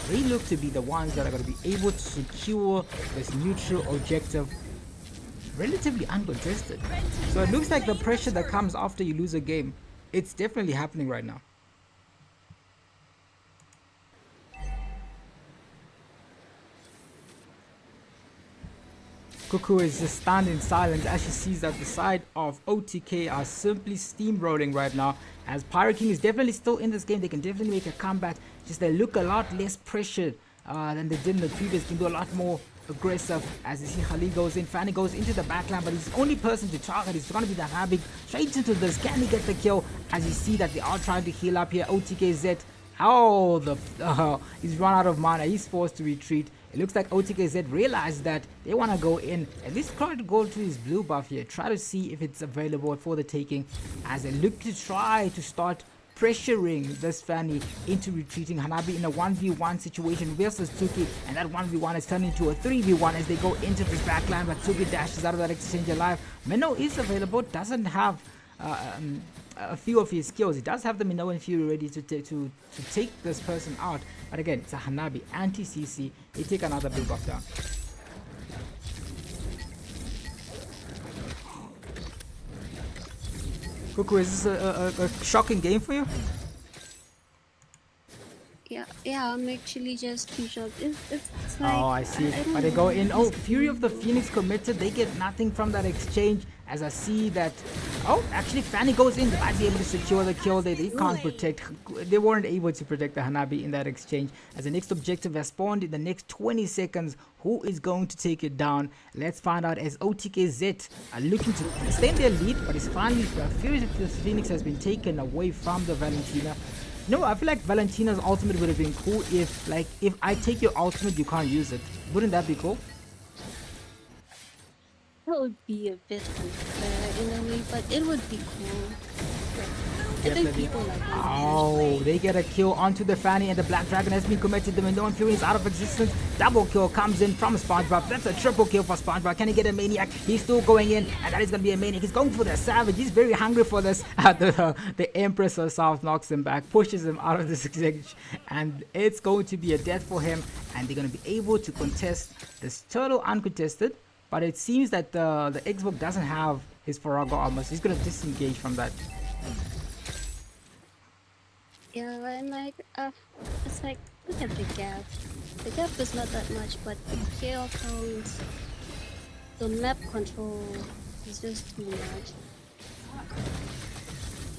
They look to be the ones that are going to be able to secure this neutral objective relatively uncontested. So it looks like the pressure that comes after you lose a game, it's definitely happening right now. Cuckoo is just standing in silence as she sees that the side of OTK are simply steamrolling right now. As Pirate King is definitely still in this game, they can definitely make a comeback. Just they look a lot less pressured than they did in the previous game. Do a lot more aggressive. As you see, Khalid goes in, Fanny goes into the backline, but he's the only person to target. It's going to be the Habib. Straight into this. Can he get the kill? As you see that they are trying to heal up here. OTKZ. Oh, he's run out of mana. He's forced to retreat. It looks like OTKZ realized that they want to go in, at least try to go to his blue buff here, try to see if it's available for the taking, as they look to try to start pressuring this Fanny into retreating. Hanabi in a 1v1 situation versus Tsuki, and that 1v1 is turned into a 3v1 as they go into this backline, but Tsuki dashes out of that exchange alive. Minnow is available, doesn't have a few of his skills. He does have the Minnow and Fury ready to take this person out, but again, it's a Hanabi anti-CC. They take another big buff down. Cuckoo, is this a shocking game for you? Yeah, Yeah, I'm actually just too shocked. It's like Oh, I see. don't But they go know. in. Oh, Fury of the Phoenix committed. They get nothing from that exchange. As I see that. Oh, actually, Fanny goes in. They might be able to secure the kill. They can't protect. They weren't able to protect the Hanabi in that exchange. As the next objective has spawned in the next 20 seconds. Who is going to take it down? Let's find out as OTKZ are looking to extend their lead. But it's finally. Fury of the Phoenix has been taken away from the Valentina. No, I feel like Valentina's ultimate would have been cool if I take your ultimate, you can't use it. Wouldn't that be cool? That would be a bit unfair in a way, but it would be cool. I think Definitely. people like it. Oh, they get a kill onto the Fanny and the Black Dragon has been committed. The Mendon Fury is out of existence. Double kill comes in from SpongeBob. That's a triple kill for SpongeBob. Can he get a Maniac? He's still going in, and that is going to be a Maniac. He's going for the Savage. He's very hungry for this. The Empress herself knocks him back, pushes him out of this exchange, and it's going to be a death for him. And they're going to be able to contest this turtle uncontested. But it seems that the Xbox doesn't have his Farago armor, so he's going to disengage from that. Yeah, and like, it's like, look at the gap. The gap is not that much, but the kill counts, the map control is just too much.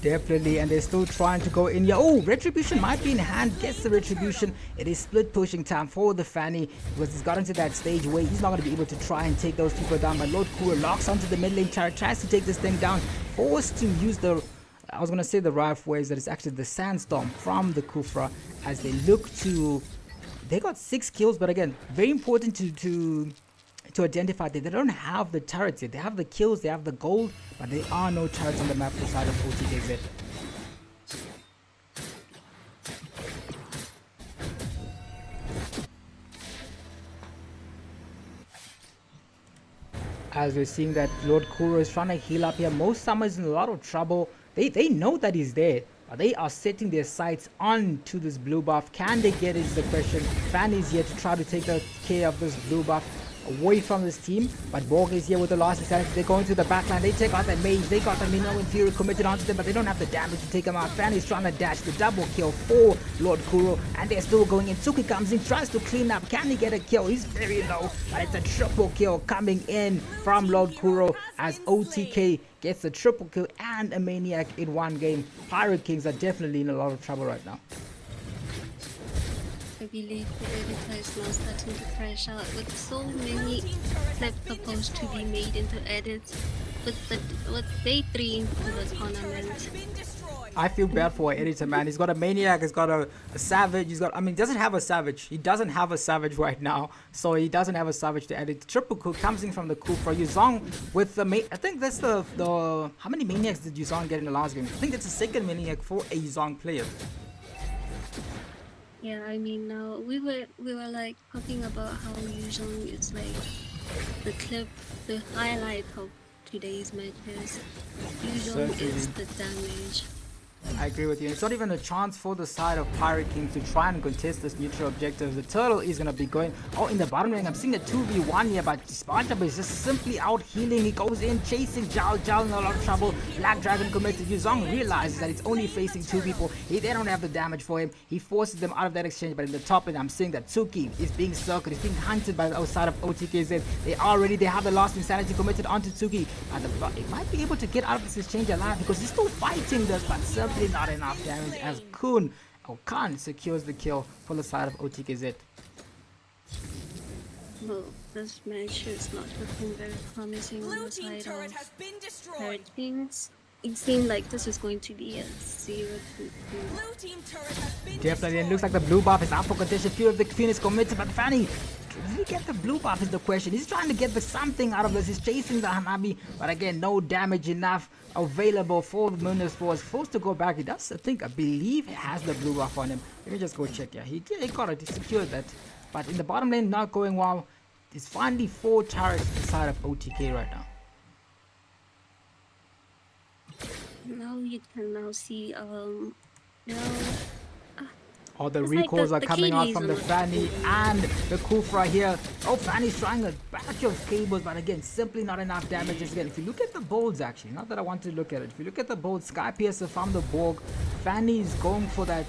Definitely, and they're still trying to go in here. Oh, Retribution might be in hand. Gets the Retribution. It is split pushing time for the Fanny because he's gotten to that stage where he's not going to be able to try and take those people down. But Lord Kura locks onto the mid lane turret, tries to take this thing down, forced to use the... I was going to say the Rife Waves, that is actually the Sandstorm from the Kufra as they look to... They got 6 kills, but again, very important to identify that they don't have the turrets yet. They have the kills, they have the gold, but there are no turrets on the map for the side of OTKZ. As we're seeing that Lord Kuro is trying to heal up here. Most Summer's in a lot of trouble. They know that he's there, but they are setting their sights onto this blue buff. Can they get it is the question. Fanny's here to try to take care of this blue buff away from this team, but Borg is here with the last insanity. They're going to the backline. They take out that mage. They got the Minnow and Fury committed onto them, but they don't have the damage to take them out. Fanny's trying to dash the double kill for Lord Kuro, and they're still going in. Tsuki comes in, tries to clean up. Can he get a kill? He's very low, but it's a triple kill coming in from Lord Kuro as OTK gets a triple kill and a Maniac in one game. Pirate Kings are definitely in a lot of trouble right now. I believe the editor is now starting to crash out with so many clips supposed to be made into edits with day 3 into the tournament. I feel bad for our editor, man. He's got a Maniac, he's got a Savage, he doesn't have a Savage. He doesn't have a Savage right now, so he doesn't have a Savage to edit. Triple kill comes in from the coup for Yuzong with the I think that's the how many Maniacs did Yuzong get in the last game? I think that's the second Maniac for a Yuzong player. Yeah, I mean now we were like talking about how Yuzong is like the highlight of today's matches. Yuzong is the damage. I agree with you. It's not even a chance for the side of Pirate Kings to try and contest this neutral objective. The turtle is going to be going... Oh, in the bottom lane, I'm seeing a 2v1 here, but SpongeBob is just simply out healing. He goes in, chasing Jal in a lot of trouble. Black Dragon committed. Yuzong realizes that it's only facing 2 people. They don't have the damage for him. He forces them out of that exchange, but in the top lane, I'm seeing that Tsuki is being circled. He's being hunted by the outside of OTKZ. They have the last insanity committed onto Tsuki. It might be able to get out of this exchange alive because he's still fighting this, but simply not enough damage as Khan secures the kill for the side of OTKZ. Well, this match is not looking very promising on the side of Pirate Kings. It seemed like this is going to be a 0-2. Definitely, it looks like the blue buff is up for contention. Fear of the Phoenix committed, but Fanny, did he get the blue buff is the question. He's trying to get something out of this. He's chasing the Hanabi, but again, no damage enough available for the Munoz Force. Forced to go back. He does, I believe he has the blue buff on him. Let me just go check. Yeah, he got it. He secured that. But in the bottom lane, not going well. It's finally 4 turrets inside of OTK right now. Now you can now see All the recalls are coming out from the Fanny and the Kufra here. Oh, Fanny's trying a batch of cables, but again, simply not enough damage. Again, if you look at the bolts, actually, not that I want to look at it. If you look at the bolts, Sky Piercer from the Borg, Fanny's going for that.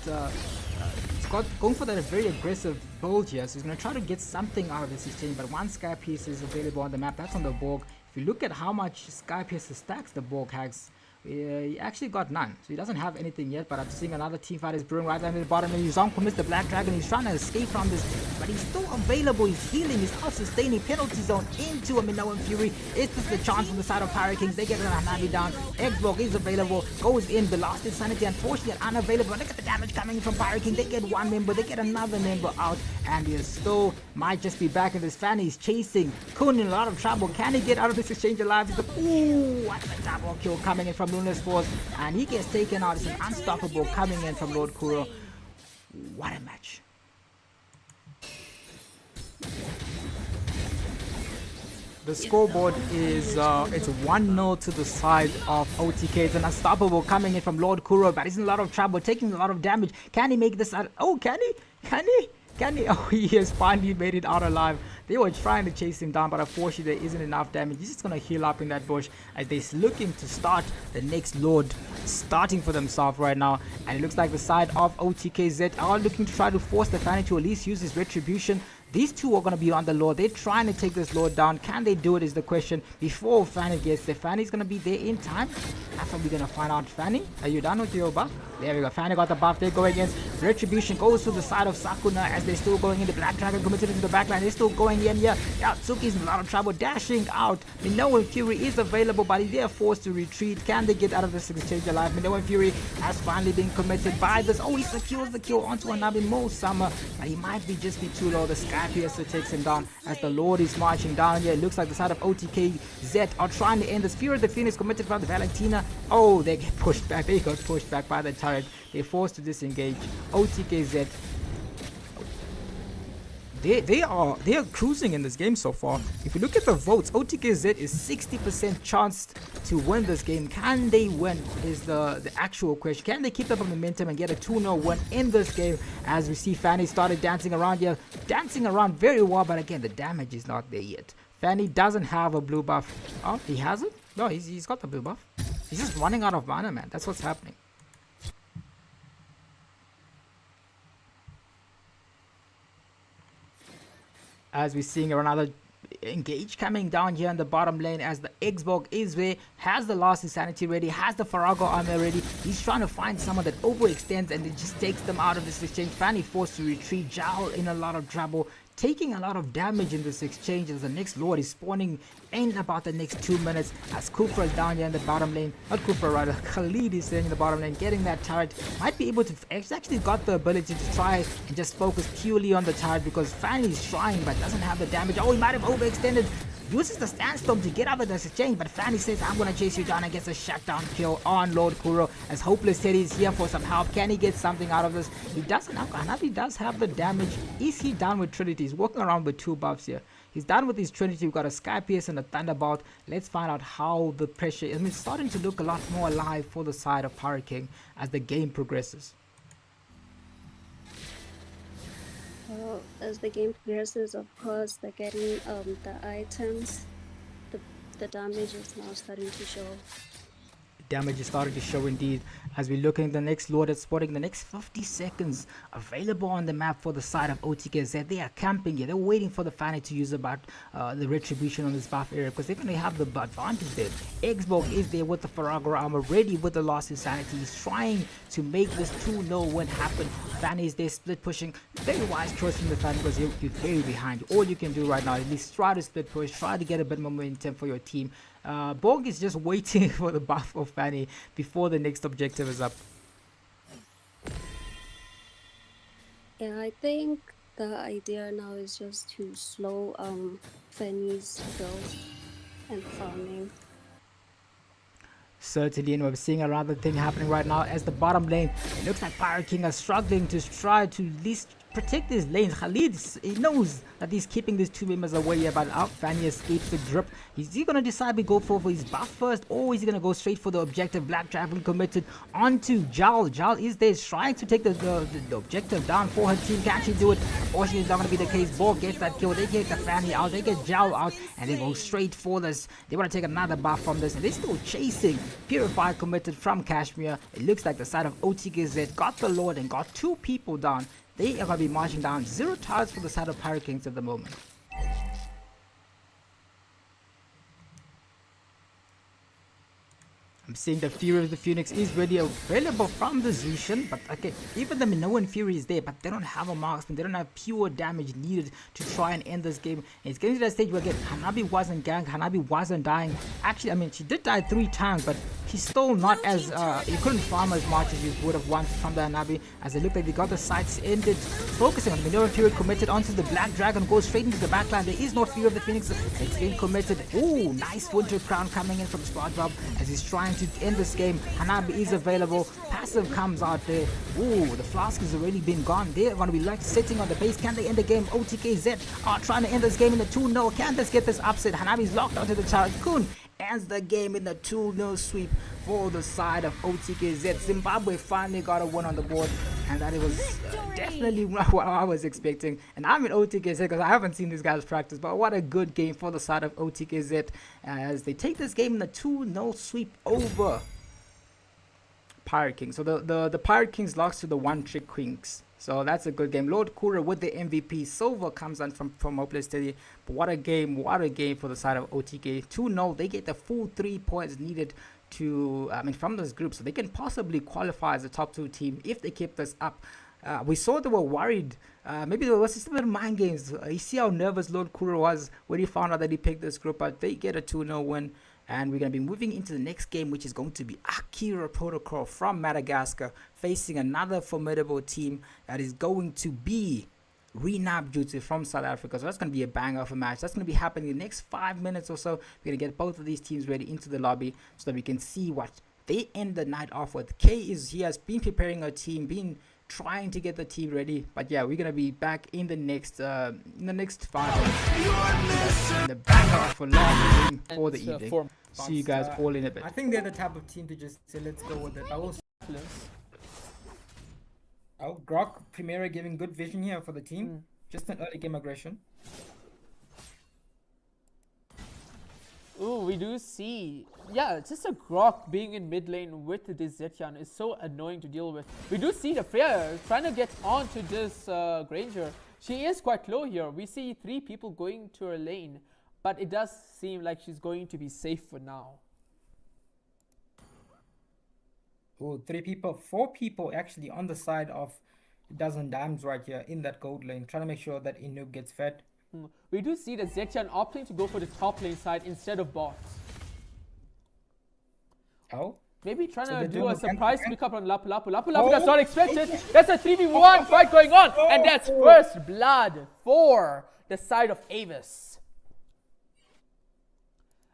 going for that very aggressive build here. So he's going to try to get something out of this exchange. But one Sky Piece is available on the map. That's on the Borg. If you look at how much Sky Piece stacks the Borg has, he actually got none. So he doesn't have anything yet. But I'm seeing another team fight is brewing right down at the bottom. And he's on commits the Black Dragon. He's trying to escape from this. But he's still available. He's healing. He's out sustaining. Penalty zone into a Minoan Fury. It's just a chance from the side of Pirate Kings. They get an Hanabi down. Xbox is available. Goes in. The last Insanity unfortunately unavailable. Look at the damage coming from Pirate King. They get one member. They get another member out. And he still might just be back in this fan. He's chasing Kun in a lot of trouble. Can he get out of this exchange alive? He's like, ooh, what's the double kill coming in from Luna's Force? And he gets taken out. It's an unstoppable coming in from Lord Kuro. What a match. The scoreboard is it's 1-0 to the side of OTK. It's an unstoppable coming in from Lord Kuro, but he's in a lot of trouble, taking a lot of damage. Can he make this out? Oh, can he? Can he? Can he? Oh, he has finally made it out alive. They were trying to chase him down, but unfortunately there isn't enough damage. He's just going to heal up in that bush as they're looking to start the next Lord starting for themselves right now. And it looks like the side of OTKZ are looking to try to force the Fanny to at least use his retribution. These two are going to be on the Lord. They're trying to take this Lord down. Can they do it is the question before Fanny gets there. Fanny's going to be there in time. That's what we're going to find out. Fanny, are you done with your buff? There we go. Fanny got the buff. They're going against Retribution. Goes to the side of Sakuna as they're still going in. The Black Dragon committed into the backline. They're still going in here. Yeah, Tsuki's in a lot of trouble. Dashing out. Minoan Fury is available, but they're forced to retreat. Can they get out of this exchange alive? Minoan Fury has finally been committed by this. Oh, he secures the kill onto Anabi Mo Summer, but he might be just be too low. The Sky Piercer takes him down as the Lord is marching down here. It looks like the side of OTKZ are trying to end this. Fury of the Phoenix committed from the Valentina. Oh, they get pushed back. They got pushed back by the turret. They're forced to disengage. OTKZ. They are cruising in this game so far. If you look at the votes, OTKZ is 60% chance to win this game. Can they win is the actual question. Can they keep up the momentum and get a 2-0 win in this game? As we see Fanny started dancing around here. Dancing around very well, but again, the damage is not there yet. Fanny doesn't have a blue buff. Oh, he has it? No, he's got the blue buff. He's just running out of mana, man. That's what's happening. As we're seeing another engage coming down here in the bottom lane as the Xbox is there, has the last Insanity ready, has the Farago armor ready. He's trying to find someone that overextends and it just takes them out of this exchange. Fanny forced to retreat. Jao in a lot of trouble, taking a lot of damage in this exchange as the next Lord is spawning in about the next 2 minutes as Kufra is down here in the bottom lane. Not Kufra, rather Khalid is in the bottom lane getting that turret. Might be able to actually got the ability to try and just focus purely on the turret because Fanny is trying but doesn't have the damage. Oh, he might have overextended. Uses the sandstorm to get out of this exchange, but Fanny says, I'm going to chase you down and gets a shutdown kill on Lord Kuro as Hopeless Teddy is here for some help. Can he get something out of this? He doesn't have, Hanabi does have the damage. Is he done with Trinity? He's walking around with 2 buffs here. He's done with his Trinity. We've got a Sky Pierce and a Thunderbolt. Let's find out how the pressure is. I mean, it's starting to look a lot more alive for the side of Pirate King as the game progresses. Well, as the game progresses, of course, they're getting the items. The damage is now starting to show. Damage is starting to show indeed as we're looking at the next Lord that's spotting the next 50 seconds available on the map for the side of OTKZ. They are camping here. They're waiting for the Fanny to use about the retribution on this buff area because they're going to have the advantage there. Xbox is there with the Farago armor ready with the Lost Insanity. He's trying to make this 2-0 win happen. Fanny is there split pushing. Very wise choice from the Fanny because you're very behind. All you can do right now is at least try to split push, try to get a bit more momentum for your team. Borg is just waiting for the buff of Fanny before the next objective is up. Yeah, I think the idea now is just to slow Fanny's build and farming. Certainly, and we're seeing another thing happening right now as the bottom lane. It looks like Pirate King are struggling to try to at least protect his lanes. Khalid, he knows that he's keeping these 2 members away here, but Fanny escapes the grip. Is he going to decide to go for his buff first, or is he going to go straight for the objective? Black Dragon committed onto Jal. Jal is there trying to take the objective down for her team. Can she do it? Unfortunately, it's not going to be the case. Borg gets that kill. They get the Fanny out. They get Jal out, and they go straight for this. They want to take another buff from this, and they're still chasing. Purify committed from Kashmir. It looks like the side of OTKZ got the Lord and got 2 people down. they are going to be marching down. 0 tires for the side of Pirate Kings at the moment. I'm seeing the Fury of the Phoenix is ready available from the Zushin, but okay, even the Minoan Fury is there, but they don't have a marksman, they don't have pure damage needed to try and end this game. And it's getting to that stage where again, Hanabi wasn't ganked, Hanabi wasn't dying. Actually, I mean, she did die 3 times, but she's still not as, you couldn't farm as much as you would have wanted from the Hanabi, as it looked like they got the sights ended. Focusing on the Minoan Fury, committed onto the Black Dragon, goes straight into the backline. There is no Fury of the Phoenix, it's been committed. Ooh, nice Winter Crown coming in from SpongeBob as he's trying to end this game. Hanabi is available, passive comes out there. Ooh, the Flask has already been gone. They're going to be like sitting on the base. Can they end the game? OTKZ are trying to end this game in the 2-0. Can this get this upset? Hanabi's locked onto the Charcoon. Ends the game in the 2-0 sweep for the side of OTKZ. Zimbabwe finally got a win on the board, and that was definitely what I was expecting. And I'm in OTKZ because I haven't seen these guys practice, but what a good game for the side of OTKZ as they take this game in the 2-0 sweep over Pirate Kings. So the Pirate Kings lost to the One Trick Queens. So that's a good game. Lord Kura with the MVP. Silver comes on from Hopeless Steady. But what a game for the side of OTK. 2-0. They get the full 3 points needed to, from this group. So they can possibly qualify as a top 2 team if they keep this up. We saw they were worried. Maybe there was just a bit of mind games. You see how nervous Lord Kura was when he found out that he picked this group. But they get a 2-0 win. And we're going to be moving into the next game, which is going to be Akira Protocol from Madagascar facing another formidable team that is going to be Nabjutsu from South Africa. So that's going to be a banger of a match. That's going to be happening in the next 5 minutes or so. We're going to get both of these teams ready into the lobby so that we can see what they end the night off with. He has been preparing a team, trying to get the team ready. But yeah, we're going to be back in the next 5 minutes. In the banger of a long game for the evening. See you guys all in a bit. I think they're the type of team to just say, let's go with it. Grok, Primera giving good vision here for the team. Just an early game aggression. Ooh, we do see, just a Grok being in mid lane with this Zetyan is so annoying to deal with. We do see the Freya trying to get onto this Granger. She is quite low here. We see 3 people going to her lane, but it does seem like she's going to be safe for now. Oh, 4 people actually on the side of Dozen Dimes right here in that gold lane, trying to make sure that Inuk gets fed. We do see the Zetyan opting to go for the top lane side instead of bots. Oh? Maybe trying to do a surprise pickup on Lapu Lapu. Lapu Lapu does not expect it. That's a 3v1 fight going on. And that's first blood for the side of Avis.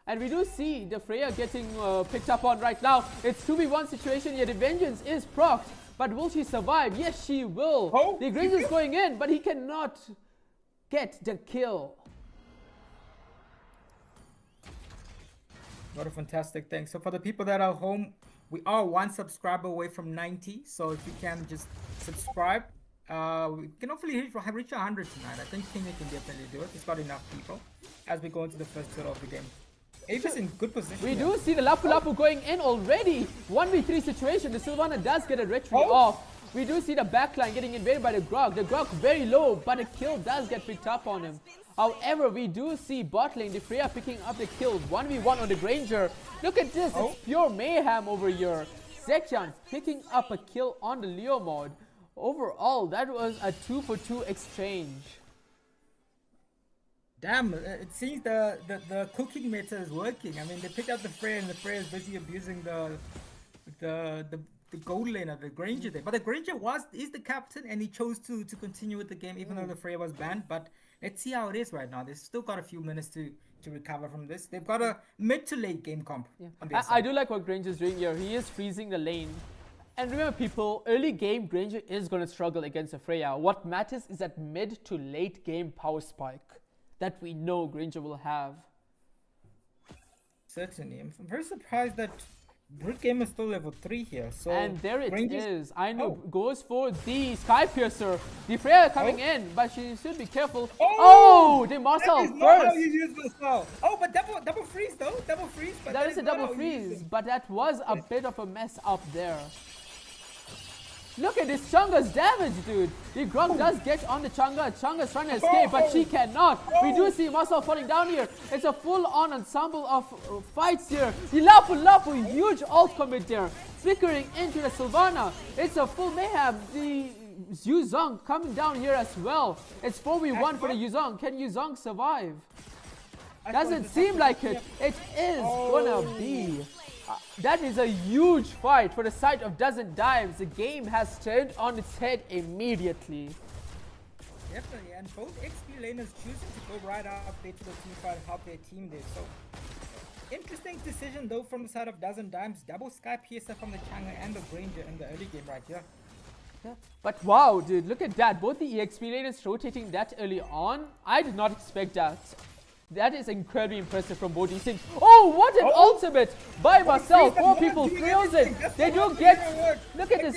And we do see the Freya getting picked up on right now. It's 2v1 situation here. The Vengeance is procced. But will she survive? Yes, she will. Oh, the Granger's going in, but he cannot get the kill. What a fantastic thing. So for the people that are home, we are 1 subscriber away from 90. So if you can just subscribe, we can hopefully reach 100 tonight. I think Kenya can definitely do it. He's got enough people as we go into the first turn of the game. Avis in good position. We do see the Lapu Lapu going in already. 1v3 situation. The Sylvana does get a retreat off. We do see the backline getting invaded by the Grog. The Grog very low, but a kill does get picked up on him. However, we do see bot lane, the Freya picking up the kills. 1v1 on the Granger. Look at this. It's pure mayhem over here. Zekyan picking up a kill on the Leo mode. Overall, that was a 2-for-2 exchange. Damn, it seems the cooking meta is working. I mean, they picked up the Freya and the Freya is busy abusing the gold laner, the Granger there. But the Granger is the captain and he chose to continue with the game even though the Freya was banned. But let's see how it is right now. They've still got a few minutes to recover from this. They've got a mid to late game comp. Yeah. I do like what Granger's doing here. He is freezing the lane. And remember people, early game Granger is going to struggle against a Freya. What matters is that mid to late game power spike that we know Granger will have. Certainly. I'm very surprised that Brute Game is still level 3 here. So and there it is. I know goes for the Sky Piercer. The Freya coming in, but she should be careful. Oh, the Marcel first. How you use this now. Oh, but double freeze though. Double freeze. But that is a double freeze, but that was a bit of a mess up there. Look at this Chunga's damage, dude. The Grog does get on the Chunga. Chunga's trying to escape, but she cannot. We do see Muscle falling down here. It's a full-on ensemble of fights here. The Lapu, huge ult commit there. Flickering into the Sylvana. It's a full mayhem. The Yuzong coming down here as well. It's 4v1 for the Yuzong. Can Yuzong survive? Doesn't seem like it. It is gonna be. That is a huge fight for the side of Dozen Dimes. The game has turned on its head immediately. Definitely, and both XP laners choosing to go right up there to the team fight and help their team there. So, interesting decision though from the side of Dozen Dimes. Double Sky Piercer from the Chang'e and the Granger in the early game right here. Yeah. But wow, dude, look at that. Both the EXP laners rotating that early on. I did not expect that. That is incredibly impressive from both these teams. Oh, what an ultimate by Marcel. 4 people fails it. They do get... Look at this.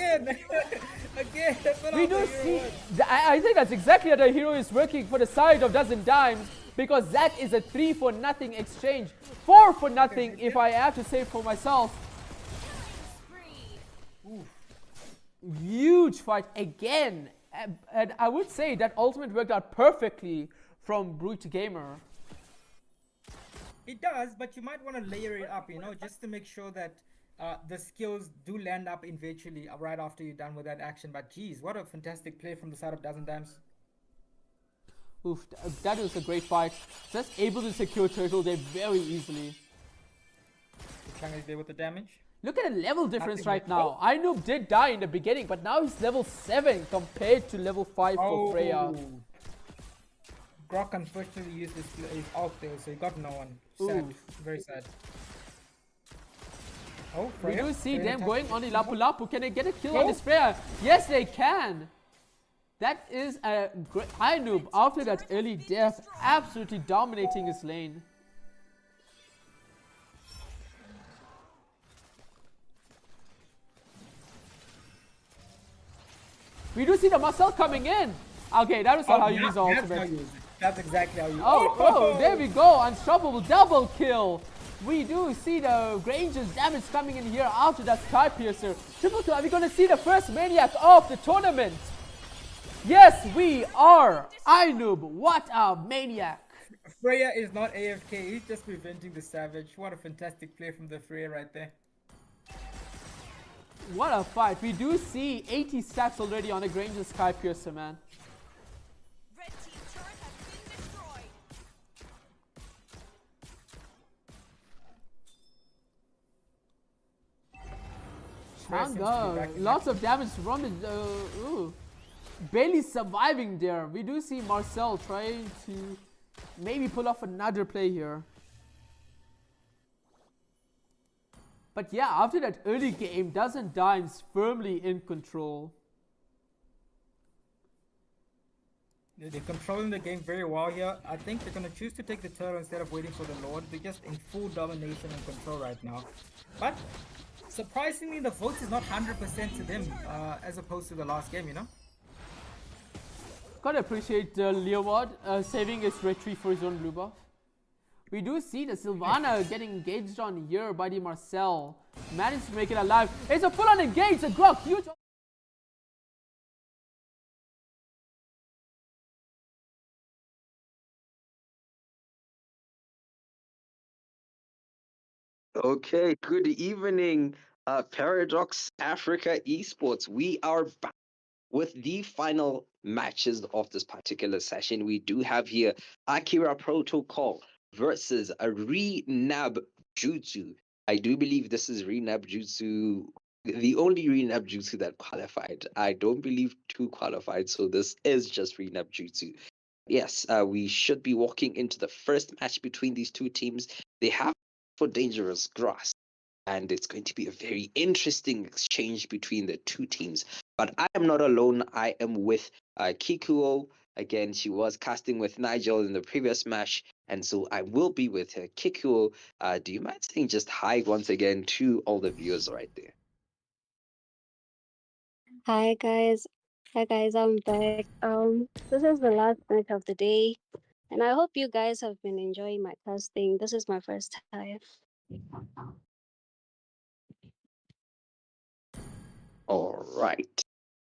Again, we do see... I think that's exactly how the hero is working for the side of Dozen Dimes. Because that is a 3 for nothing exchange. 4 for nothing if I have to say for myself. Huge fight again. And I would say that ultimate worked out perfectly from Brute Gamer. It does, but you might want to layer it up, you know, just to make sure that the skills do land up eventually right after you're done with that action. But geez, what a fantastic play from the side of Dozen Dimes. Oof, that was a great fight. Just able to secure Turtle there very easily. Chang is there with the damage. Look at the level difference right now. Ainoob did die in the beginning, but now he's level 7 compared to level 5 for Freya. Grok unfortunately used his ult there, so he got no one. Sad. Very sad. Oh, Freya. We do see them going on the Lapu Lapu. Can they get a kill on this Freya? Yes, they can. That is a great... Ainoob, after that early death, absolutely dominating his lane. We do see the Marcel coming in. Okay, that was not how you use the ultimate. That's exactly how you... Oh, there we go. Unstoppable double kill. We do see the Granger's damage coming in here after that Sky Piercer. Triple kill. Are we going to see the first Maniac of the tournament? Yes, we are. Ainoob, what a Maniac. Freya is not AFK. He's just preventing the Savage. What a fantastic play from the Freya right there. What a fight. We do see 80 stacks already on the Granger's Sky Piercer, man. Changa, lots of damage from the... barely surviving there. We do see Marcel trying to maybe pull off another play here. But yeah, after that early game, Dozen Dimes firmly in control. They're controlling the game very well here. I think they're going to choose to take the turtle instead of waiting for the Lord. They're just in full domination and control right now. But surprisingly, the vote is not 100% to them as opposed to the last game, you know? Gotta appreciate Leoward saving his retreat for his own blue buff. We do see the Sylvana getting engaged on here by the Marcel. Managed to make it alive. It's a full-on engage. A Grok, huge. Okay, good evening, Paradox Africa Esports. We are back with the final matches of this particular session. We do have here Akira Protocol versus a Nabjutsu. I do believe this is Nabjutsu, the only Nabjutsu that qualified. I don't believe 2 qualified, so this is just Nabjutsu. Yes, we should be walking into the first match between these two teams. They have for dangerous grass, and it's going to be a very interesting exchange between the two teams. But I am not alone. I am with Kikuo. Again, she was casting with Nigel in the previous match, and so I will be with her. Kikuo, do you mind saying just hi once again to all the viewers right there? Hi guys. Hi guys, I'm back. This is the last match of the day, and I hope you guys have been enjoying my casting. This is my first time. All right.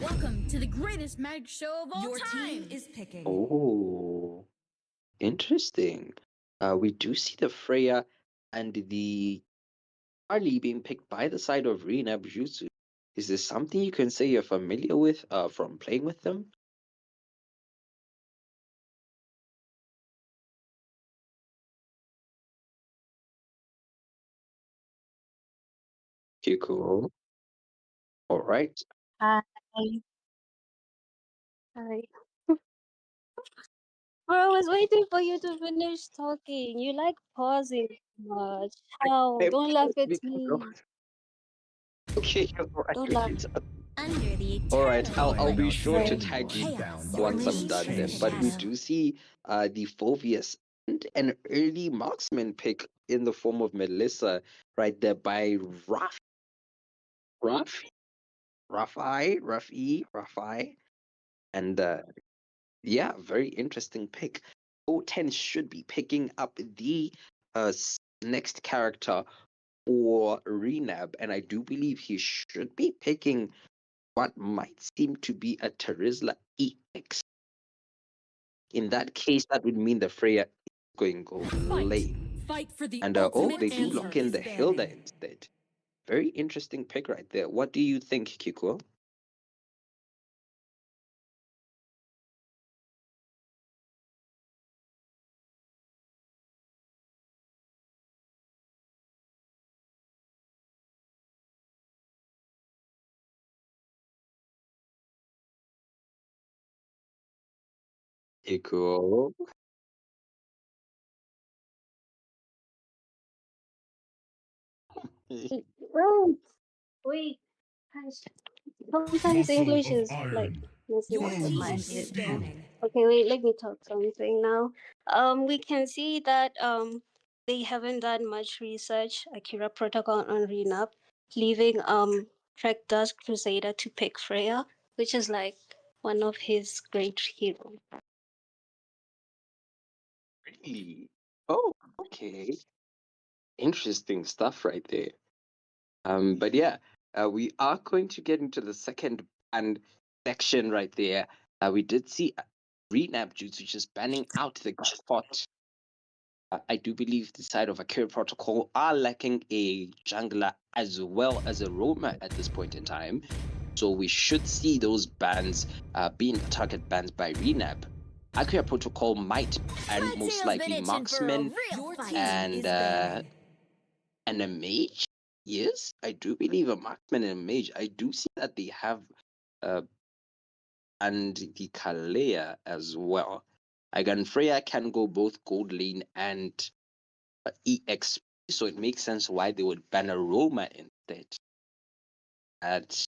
Welcome to the greatest magic show of all Your time. team is picking. Oh, interesting. We do see the Freya and the Harley being picked by the side of Nabjutsu. Is this something you can say you're familiar with from playing with them? Okay, cool. All right. Hi. Hi. Bro, I was waiting for you to finish talking. You like pausing too much. How? I Don't laugh paused at because me. of Okay, all right. Don't laugh. Okay, Under the all right. eternal I'll be light sure to Right. tag you Chaos once I'm reigns done in then. the But we shadow. do see the Phobius and an early marksman pick in the form of Melissa right there by Ruff, Raffi, and yeah, very interesting pick. O10 should be picking up the next character for Renab, and I do believe he should be picking what might seem to be a Terizla EX. In that case, that would mean the Freya is going to go lane. Fight for the And ultimate they do answer lock in is the Hilda banning. instead. Very interesting pick right there. What do you think, Kiko? Kiko? Bro, wait. Guys, sometimes English is like messing Your up with my team head. is banning. Okay, wait, let me talk something now. We can see that they haven't done much research, Akira protocol on Renap, leaving Trek Dusk Crusader to pick Freya, which is like one of his great heroes. Really? Oh, okay. Interesting stuff right there. But yeah, we are going to get into the second band section right there. We did see Nabjutsu just banning out the spot. I do believe the side of Akira Protocol are lacking a jungler as well as a roamer at this point in time. So we should see those bans being the target bans by Renab. Akira Protocol might and My most tail's been likely itching for a marksman real Your fight. team and is banning. a mage. Yes, I do believe a marksman and a mage. I do see that they have uh and the Kalea as well. Again, Freya can go both gold lane and EXP, so it makes sense why they would ban a Roma instead. And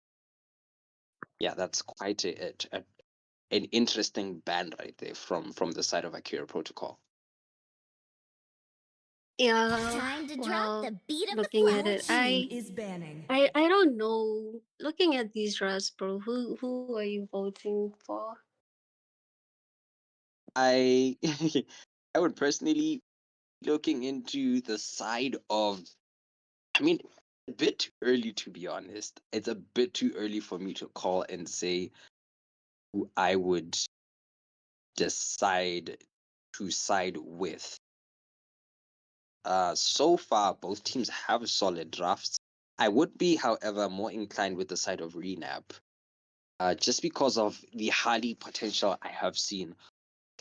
yeah, that's quite an interesting ban right there from the side of Akira Protocol. Yeah, Time to drop well, the beat of the looking at flow. it, Team is banning. I don't know. Looking at these draws, bro, who are you voting for? I I would personally looking into the side of I mean a bit too early to be honest. It's a bit too early for me to call and say who I would decide to side with. So far, both teams have solid drafts. I would be, however, more inclined with the side of Renab, just because of the Harley potential I have seen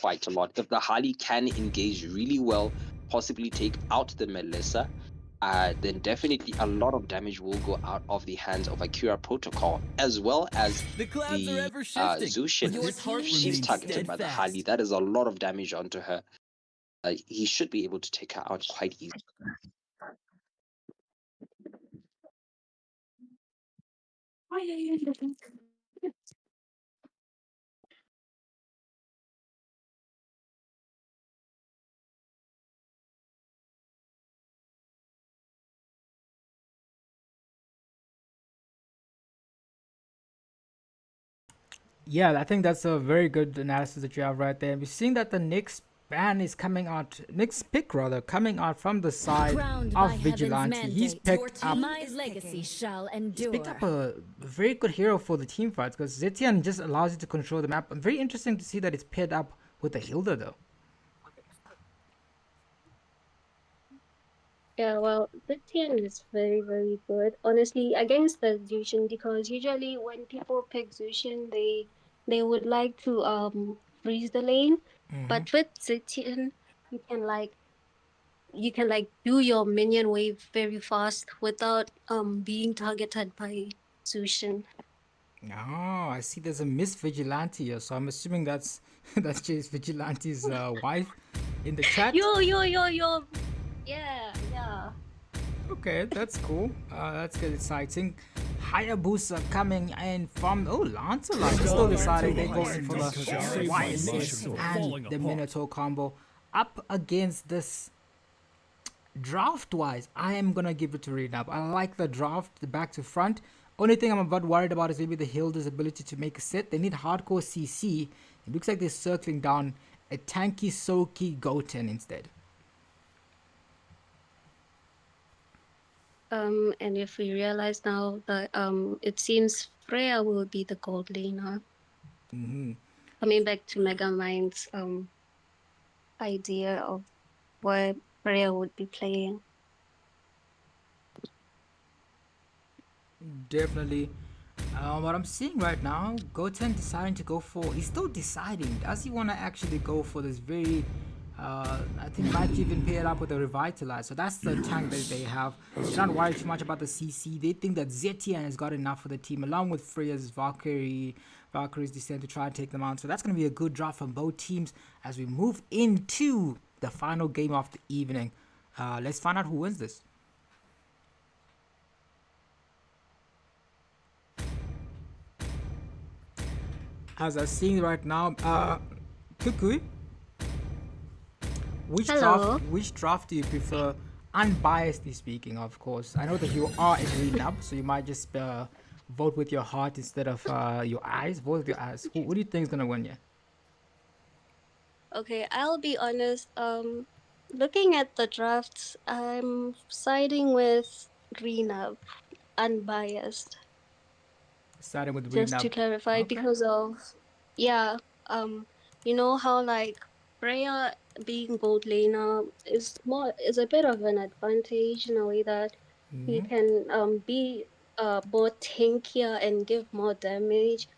quite a lot. If the Harley can engage really well, possibly take out the Melissa, then definitely a lot of damage will go out of the hands of Akira Protocol, as well as The clouds are the ever shifting, Zushin. but his heart If she's remains targeted by the Harley, steadfast. that is a lot of damage onto her. He should be able to take her out quite easily. Yeah, I think that's a very good analysis that you have right there. We're seeing that the next ban is coming out, next pick rather, coming out from the side Crowned of by heaven's Vigilante. He's mandate, picked up my legacy shall endure. He's picked up a very good hero for the team fights because Zetian just allows you to control the map. Very interesting to see that it's paired up with a Hilda though. Yeah, well, the TN is very, very good. Honestly, against the Zushin, because usually when people pick Zushin, they would like to freeze the lane. But with Zetian, you can like do your minion wave very fast without being targeted by Zushin. Oh, I see there's a Miss Vigilante here, so I'm assuming that's that's Chase Vigilante's wife in the chat. Yo. Yeah. Okay, that's cool. That's good, exciting. Hayabusa coming in from Lancelot is still deciding they're going for the YSS and the Minotaur combo up against this. Draft wise, I am gonna give it to Renab. I like the draft, the back to front. Only thing I'm about worried about is maybe the Hilda's ability to make a set. They need hardcore CC. It looks like they're circling down a tanky Soki Goten instead. And if we realize now that it seems Freya will be the gold laner. Coming back to Megamind's idea of where Freya would be playing. Definitely. What I'm seeing right now, Goten deciding to go for, he's still deciding, does he want to actually go for this very, I think might even pair it up with a Revitalize. So that's the tank that they have. They're not worried too much about the CC. They think that Zetian has got enough for the team, along with Freya's Valkyrie's Descent to try and take them out. So that's going to be a good draft from both teams as we move into the final game of the evening. Let's find out who wins this. As I'm seeing right now, Kukui, which draft do you prefer? Unbiasedly speaking, of course. I know that you are a green up, so you might just vote with your heart instead of your eyes. Vote with your eyes. Who do you think is gonna win here? Okay, I'll be honest. Looking at the drafts, I'm siding with green up, unbiased. Starting with green Just up. to clarify, Okay. because of you know how like Freya being gold laner is a bit of an advantage in a way that he can be more tankier and give more damage.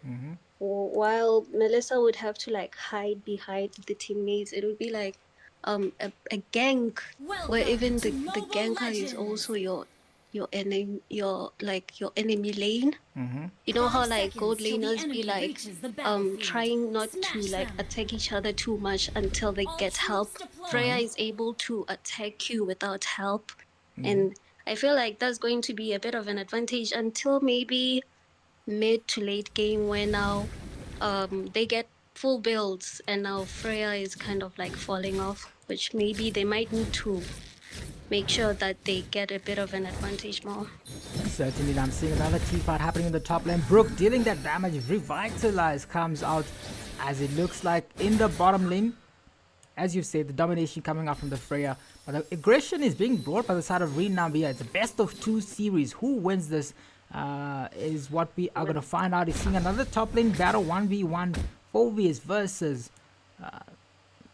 While Melissa would have to like hide behind the teammates. It would be like a gank where even the ganker is also your enemy, your enemy lane. You know how like gold laners be like trying not to like attack each other too much until they get help. Freya is able to attack you without help, and I feel like that's going to be a bit of an advantage until maybe mid to late game, where now they get full builds and now Freya is kind of like falling off, which maybe they might need to make sure that they get a bit of an advantage more. Certainly, I'm seeing another team fight happening in the top lane. Brook dealing that damage. Revitalize comes out as it looks like in the bottom lane. As you say, the domination coming out from the Freya. But the aggression is being brought by the side of Renambia. It's a best of 2 series. Who wins this is what we are going to find out. Is seeing another top lane battle, 1v1, 4vs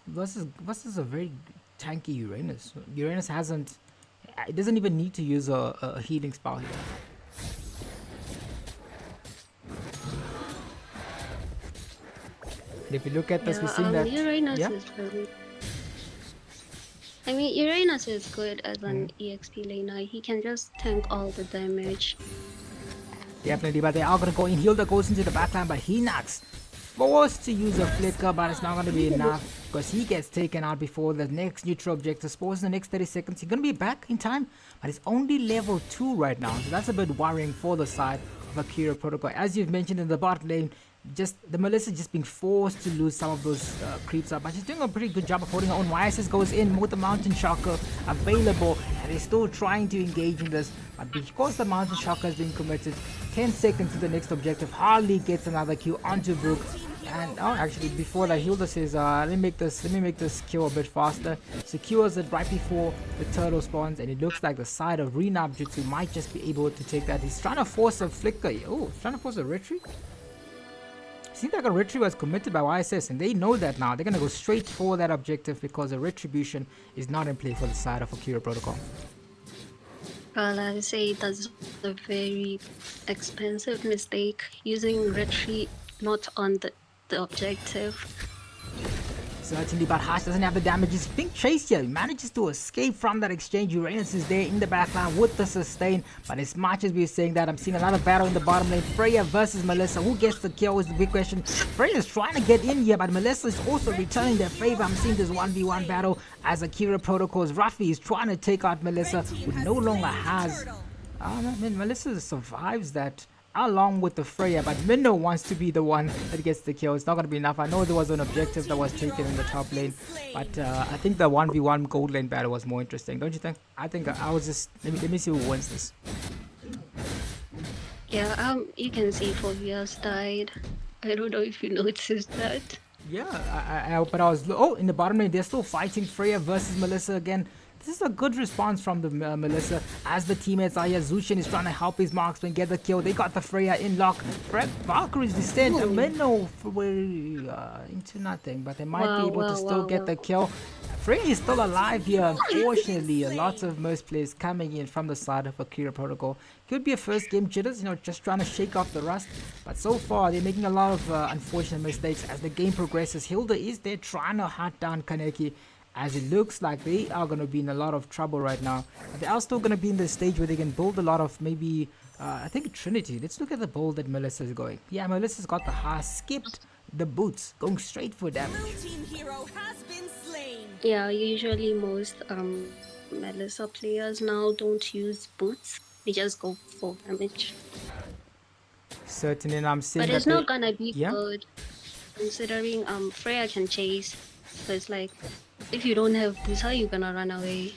versus a very tanky Uranus. Uranus it doesn't even need to use a healing spell here. If you look at this, we're seeing that Uranus is very... I mean, Uranus is good as an EXP laner. He can just tank all the damage. Definitely, but they are going to go in. Hilda goes into the backline, but Hinox forced to use a flicker, but it's not going to be enough because he gets taken out before the next neutral objective spawns in the next 30 seconds. He's going to be back in time, but it's only level 2 right now, so that's a bit worrying for the side of Akira Protocol. As you've mentioned in the bot lane, the Melissa just being forced to lose some of those creeps up, but she's doing a pretty good job of holding her own. YSS goes in with the Mountain Shocker available, and they're still trying to engage in this, but because the Mountain Shocker has been committed, 10 seconds to the next objective, Harley gets another kill onto Brook. And oh, actually, before that, Hilda says, let me make this kill a bit faster. Secures it right before the turtle spawns, and it looks like the side of Nabjutsu might just be able to take that. He's trying to force a flicker. Oh, he's trying to force a retreat. Seems like a retreat was committed by YSS, and they know that now. They're gonna go straight for that objective because a retribution is not in play for the side of Akira Protocol. Well, I would say that's a very expensive mistake, using retreat not on the objective. Certainly, but Hash doesn't have the damage. He's being chased here. He manages to escape from that exchange. Uranus is there in the backline with the sustain. But as much as we're saying that, I'm seeing another battle in the bottom lane. Freya versus Melissa. Who gets the kill is the big question. Freya is trying to get in here, but Melissa is also returning their favor. I'm seeing this 1v1 battle as Akira Protocol's Ruffy is trying to take out Melissa, who no longer has... I mean, Melissa survives that along with the Freya, but Minnow wants to be the one that gets the kill. It's not going to be enough. I know there was an objective that was taken in the top lane, but I think the 1v1 gold lane battle was more interesting, don't you think? I think I was just... Let me see who wins this. Yeah, you can see Phobia's died. I don't know if you noticed that. Yeah, but I was... Oh, in the bottom lane, they're still fighting Freya versus Melissa again. This is a good response from the Melissa as the teammates are here. Zushin is trying to help his marksman get the kill. They got the Freya in lock. Valkyrie's descent. The Minnow into nothing, but they might be able to still get the kill. Freya is still alive here. Unfortunately, lots of most players coming in from the side of Akira Protocol. Could be a first game jitters, just trying to shake off the rust. But so far, they're making a lot of unfortunate mistakes as the game progresses. Hilda is there trying to hunt down Kaneki, as it looks like they are going to be in a lot of trouble right now. But they are still going to be in the stage where they can build a lot of maybe, I think Trinity. Let's look at the build that Melissa is going. Yeah, Melissa's got the skipped the boots, going straight for damage. Yeah, usually most Melissa players now don't use boots. They just go for damage. Certainly, and I'm seeing but that it's not gonna be yeah? good, considering Freya can chase. So it's like, if you don't have boots, how are you gonna run away?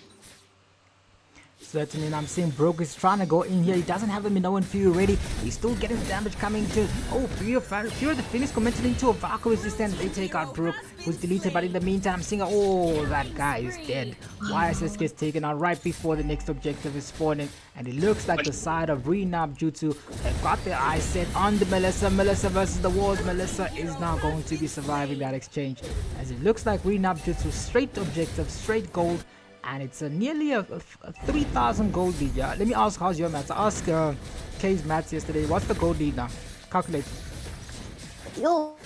Certainly, and I'm seeing Broke is trying to go in here. He doesn't have the Minoan Fury ready. He's still getting the damage coming to... Oh, Fury the Phoenix committed into a Valkyrie resistance. They take out Brook, who's deleted, but in the meantime, I'm seeing... Oh, that guy is dead. YSS gets taken out right before the next objective is spawning. And it looks like the side of Nabjutsu have got their eyes set on the Melissa. Melissa versus the walls. Melissa is now going to be surviving that exchange, as it looks like Nabjutsu straight objective, straight gold. And it's nearly a 3,000 gold lead. Yeah, let me ask, how's your maths? I asked Kay's maths yesterday. What's the gold lead now? Calculate. Yo.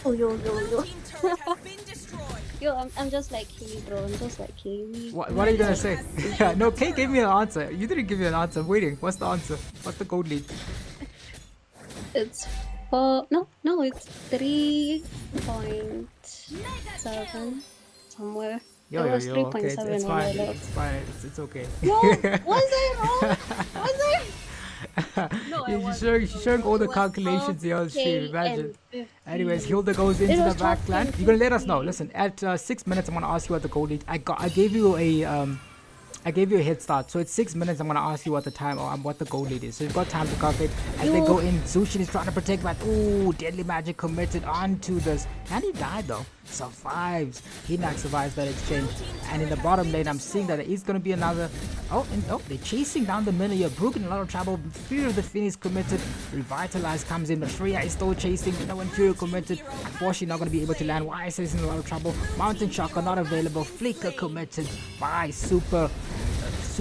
Yo, I'm just like Kay, bro. I'm just like Kay. What are you gonna say? Yeah, no, Kay gave me an answer. You didn't give me an answer. I'm waiting. What's the answer? What's the gold lead? It's 4. No, it's 3.7 somewhere. Yo, it was okay, it's 3.7 fine. It's fine. It's okay. Yo, was I wrong? Was I? No, She's showing all the calculations here on stream. Imagine. Anyways, Hilda goes into the backline. You're gonna let us know. Listen, at 6 minutes, I'm gonna ask you what the goal is. I gave you a head start, so it's 6 minutes. I'm gonna ask you what the time or what the goal lead is. So you've got time to calculate as they go in. Zushin is trying to protect, but ooh, deadly magic committed onto this. Can he die though? Survives. Hinak survives that exchange. And in the bottom lane, I'm seeing that it is gonna be another. They're chasing down the middle. You're broken in a lot of trouble. Fear of the Phoenix committed. Revitalize comes in, but Freya is still chasing. No one Fury committed. Unfortunately, not gonna be able to land. YSS is in a lot of trouble. Mountain Shocker not available. Flicker committed by Super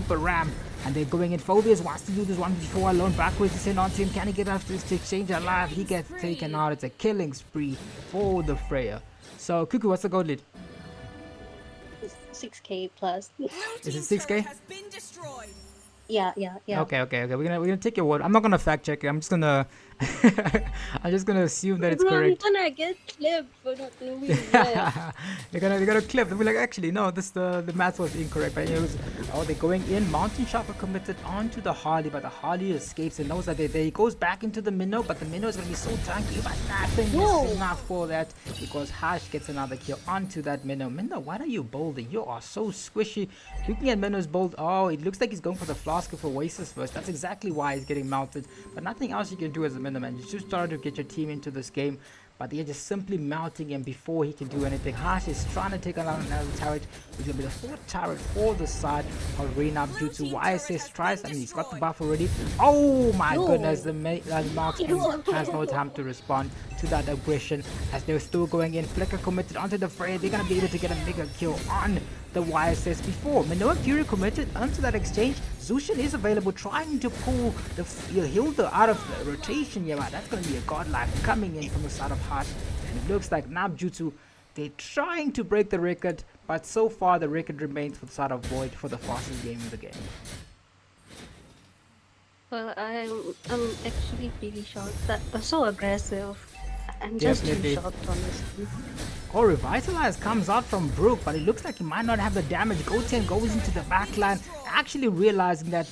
Ram. And they're going in. Phobius wants to do this 1v4 alone. Backwards to send on to him. Can he get after this exchange alive? He gets taken out. It's a killing spree for the Freya. So, Cuckoo, what's the gold lead? 6k plus. Is it 6k? Yeah. Okay. We're gonna take your word. I'm not gonna fact check it. I'm just gonna assume that it's correct. I'm gonna get clipped for not knowing that. They're gonna clip. They'll be like, actually, no, the math was incorrect. But it was, they're going in. Mountain Shocker committed onto the Harley, but the Harley escapes and knows that he goes back into the Minnow, but the Minnow is gonna be so tanky, but nothing is enough for that because Hash gets another kill onto that Minnow. Minnow, why are you bolding? You are so squishy. Looking at Minnow's bold, it looks like he's going for the flask of Oasis first. That's exactly why he's getting mounted, but nothing else you can do as a Minnow, man. You just started to get your team into this game. but they're just simply melting him before he can do anything. Hash is trying to take another turret. It's going to be the fourth turret for the side of Nabjutsu. YSS tries, I mean, he's got the buff already. Oh my goodness, the marksman has no time to respond to that aggression as they're still going in. Flicker committed onto the fray. They're going to be able to get a mega kill on the YSS before. Manoa Fury committed onto that exchange. Zushin is available, trying to pull the Hilda out of the rotation. Yeah, that's going to be a godlike coming in from the side of Heart. And it looks like Nabjutsu, they're trying to break the record, but so far the record remains for the side of Void for the fastest game in the game. Well, I'm actually pretty shocked that they're so aggressive. I'm just too shocked, honestly. Oh, Revitalize comes out from Brook, but it looks like he might not have the damage. Goten goes into the backline, actually realizing that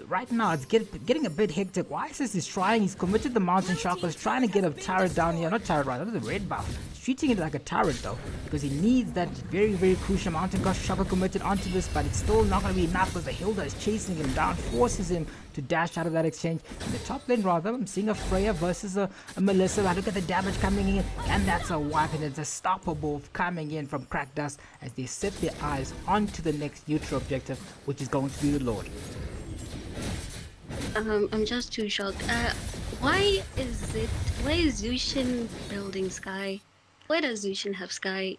right now it's getting a bit hectic. YSS is trying, he's committed the Mountain Chakras, trying to get a turret down here. Not turret, rather the red buff. He's treating it like a turret though, because he needs that very, very crucial Mountain Chakra committed onto this, but it's still not going to be enough because the Hilda is chasing him down, forces him to dash out of that exchange. In the top lane rather, I'm seeing a Freya versus a Melissa. I look at the damage coming in, and that's a wipe, and it's unstoppable coming in from Crack Dust as they set their eyes onto the next neutral objective, which is going to be the Lord. I'm just too shocked. Why is Zushin building Sky? Why does Zushin have Sky?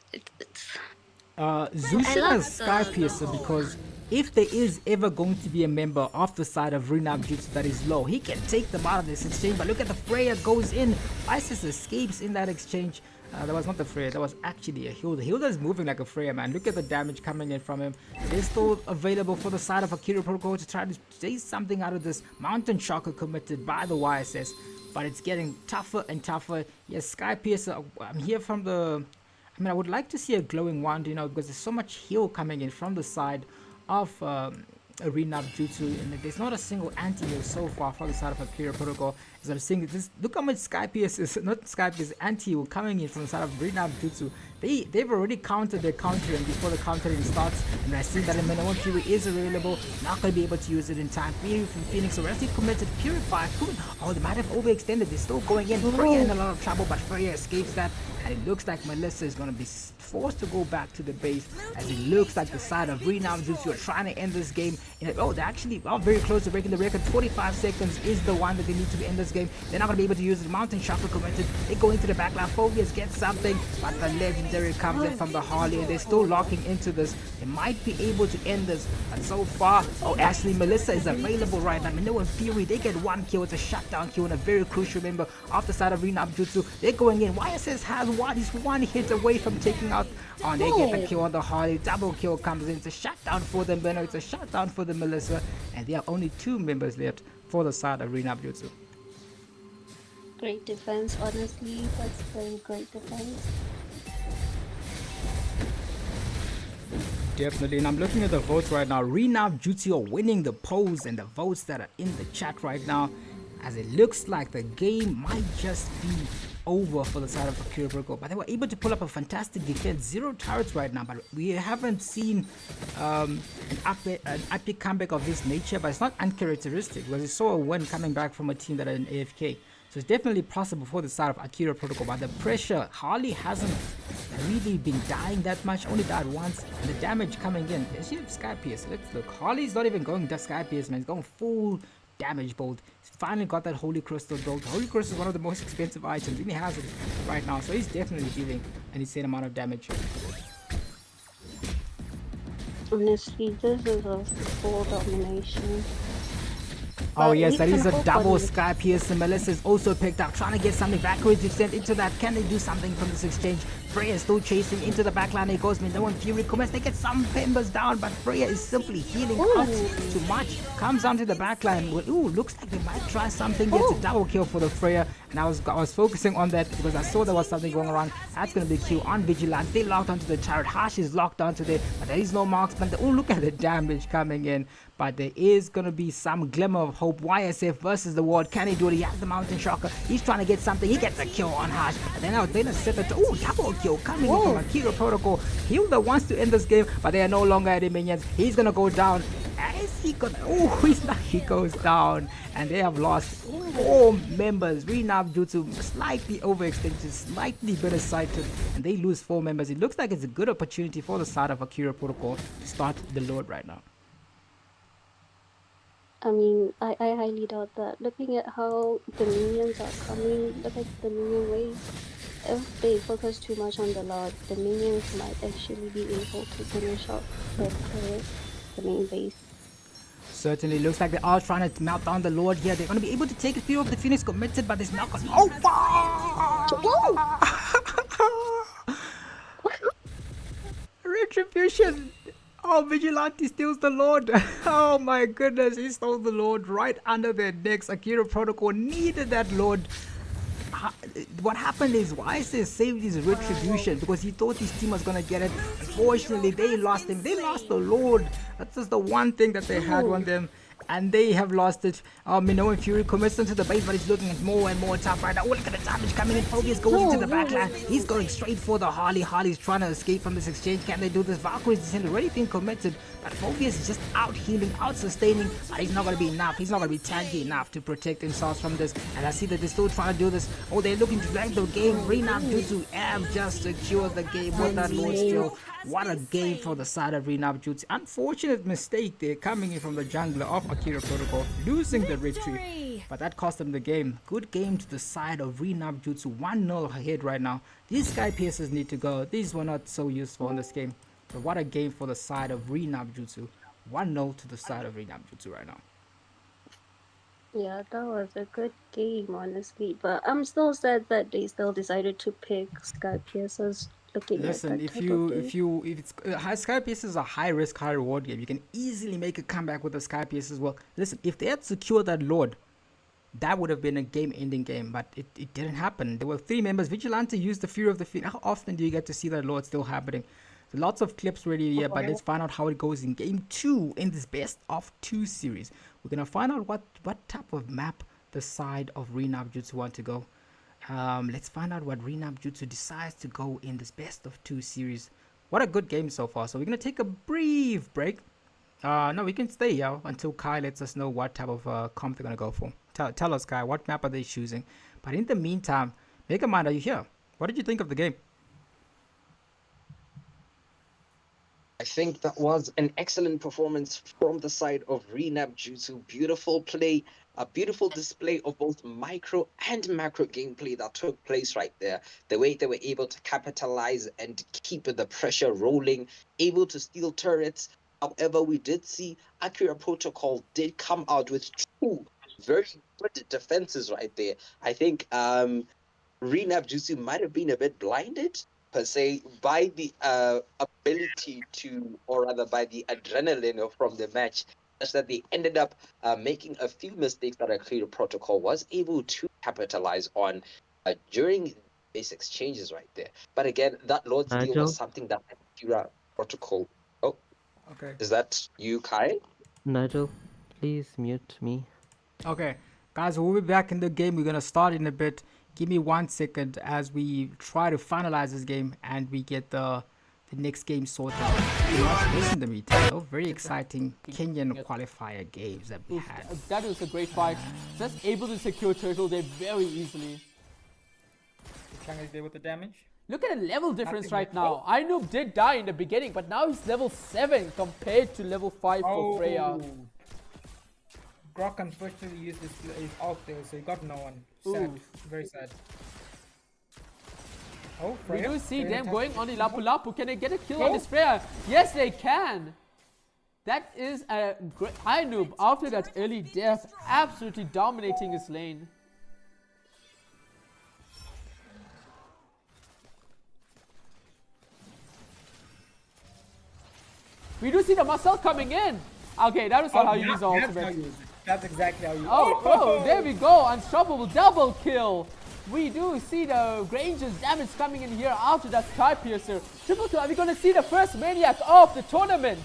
Zushin has Sky Piercer because if there is ever going to be a member of the side of Nabjutsu that is low, he can take them out of this exchange. But look at the Freya goes in. Isis escapes in that exchange. That was not the Freya, that was actually a Hilda. Hilda is moving like a Freya, man. Look at the damage coming in from him. They're still available for the side of Akira Protocol to try to chase something out of this Mountain Chakra committed by the YSS. But it's getting tougher and tougher. Yes, Sky Piercer, I'm here from the... I mean, I would like to see a glowing wand, you know, because there's so much heal coming in from the side of Nabjutsu, and there's not a single anti-heal so far from the side of Akira Protocol. As I'm seeing this, look how much Sky Pierce is, not Sky Pierce, anti-heal coming in from the side of Nabjutsu. They've already countered their countering before the countering starts, and I see that Manoa Fury is available, not going to be able to use it in time. Fury from Phoenix already committed, Purify, oh, they might have overextended, they're still going in. Freya in a lot of trouble, but Freya escapes that, and it looks like Melissa is going to be forced to go back to the base, as it looks like the side of Nabjutsu are trying to end this game. Oh, they're actually very close to breaking the record. 45 seconds is the one that they need to end this game. They're not going to be able to use the Mountain Chakra committed. They go into the backline. Phobias get something, but the legendary comes in from the Harley, and they're still locking into this. They might be able to end this, but so far, oh, Ashley, Melissa is available right now. Manoa Fury, they get one kill. It's a shutdown kill, and a very crucial member off the side of Nabjutsu. They're going in. YSS has one. He's one hit away from taking out. Oh, they get the kill on the Harley. Double kill comes in. It's a shutdown for them, Benno. It's a shutdown for the Melissa, and there are only 2 members left for the side of Nabjutsu. Great defense, honestly. That's very great defense. Definitely, and I'm looking at the votes right now. Nabjutsu are winning the polls and the votes that are in the chat right now, as it looks like the game might just be over for the side of Akira Protocol, but they were able to pull up a fantastic defense. 0 turrets right now, but we haven't seen an epic comeback of this nature, but it's not uncharacteristic because we saw a win coming back from a team that are in AFK. So it's definitely possible for the side of Akira Protocol, but the pressure, Harley hasn't really been dying that much, only died once, and the damage coming in. There's Sky Pierce. Let's look. Harley's not even going to Sky Pierce, man. He's going full damage bolt. He's finally got that Holy Crystal built. Holy Crystal is one of the most expensive items, and he has it right now, so he's definitely dealing an insane amount of damage. Honestly, this is a full domination. Oh yes, that is a double Sky Pierce. Melissa is also picked up, trying to get something backwards to send into that. Can they do something from this exchange? Freya is still chasing into the backline. There goes Manoa Fury commits. They get some members down, but Freya is simply healing out too much. Comes onto the backline. Ooh, looks like they might try something. Gets a double kill for the Freya, and I was focusing on that because I saw there was something going around. That's going to be a kill on Vigilance. They locked onto the turret. Harsh is locked onto there, but there is no marksman. Oh, look at the damage coming in. But there is going to be some glimmer of hope. YSF versus the Ward. Can he do it? He has the Mountain Chakra. He's trying to get something. He gets a kill on Harsh. But then now they set it. Oh, double kill coming in from Akira Protocol. Hilda wants to end this game, but they are no longer at the minions. He's going to go down. As he got, he goes down, and they have lost 4 members. Nabjutsu slightly overextended, slightly better sighted, and they lose 4 members. It looks like it's a good opportunity for the side of Akira Protocol to start the load right now. I mean, I highly doubt that. Looking at how the minions are coming, look at the minion wave. If they focus too much on the Lord, the minions might actually be able to finish off the turret, the main base. Certainly looks like they are trying to melt down the Lord here. They're going to be able to take a few of the Phoenix committed, but there's not going to... Oh, Retribution! Oh, Vigilante steals the Lord. Oh my goodness, he stole the Lord right under their necks. Akira Protocol needed that Lord. What happened is YSS saved his Retribution because he thought his team was going to get it. Unfortunately, they lost him. They lost the Lord. That's just the one thing that they had on them. And they have lost it. Minoan Fury commits into the base, but he's looking at more and more tough right now. Oh, look at the damage coming in. Phobius goes into the backline. He's going straight for the Harley. Harley's trying to escape from this exchange. Can they do this? Valkyrie's descent already been committed, but Phobius is just out healing, out sustaining, but he's not going to be enough. He's not going to be tanky enough to protect themselves from this. And I see that they're still trying to do this. Oh, they're looking to drag the game. Nabjutsu have just secured the game with that Lord still. What a game for the side of Nabjutsu. Unfortunate mistake there coming in from the jungler of Akira Protocol, losing the retrieve, but that cost them the game. Good game to the side of Nabjutsu, 1-0 ahead right now. These Sky Piercers need to go. These were not so useful in this game, but what a game for the side of Nabjutsu. 1-0 to the side of Nabjutsu right now. Yeah, that was a good game, honestly, but I'm still sad that they still decided to pick Sky Piercers. Listen, if it's Sky Pierce is a high risk, high reward game. You can easily make a comeback with the Sky Pierce as well. Listen, if they had secured that Lord, that would have been a game-ending game, but it didn't happen. There were 3 members. Vigilante used the Fury of the Fiend. How often do you get to see that Lord still happening? So lots of clips ready here, but let's find out how it goes in game 2 in this best of 2 series. We're gonna find out what type of map the side of Nabjutsu want to go. Let's find out what Nabjutsu decides to go in this best of 2 series. What a good game so far. So we're going to take a brief break. No, we can stay here until Kai lets us know what type of comp they're going to go for. Tell us, Kai, what map are they choosing? But in the meantime, Megamind, are you here? What did you think of the game? I think that was an excellent performance from the side of Nabjutsu. Beautiful play. A beautiful display of both micro and macro gameplay that took place right there. The way they were able to capitalize and keep the pressure rolling, able to steal turrets. However, we did see Akira Protocol did come out with 2 very good defenses right there. I think Nabjutsu might have been a bit blinded, per se, by the ability to, or rather by the adrenaline from the match, such that they ended up making a few mistakes that Akira Protocol was able to capitalize on during these exchanges right there. But again, that Lord steal was something that Akira Protocol... Oh, okay. Is that you, Kai? Nigel, please mute me. Okay, guys, we'll be back in the game. We're going to start in a bit. Give me 1 second as we try to finalize this game and we get the next game sorted out. Listen to me, Tano. Very exciting Kenyan qualifier games that we had. That was a great fight. Just able to secure turtle there very easily. Chang is there with the damage. Look at the level difference right now. Ainoob did die in the beginning, but now he's level 7 compared to level 5 for Freya. Grok unfortunately used his ult there, so he got no one. Sad. Very sad. Oh, Freya. We do see them going on the Lapu Lapu. Can they get a kill on this Freya? Yes, they can. That is a great Ainoob after that early death, absolutely dominating his lane. We do see the Marcel coming in. Okay, that was not how you use the ultimate. That's exactly how you use it. Oh, there we go. Unstoppable double kill. We do see the Granger's damage coming in here after that Sky Piercer. Triple kill. Are we going to see the first Maniac of the tournament?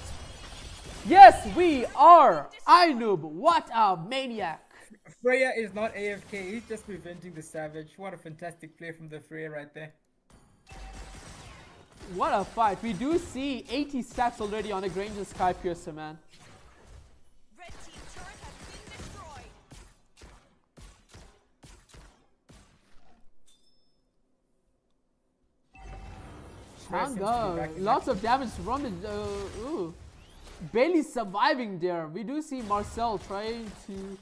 Yes, we are. Ainoob, what a Maniac. Freya is not AFK. He's just preventing the Savage. What a fantastic play from the Freya right there. What a fight. We do see 80 stacks already on the Granger's Sky Piercer, man. Rare seems to be back Changa, in lots action. of damage from the barely surviving there. We do see Marcel trying to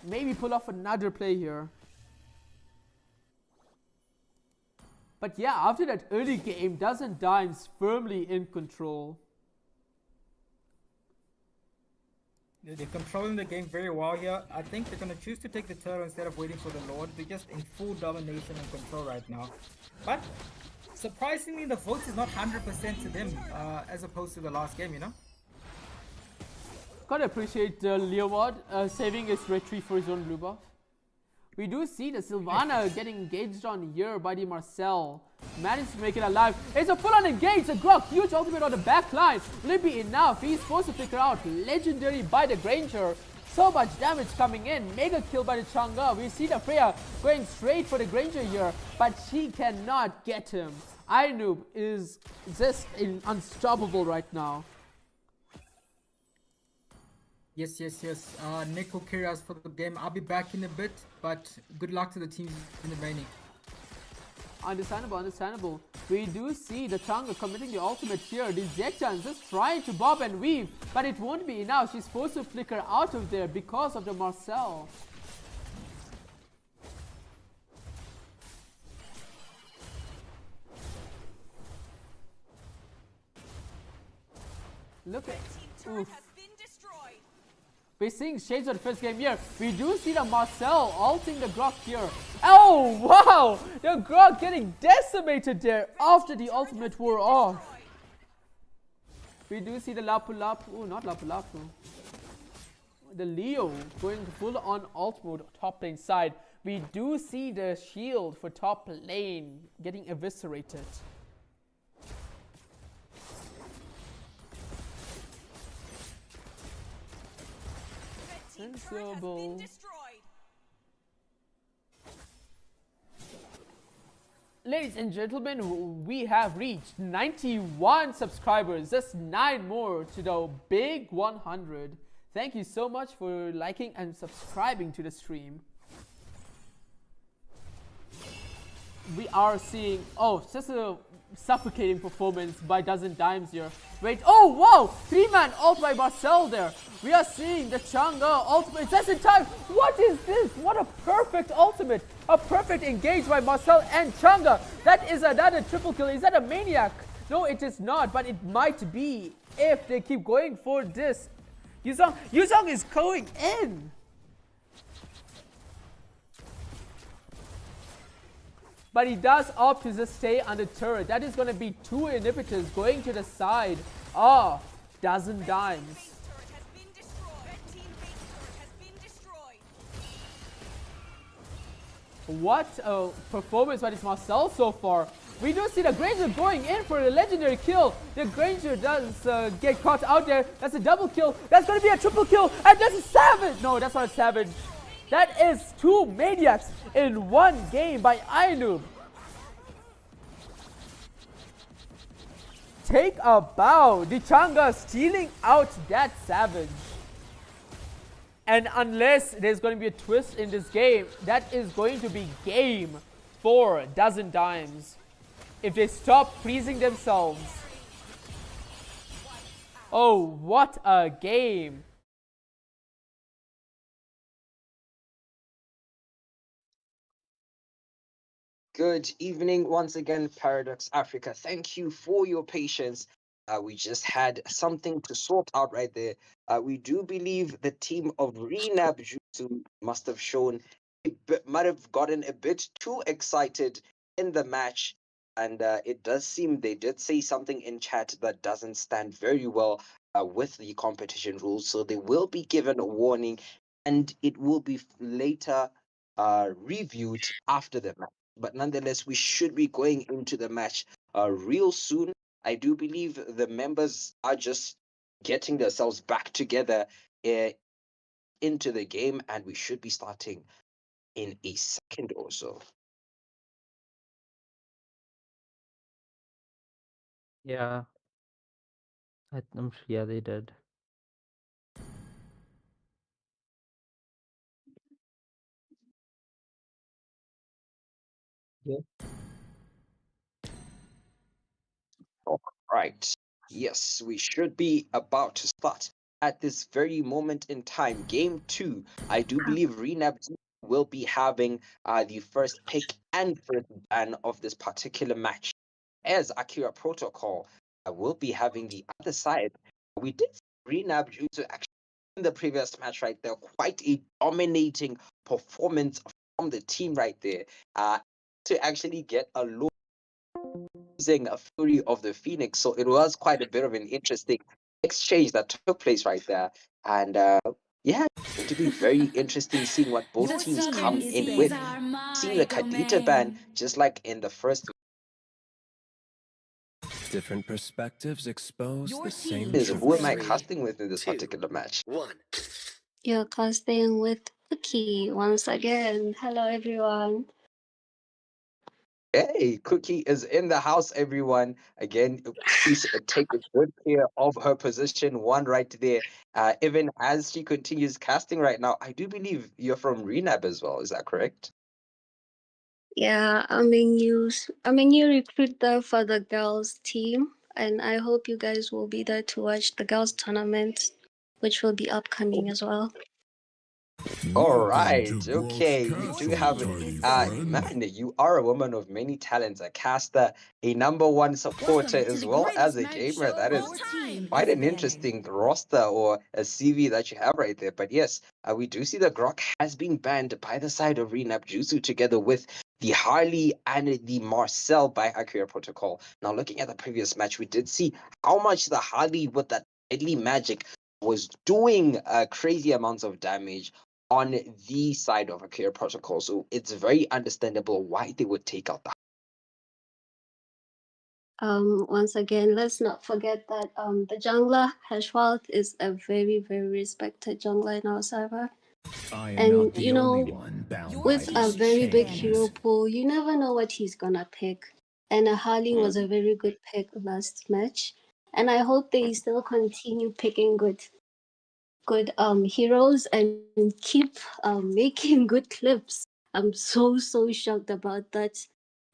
maybe pull off another play here. But yeah, after that early game, Dozen Dimes firmly in control. They're controlling the game very well here. I think they're going to choose to take the turtle instead of waiting for the Lord. They're just in full domination and control right now. But surprisingly, the vote is not 100% to them as opposed to the last game, you know? Gotta appreciate Leoward saving his retreat for his own blue buff. We do see the Sylvana getting engaged on here by the Marcel. Managed to make it alive. It's a full-on engage. The Grok, huge ultimate on the back line. Will it be enough? He's supposed to figure out. Legendary by the Granger. So much damage coming in. Mega kill by the Chang'e. We see the Freya going straight for the Granger here, but she cannot get him. Ainoob is just unstoppable right now. Yes. Nick Akira for the game. I'll be back in a bit, but good luck to the teams in the remaining. Understandable. We do see the Chang'e committing the ultimate here. The Zektan just trying to bob and weave, but it won't be enough. She's supposed to flicker out of there because of the Marcel. Look at oof. We're seeing shades of the first game here. We do see the Marcel ulting the Grok here. Oh, wow! The Grok getting decimated there after the ultimate wore off. We do see the Lapu Lapu. Oh, not Lapu Lapu. The Leo going full on ult mode top lane side. We do see the shield for top lane getting eviscerated. Sensible. Ladies and gentlemen, we have reached 91 subscribers. Just 9 more to the big 100. Thank you so much for liking and subscribing to the stream. We are seeing, oh, just a suffocating performance by Dozen Dimes here. Wait, oh wow, 3-man ult by Marcel there. We are seeing the Chang'e ultimate just in time. What is this? What a perfect ultimate. A perfect engage by Marcel and Chang'e. That is another triple kill. Is that a maniac? No, it is not, but it might be if they keep going for this. Yuzong is going in. But he does opt to just stay on the turret. That is going to be 2 inhibitors going to the side. Ah, Dozen Dimes. What a performance by this Marcel so far. We do see the Granger going in for a legendary kill. The Granger does get caught out there. That's a double kill. That's going to be a triple kill. And that's a savage. No, that's not a savage. That is 2 maniacs in 1 game by Ainoob. Take a bow. The Chang'e stealing out that savage. And unless there's going to be a twist in this game, that is going to be game for Dozen Dimes. If they stop freezing themselves. Oh, what a game. Good evening once again, Paradox Africa. Thank you for your patience. We just had something to sort out right there. We do believe the team of Nabjutsu must have shown, might have gotten a bit too excited in the match. And it does seem they did say something in chat that doesn't stand very well with the competition rules. So they will be given a warning and it will be later reviewed after the match. But nonetheless, we should be going into the match real soon. I do believe the members are just getting themselves back together into the game, and we should be starting in a second or so. Yeah. I'm sure, yeah, they did. Yeah. Right. Yes, we should be about to start at this very moment in time. Game 2. I do believe Nabjutsu will be having the first pick and first ban of this particular match. As Akira Protocol will be having the other side. We did see Nabjutsu actually in the previous match right there. Quite a dominating performance from the team right there. To actually get a low using a Fury of the Phoenix. So it was quite a bit of an interesting exchange that took place right there. And yeah, it's going to be very interesting seeing what both Your teams team come is in with. banning. Seeing the Kadita ban, just like in the first Different perspectives expose Your the same team is is who am I truth. banning. casting with in this particular match? You're casting with Cookie once again. Hello, everyone. Hey, Cookie is in the house, everyone. Again, please take good care of her position one right there. Even as she continues casting right now, I do believe you're from Renab as well. Is that correct? Yeah, I'm a new recruiter for the girls team, and I hope you guys will be there to watch the girls tournament, which will be upcoming as well. All right, okay. We Your do have team is banning. man, you are a woman of many talents, a caster, a number one supporter, Welcome to as the well as greatest a match gamer. show That of is all time. quite Is an banning. interesting roster or a CV that you have right there. But yes, we do see the Grok has been banned by the side of Nabjutsu together with the Harley and the Marcel by Akira Protocol. Now, looking at the previous match, we did see how much the Harley with that deadly magic was doing crazy amounts of damage on the side of Akira Protocol. So it's very understandable why they would take out the Once again, let's not forget that the jungler Hashwald is a very, very respected jungler in our server. I am And not the only one bound Your by with a these team is very big chains. hero pool, you never know what he's gonna pick. And Harley was a very good pick last match. And I hope they still continue picking good heroes and keep making good clips. I'm so shocked about that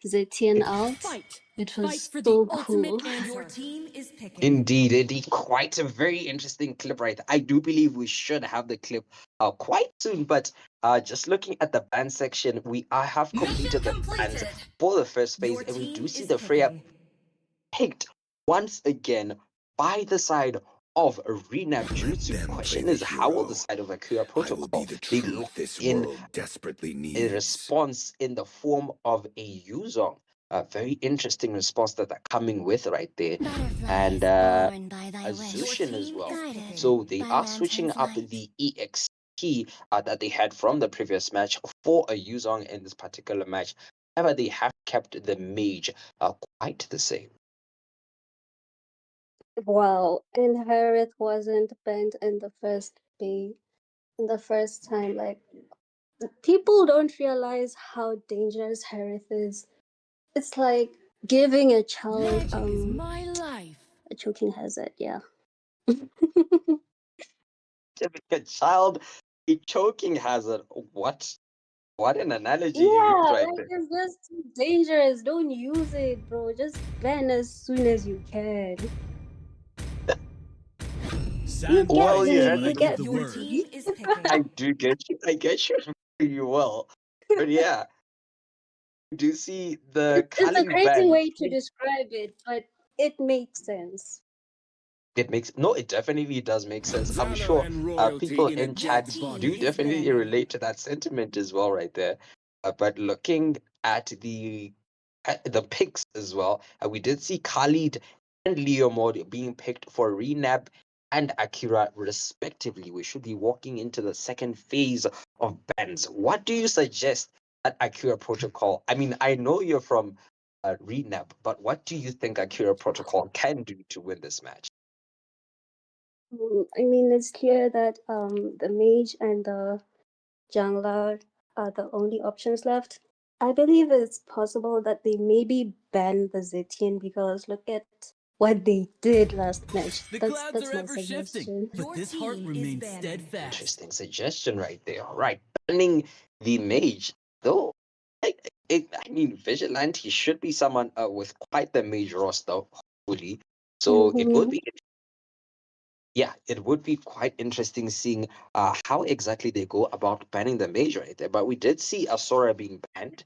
Zetian out. Fight. It Fight was for the so ultimate cool. answer. Your team is picking. Indeed, quite a very interesting clip right there. I do believe we should have the clip quite soon, but just looking at the band section, I have completed the bands for the first phase, Your and we do team see is the Freya picking. picked once again by the side of Nabjutsu. Question is, how will the side of Akira Protocol they lock in desperately a response in the form of a Yuzong? A very interesting response that they're coming with right there. And a Zushin as well. So they are switching up the EX key that they had from the previous match for a Yuzong in this particular match. However, they have kept the mage quite the same. Wow, and Harriet wasn't banned in the first time. Like, people don't realize how dangerous Harriet is. It's like giving a child Magic is my life. a choking hazard. Yeah. Giving a child a choking hazard. What an analogy you Yeah, used right like there. it's just too dangerous. Don't use it, bro. Just ban as soon as you can. You get Well, you me. heard You get Your me. team is picking. I do get you. I get you very well. But yeah, you do see the It's a Kali crazy ban. way to describe it, but it makes sense. It makes no, it definitely does make sense. I'm Valor sure and royalty people in a in Your chat dead team do body. is definitely banning. relate to that sentiment as well, right there. But looking at the picks as well, we did see Khalid and Leomord being picked for Renab and Akira respectively. We should be walking into the second phase of bans. What do you suggest at Akira Protocol? I mean, I know you're from Renab, but what do you think Akira Protocol can do to win this match? I mean, it's clear that the mage and the jungler are the only options left. I believe it's possible that they maybe ban the Zetian because look at what they did last match. The That's clouds that's are my ever shifting, suggestion. but this heart remains steadfast. Interesting suggestion right there. All right, banning the mage, though. I mean, Vigilante should be someone with quite the mage roster, hopefully. So it would be, yeah, it would be quite interesting seeing how exactly they go about banning the mage right there. But we did see Asura being banned.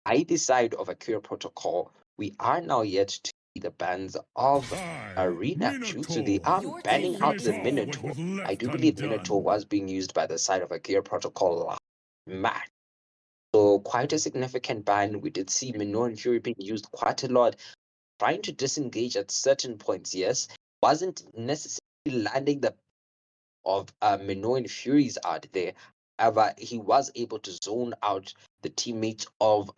By the side of Akira Protocol, we are now yet to see the bans of Arena Jutsu. They are banning out the Minotaur. I do believe Minotaur was being used by the side of Akira Protocol last match. So quite a significant ban. We did see Minoan Fury being used quite a lot, trying to disengage at certain points, yes. Wasn't necessarily landing the of Minoan Furies out there. However, he was able to zone out the teammates of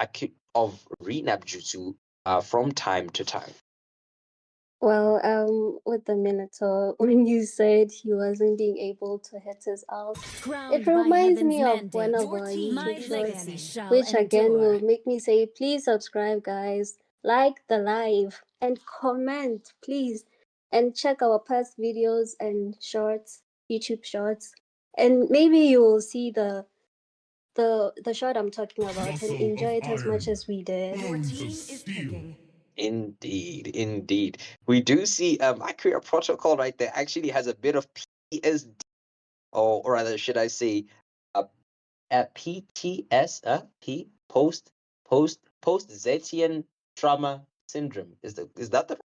Nabjutsu from time to time. Well, with the Minotaur, when you said he wasn't being able to hit his ult, it reminds me of one of our YouTube shorts, which again will make me say, please subscribe, guys, like the live, and comment, please, and check our past videos and shorts, YouTube shorts, and maybe you will see the shot I'm talking about and enjoy it as much as we did. Your team is picking. Indeed. We do see Akira Protocol right there actually has a bit of PSD, or rather, should I say, a PTS, post Zetian trauma syndrome. Is that the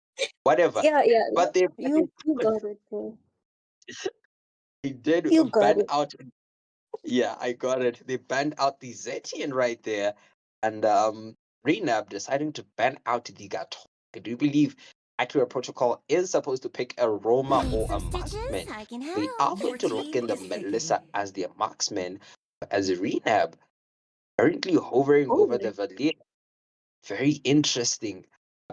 whatever? Yeah, But they you got it, bro. They did You got ban it. out. Yeah, I got it. They banned out the Zetian right there, and Renab deciding to ban out the Gato. I do believe Akira Protocol is supposed to pick a Roma or a marksman. They are going to look in the Melissa as their marksman, as Renab currently hovering over the Valir. Very interesting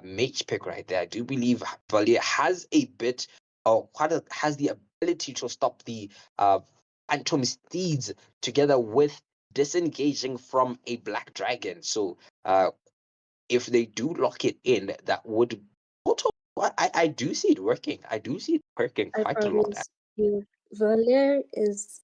mage pick right there. I do believe Valir has a bit, or has the ability to stop the Phantom Steeds together with disengaging from a Black Dragon. So if they do lock it in, that would also, I do see it working. I do see it working I quite a lot. promise you, Valir is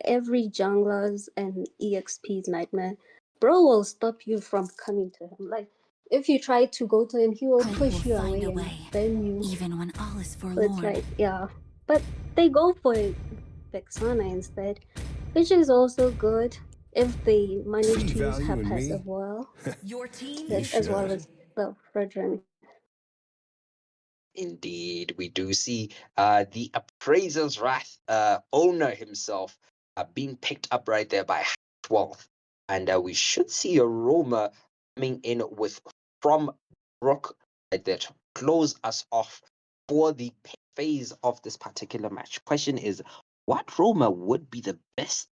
every jungler's and EXP's nightmare. Bro will stop you from coming to him. Like, if you try to go to him, he will push you away and then you. Even when all is So it's forlorn. like, yeah. But they go for it, Vexana instead, which is also good if they manage to use her passive well. Your team As well as the Fredrin. Indeed, we do see the Appraiser's Wrath owner himself being picked up right there by 12th. And we should see a Roma coming in with from Brook right there to close us off for the phase of this particular match. Question is, what Roma would be the best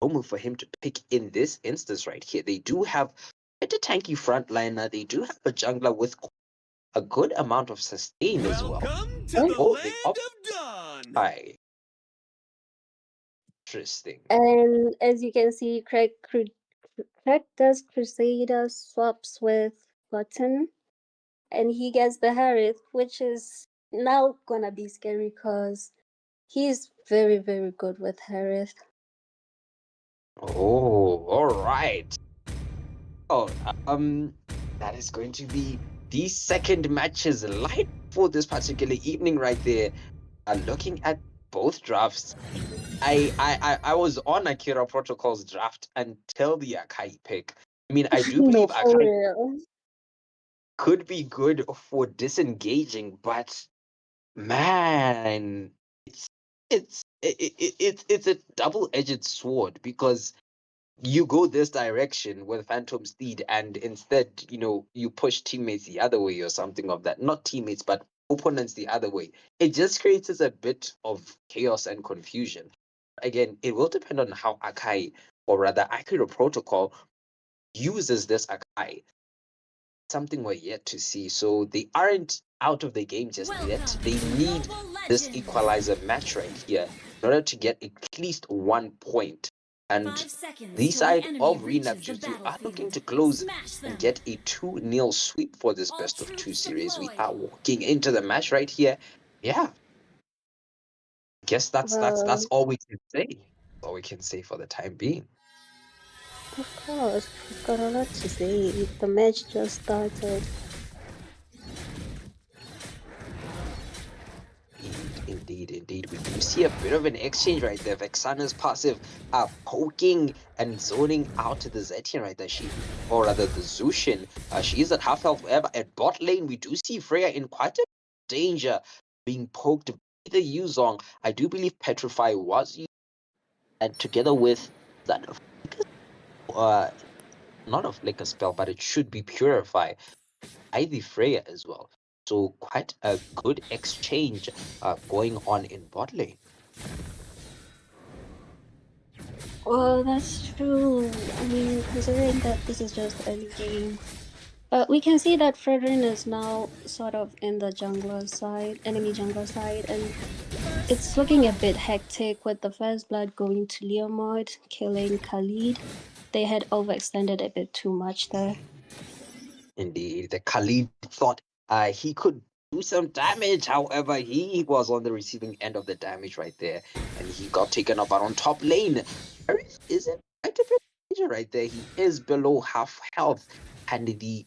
Roma for him to pick in this instance right here? They do have a tanky frontliner. They do have a jungler with a good amount of sustain as well. Welcome to the land of Dawn. Hi. Interesting. And as you can see, Craig does Crusader swaps with Button, and he gets the Harith, which is now gonna be scary because he's very, very good with Harith. Oh, all right. Oh, that is going to be the second matches live for this particular evening right there. Looking at both drafts, I was on Akira Protocol's draft until the Akai pick. I mean, I do believe Akai could be good for disengaging, but man, it's a double-edged sword, because you go this direction with Phantom Steed and instead, you push teammates the other way or something of that. Not teammates, but opponents the other way. It just creates a bit of chaos and confusion. Again, it will depend on how Akai, or rather Akira Protocol, uses this Akai. Something we're yet to see. So they aren't out of the game just yet. They need this equalizer match right here in order to get at least 1 point. And the side of Nabjutsu are looking to close and get a 2-0 sweep for this best of 2 series. We are walking into the match right here. Yeah. I guess that's all we can say. All we can say for the time being. Of course, we've got a lot to say. The match just started. Indeed. We do see a bit of an exchange right there. Vexana's passive poking and zoning out to the Zetian right there. Or rather the Zushin. She is at half health. However, at bot lane, we do see Freya in quite a danger, being poked by the Yuzong. I do believe Petrify was used, and together with that, not a flicker spell, but it should be Purify by the Freya as well. So quite a good exchange going on in bot lane. Well, that's true. I mean, considering that this is just early game. But we can see that Fredrin is now sort of in the jungler side, enemy jungler side, and it's looking a bit hectic with the first blood going to Leomord, killing Khalid. They had overextended a bit too much there. Indeed, the Khalid thought he could do some damage. However, he was on the receiving end of the damage right there, and he got taken up. But on top lane, Aerith is in quite a bit of danger right there. He is below half health, and the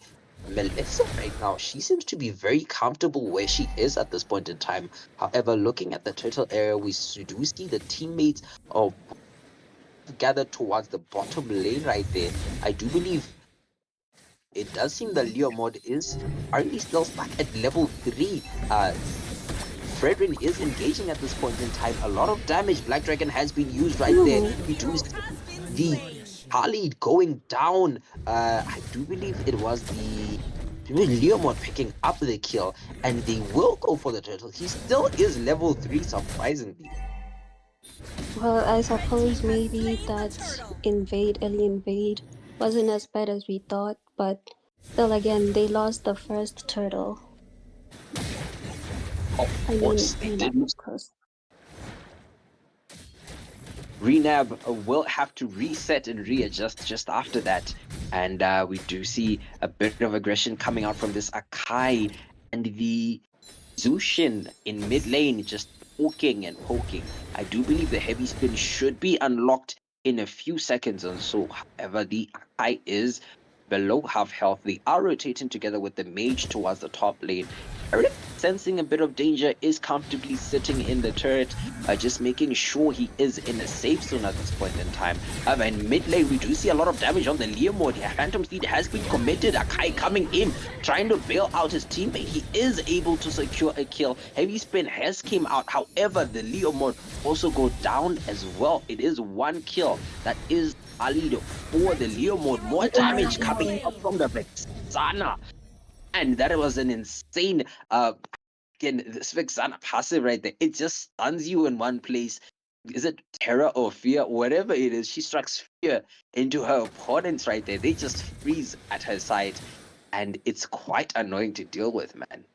Melissa right now, she seems to be very comfortable where she is at this point in time. However, looking at the turtle area, we do see the teammates of gathered towards the bottom lane right there. I do believe it does seem that Leomord is currently still stuck at level 3. Fredrin is engaging at this point in time. A lot of damage. Black Dragon has been used right there. We do see the Khalid going down. I do believe it was the Leomord picking up the kill, and they will go for the turtle. He still is level 3, surprisingly. Well, I suppose maybe that early invade, wasn't as bad as we thought, but still again, they lost the first turtle. Of course, they did. Of course. Renab will have to reset and readjust just after that. And we do see a bit of aggression coming out from this Akai, and the Zushin in mid lane just poking and poking. I do believe the heavy spin should be unlocked in a few seconds or so. However, the Akai is below half health. They are rotating together with the mage towards the top lane. Eric, sensing a bit of danger, is comfortably sitting in the turret, just making sure he is in a safe zone at this point in time. In mid lane, we do see a lot of damage on the Leomord here. Phantom Steed has been committed. Akai coming in, trying to bail out his teammate. He is able to secure a kill. Heavy spin has came out. However, the Leomord also go down as well. It is one kill. That is Alid for the Leomord. More damage coming up from the Vexana. And that was an insane, again, this Vexana passive right there. It just stuns you in one place. Is it terror or fear? Whatever it is, she strikes fear into her opponents right there. They just freeze at her side. And it's quite annoying to deal with, man.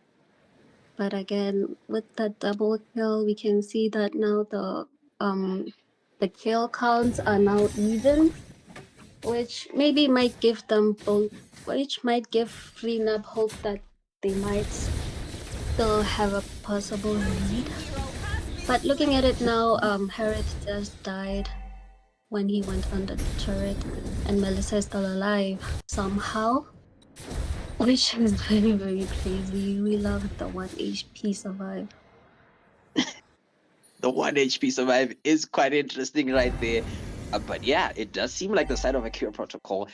But again, with that double kill, we can see that now the kill counts are now even, which maybe might give them both, which might give Renab hope that they might still have a possible lead. But looking at it now, Harith just died when he went under the turret, and Melissa is still alive somehow, which is very, very crazy. We love the 1 HP survive. The 1 HP survive is quite interesting right there. But yeah, it does seem like the side of Akira Protocol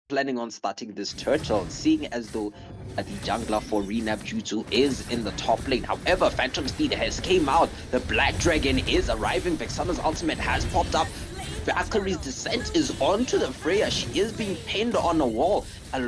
planning on starting this turtle, seeing as though the jungler for Nabjutsu is in the top lane. However, Phantom Speed has came out. The Black Dragon is arriving. Vexana's ultimate has popped up. Valkyrie's descent is onto the Freya. She is being pinned on a wall.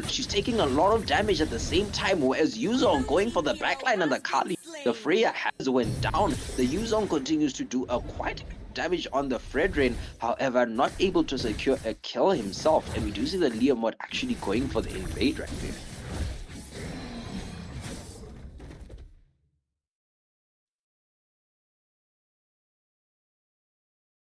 She's taking a lot of damage at the same time, whereas Yuzong going for the backline and the Kali. The Freya has went down. The Yuzong continues to do a quite damage on the Fredrin, however, not able to secure a kill himself. And we do see the Leomord actually going for the invade right there.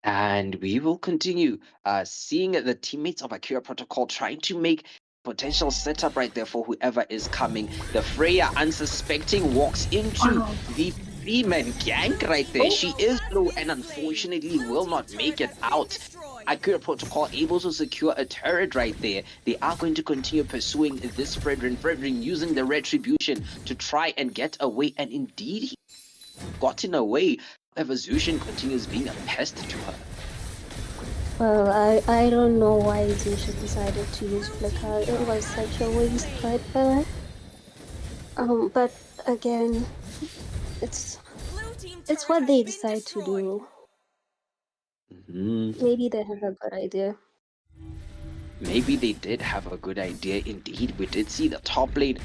And we will continue seeing the teammates of Akira Protocol trying to make potential setup right there for whoever is coming. The Freya, unsuspecting, walks into the 3-man gank right there. She is low and unfortunately will not make it out. Akira Protocol able to secure a turret right there. They are going to continue pursuing this Fredrin. Fredrin using the retribution to try and get away, and indeed gotten away. However, Zushin continues being a pest to her. Well, I don't know why Zusha decided to use Flicker. It was such a waste, but again, it's what they decide to do. Maybe they have a good idea. Maybe they did have a good idea indeed. We did see the top lane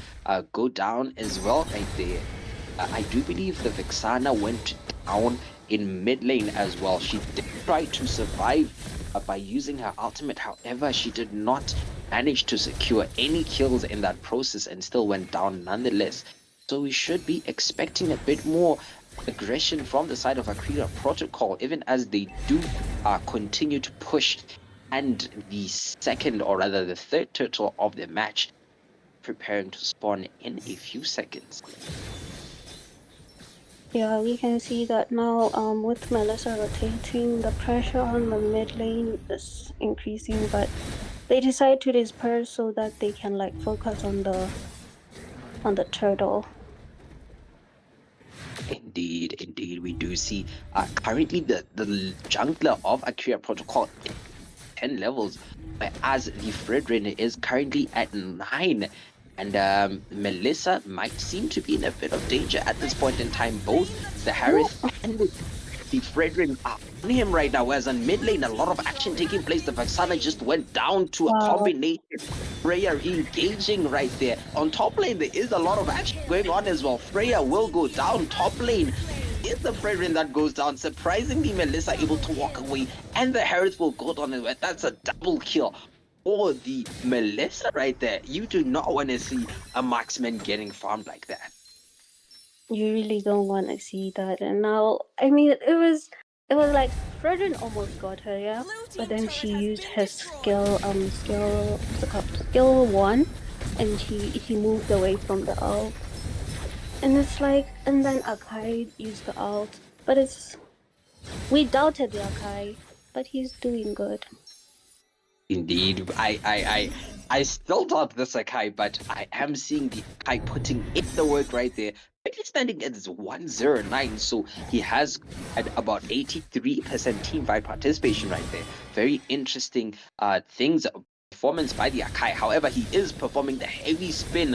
go down as well right there. I do believe the Vexana went down in mid lane as well. She did try to survive by using her ultimate. However, she did not manage to secure any kills in that process and still went down nonetheless. So we should be expecting a bit more aggression from the side of Akira Protocol, even as they do continue to push. And the second, or rather the third turtle of the match, preparing to spawn in a few seconds. Yeah, we can see that now with Melissa rotating, the pressure on the mid lane is increasing, but they decide to disperse so that they can like focus on the turtle. Indeed, we do see currently the jungler of Akira Protocol 10 levels, whereas the Fredrin is currently at 9. And Melissa might seem to be in a bit of danger at this point in time. Both the Harith and the Fredrin are on him right now, whereas on mid lane, a lot of action taking place. The Vexana just went down to a combination. Freya engaging right there. On top lane, there is a lot of action going on as well. Freya will go down. Top lane is the Fredrin that goes down. Surprisingly, Melissa able to walk away, and the Harith will go down as well. That's a double kill. Or the Melissa right there. You do not want to see a marksman getting farmed like that. You really don't want to see that. And now, I mean, it was like Fredrin almost got her, yeah. But then she used her skill 1, and she moved away from the ult. And it's like, and then Akai used the ult, but we doubted the Akai, but he's doing good. Indeed, I still doubt the Sakai, but I am seeing the Akai putting in the work right there. Maybe standing at 109, so he has had about 83% team fight participation right there. Very interesting things, performance by the Akai. However, he is performing the heavy spin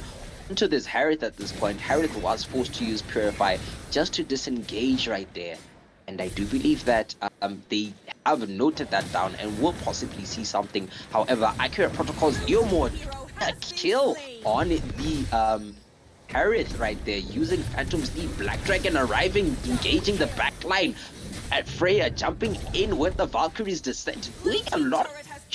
onto this Harith at this point. Harith was forced to use Purify just to disengage right there. And I do believe that they have noted that down and will possibly see something. However, Akira Protocol's Eomord, a kill on the Harith right there, using Phantom's the Black Dragon arriving, engaging the backline. At Freya jumping in with the Valkyrie's Descent, doing a lot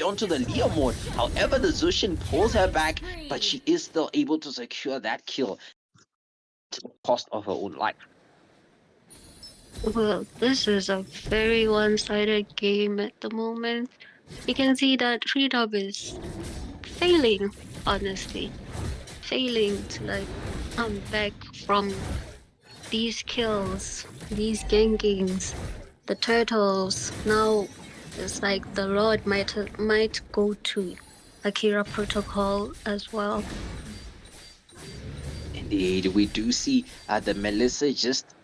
onto the Leomord. However, the Zushin pulls her back, but she is still able to secure that kill to the cost of her own life. Well, this is a very one-sided game at the moment. You can see that Freedom is failing, honestly. Failing to like come back from these kills, these gankings, the turtles. Now it's like the Lord might go to Akira Protocol as well. Indeed, we do see the Melissa just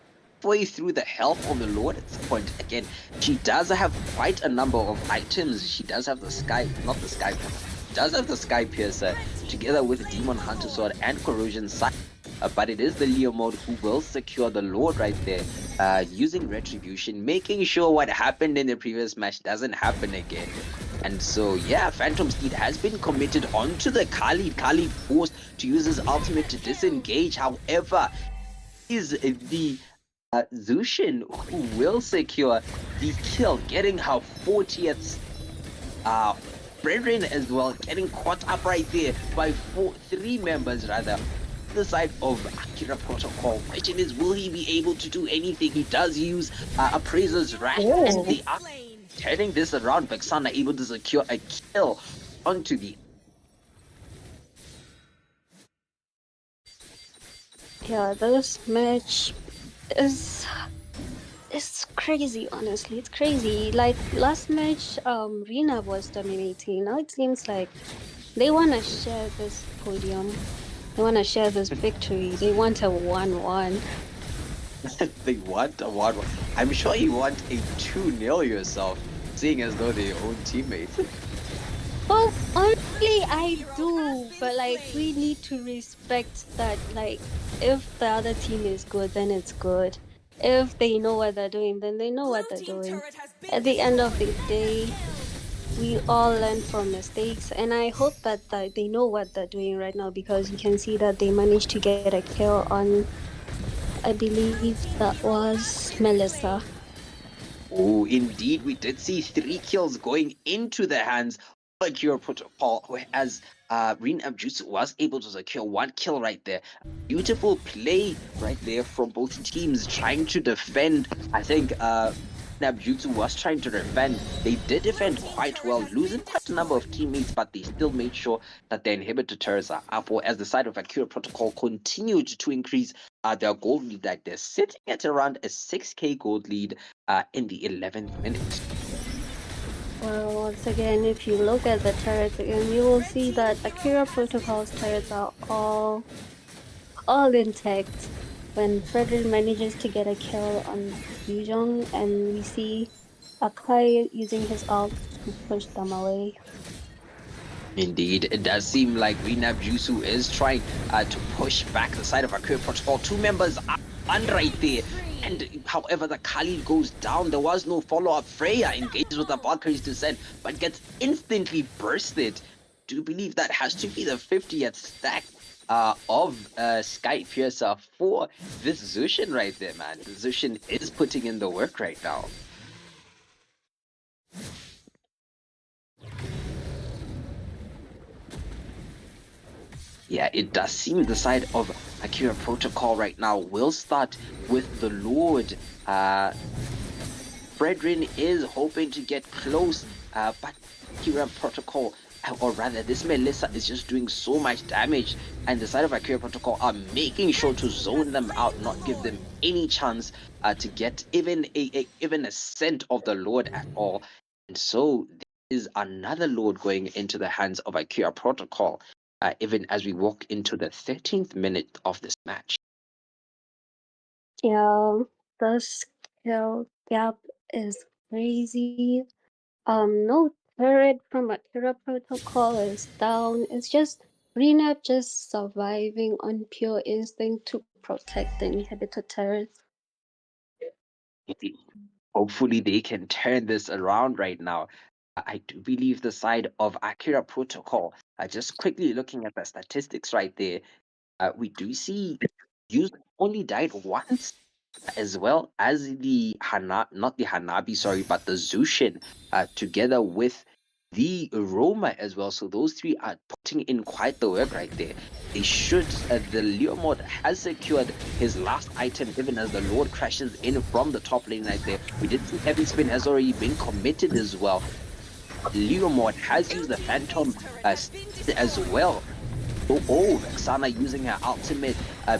way through the health of the Lord at this point. Again, she does have quite a number of items. She does have the Sky Piercer together with Demon Hunter Sword and Corrosion Sight. But it is the Leo mode who will secure the Lord right there, using Retribution, making sure what happened in the previous match doesn't happen again. And so, yeah, Phantom Steed has been committed onto the Khalid. Khalid forced to use his ultimate to disengage. However, is the Zushin who will secure the kill, getting her 40th. Brethren as well, getting caught up right there by 3 members rather. The side of Akira Protocol. Question is, will he be able to do anything? He does use Appraiser's Wrath, and they are turning this around. Vexana able to secure a kill onto the. Yeah, this match is crazy, honestly. It's crazy. Like last match, Rina was dominating. Now it seems like they want to share this podium. They want to share this victory. They want a 1-1. They want a 1-1. I'm sure you want a 2-0 yourself, seeing as though they're your own teammates. Well, honestly, I do, but like we need to respect that. Like, if the other team is good, then it's good. If they know what they're doing, then they know what they're doing. At the end of the day, we all learn from mistakes, and I hope that they know what they're doing right now because you can see that they managed to get a kill on, I believe that was Melissa. Oh, indeed, we did see 3 kills going into the hands of Akira Protocol, whereas Nabjutsu was able to secure 1 kill right there. Beautiful play right there from both teams trying to defend. I think Nabjutsu was trying to defend. They did defend quite well, losing quite a number of teammates, but they still made sure that their inhibitor turrets are up. Or as the side of Akira Protocol continued to increase their gold lead, like they're sitting at around a 6k gold lead in the 11th minute. Well, once again, if you look at the turrets again, you will see that Akira Protocol's turrets are all intact. When Frederick manages to get a kill on Yuzhong, and we see Akai using his ult to push them away. Indeed, it does seem like Nabjutsu is trying to push back the side of Akira Protocol. 2 members are on right there. And however, the Khalid goes down. There was no follow-up. Freya engages with the Valkyrie's descent, but gets instantly bursted. Do you believe that has to be the 50th stack of Sky Piercer for this Zushin right there, man? Zushin is putting in the work right now. Yeah, it does seem the side of Akira Protocol right now will start with the Lord. Fredrin is hoping to get close, but Akira Protocol, or rather this Melissa is just doing so much damage, and the side of Akira Protocol are making sure to zone them out, not give them any chance to get even a scent of the Lord at all. And so there is another Lord going into the hands of Akira Protocol. Even as we walk into the 13th minute of this match. Yeah, the skill gap is crazy. No turret from Akira Protocol is down. It's just Renap just surviving on pure instinct to protect the inhibitor turrets. Hopefully they can turn this around right now. I do believe the side of Akira Protocol, just quickly looking at the statistics right there, we do see Yuz only died once, as well as not the Hanabi, sorry, but the Zushin, together with the Roma as well. So those 3 are putting in quite the work right there. They should, the Leomord has secured his last item, even as the Lord crashes in from the top lane right there. We did see Heavy Spin has already been committed as well. Leomord has used the Phantom as well. Oh, Vexana using her ultimate.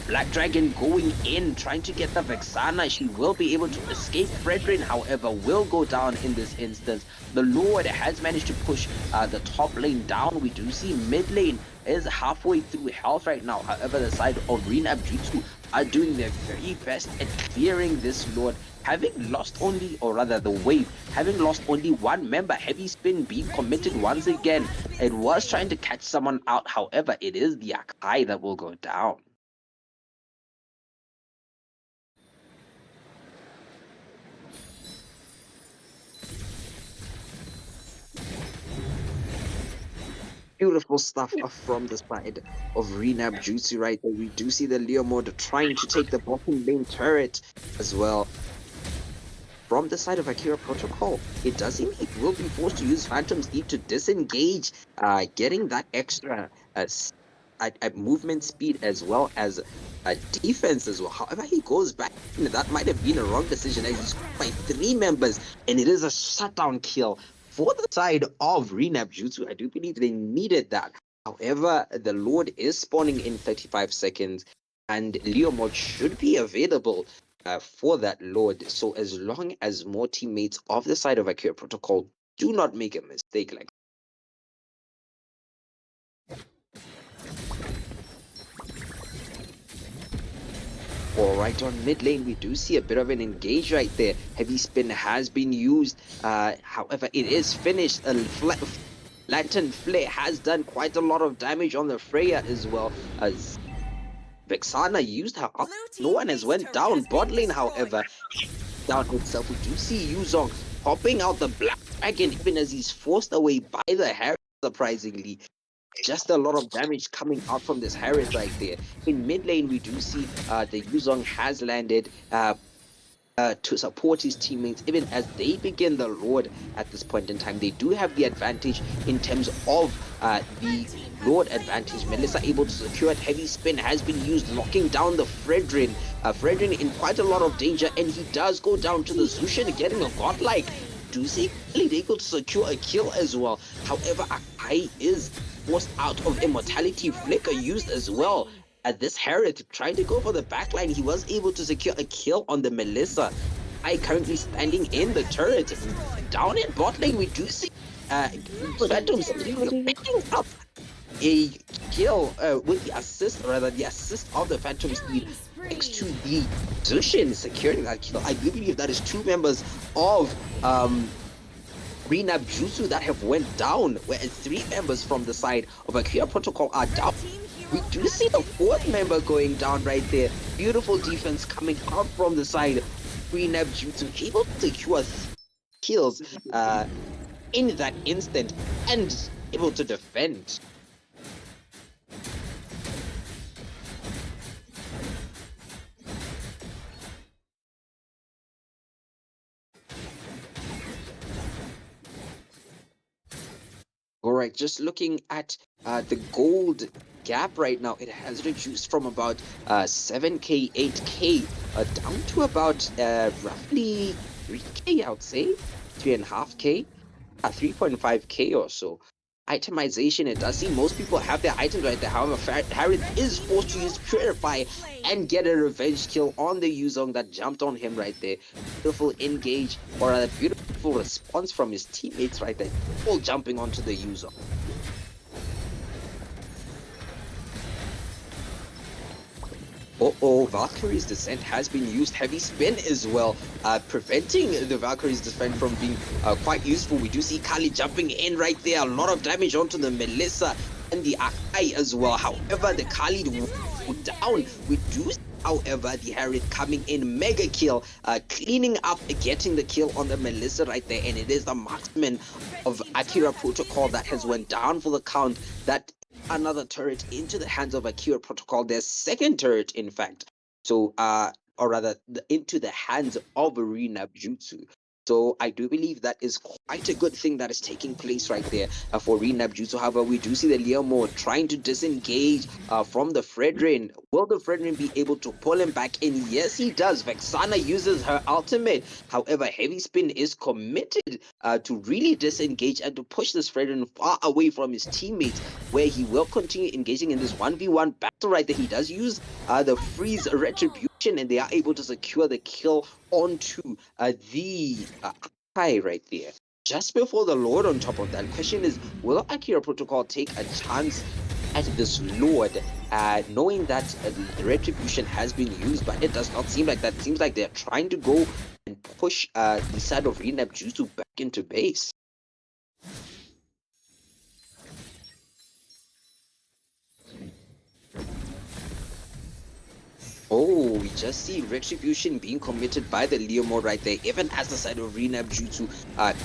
Black Dragon going in, trying to get the Vexana. She will be able to escape. Fredrin, however, will go down in this instance. The Lord has managed to push the top lane down. We do see mid lane is halfway through health right now. However, the side of Nabjutsu are doing their very best at clearing this Lord. Having lost only, or rather the wave, having lost only 1 member, Heavy Spin being committed once again. It was trying to catch someone out, however, it is the Akai that will go down. Beautiful stuff from the side of Nabjutsu right there. We do see the Leomord trying to take the bottom lane turret as well. From the side of Akira Protocol, it does seem he will be forced to use Phantom Steed to disengage, getting that extra movement speed as well as defense as well. However, he goes back, that might have been a wrong decision as he's by 3 members, and it is a shutdown kill for the side of Nabjutsu. I do believe they needed that. However, the Lord is spawning in 35 seconds, and Leomord should be available for that Lord. So as long as more teammates of the side of Akira Protocol do not make a mistake like All right, on mid lane, we do see a bit of an engage right there. Heavy spin has been used. However, it is finished. Lantern Flare has done quite a lot of damage on the Freya as well. As Vexana used her up. No one has went down. Bot lane, however, down itself. We do see Yuzong popping out the Black Dragon even as he's forced away by the Harris, surprisingly. Just a lot of damage coming out from this Harris right there. In mid lane, we do see the Yuzong has landed to support his teammates even as they begin the Lord at this point in time. They do have the advantage in terms of the Lord advantage. Melissa able to secure it. Heavy spin has been used, locking down the Fredrin. Fredrin in quite a lot of danger, and he does go down to the Zushin, getting a godlike. Do see able to secure a kill as well. However, Akai is forced out of immortality. Flicker used as well. This Harith trying to go for the backline, he was able to secure a kill on the Melissa. I currently standing in the turret. Down in bot lane, we do see Phantoms picking up a kill with the assist, rather the assist of the Phantom Steed next to the Zushin securing that kill. I do believe that is 2 members of Nabjutsu that have went down, whereas 3 members from the side of Akira Protocol are down. We do see the 4th member going down right there. Beautiful defense coming out from the side. Nabjutsu able to secure kills in that instant and able to defend. All right, just looking at the gold gap right now, it has reduced from about 7k, 8k down to about roughly 3k, I would say, 3.5k, 3.5k or so. Itemization, it does seem most people have their items right there. However, Harith is forced to use Purify and get a revenge kill on the Yuzong that jumped on him right there. Beautiful engage, or a beautiful response from his teammates right there, all jumping onto the Yuzong. Valkyrie's descent has been used. Heavy spin as well, preventing the Valkyrie's descent from being quite useful. We do see Kali jumping in right there. A lot of damage onto the Melissa and the Akai as well. However, the Kali down. We do see, however, the Harith coming in, mega kill, cleaning up, getting the kill on the Melissa right there. And it is the marksman of Akira Protocol that has went down for the count. That another turret into the hands of Akira Protocol, their 2nd turret in fact, so or rather into the hands of Nabjutsu. So I do believe that is quite a good thing that is taking place right there for Nabjutsu. However, we do see the Leomord trying to disengage from the Fredrin. Will the Fredrin be able to pull him back in? Yes, he does. Vexana uses her ultimate. However, Heavy Spin is committed to really disengage and to push this Fredrin far away from his teammates, where he will continue engaging in this 1v1 battle right there. He does use the Freeze Retribution, and they are able to secure the kill onto the Akai right there. Just before the Lord on top of that, question is, will Akira Protocol take a chance at this Lord, knowing that the Retribution has been used, but it does not seem like that. It seems like they're trying to go and push the side of Nabjutsu back into base. Oh, we just see Retribution being committed by the Leomord right there, even as the side of Nabjutsu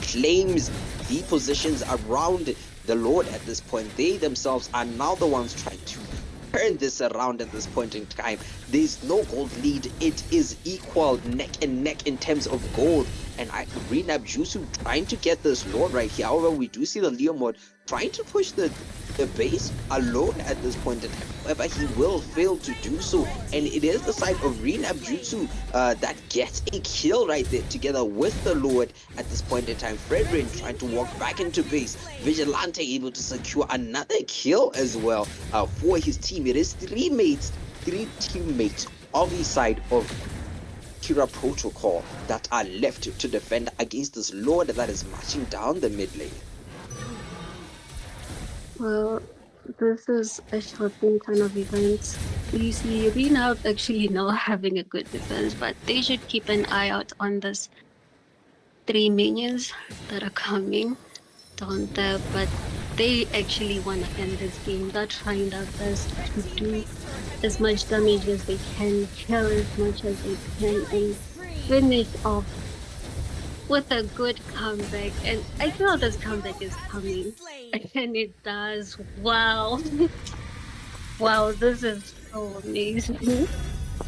claims the positions around the Lord at this point. They themselves are now the ones trying to turn this around at this point in time. There's no gold lead. It is equal neck and neck in terms of gold. And Nabjutsu trying to get this Lord right here. However, we do see the Leomord trying to push the base alone at this point in time. However, he will fail to do so, and it is the side of Nabjutsu that gets a kill right there together with the Lord at this point in time. Fredrin trying to walk back into base. Vigilante able to secure another kill as well for his team. It is 3 teammates of the side of Akira Protocol that are left to defend against this Lord that is marching down the mid lane. Well, this is a shocking turn of events. You see, Rena actually now having a good defense, but they should keep an eye out on this 3 minions that are coming down there. But they actually want to end this game. They're trying their best to do as much damage as they can, kill as much as they can, and finish off with a good comeback. And I feel this comeback is coming. And it does. Wow. Wow, this is so amazing.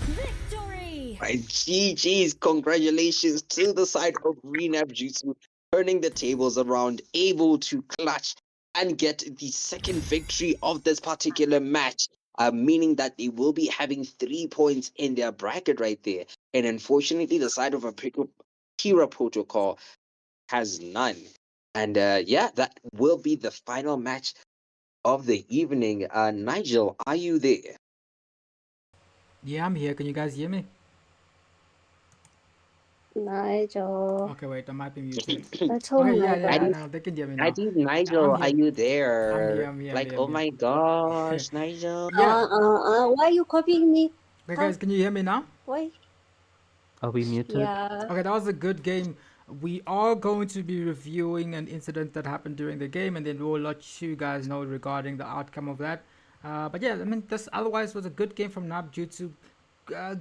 Victory! Right, GG's, congratulations to the side of Nabjutsu, turning the tables around, able to clutch and get the second victory of this particular match, meaning that they will be having 3 points in their bracket right there. And unfortunately, the side of Akira Protocol has none. And yeah, that will be the final match of the evening. Nigel, are you there? Yeah, I'm here. Can you guys hear me? Nigel. Okay, wait, I might be muted. That's oh Okay, my yeah, god. no, they can hear me I now. think I'm Nigel, are here. you I'm there? here. I'm here. I'm Like, here. oh I'm my here. gosh, Nigel. Yeah. Why are you copying me? Okay, Huh? guys, can you hear me now? Why? Are we muted? Yeah. Okay, that was a good game. We are going to be reviewing an incident that happened during the game, and then we'll let you guys know regarding the outcome of that. But yeah, I mean, this otherwise was a good game from Nabjutsu.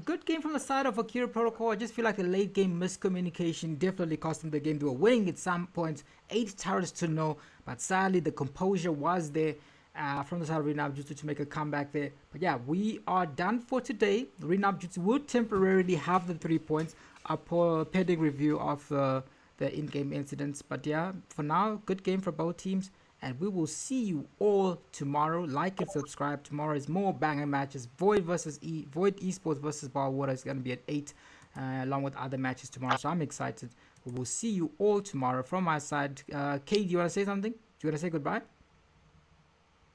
Good game from the side of Akira Protocol. I just feel like the late game miscommunication definitely cost them the game. They were winning at some points, 8 turrets to no, but sadly the composure was there from the side of Nabjutsu to make a comeback there. But yeah, we are done for today. Nabjutsu will temporarily have the 3 points upon pending review of the in-game incidents. But yeah, for now, good game for both teams. And we will see you all tomorrow. Like and subscribe. Tomorrow is more banger matches. Void Esports versus Barwater is going to be at 8, along with other matches tomorrow. So I'm excited. We will see you all tomorrow. From my side, Kate, do you want to say something? Do you want to say goodbye?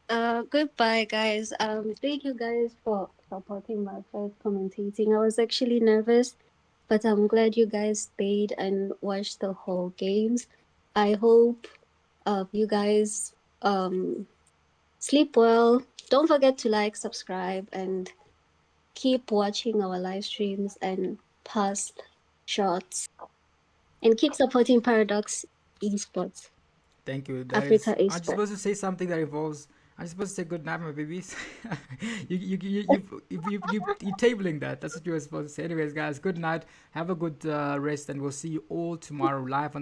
Goodbye, guys. Thank you guys for supporting my first commentating. I was actually nervous, but I'm glad you guys stayed and watched the whole games. I hope you guys sleep well. Don't forget to like, subscribe, and keep watching our live streams and past shots. And keep supporting Paradox Esports. Thank you. Africa I'm Esports. just supposed to say something that involves. I'm supposed to say good night, my babies. You tabling that. That's what you were supposed to say. Anyways, guys, good night. Have a good rest, and we'll see you all tomorrow live on the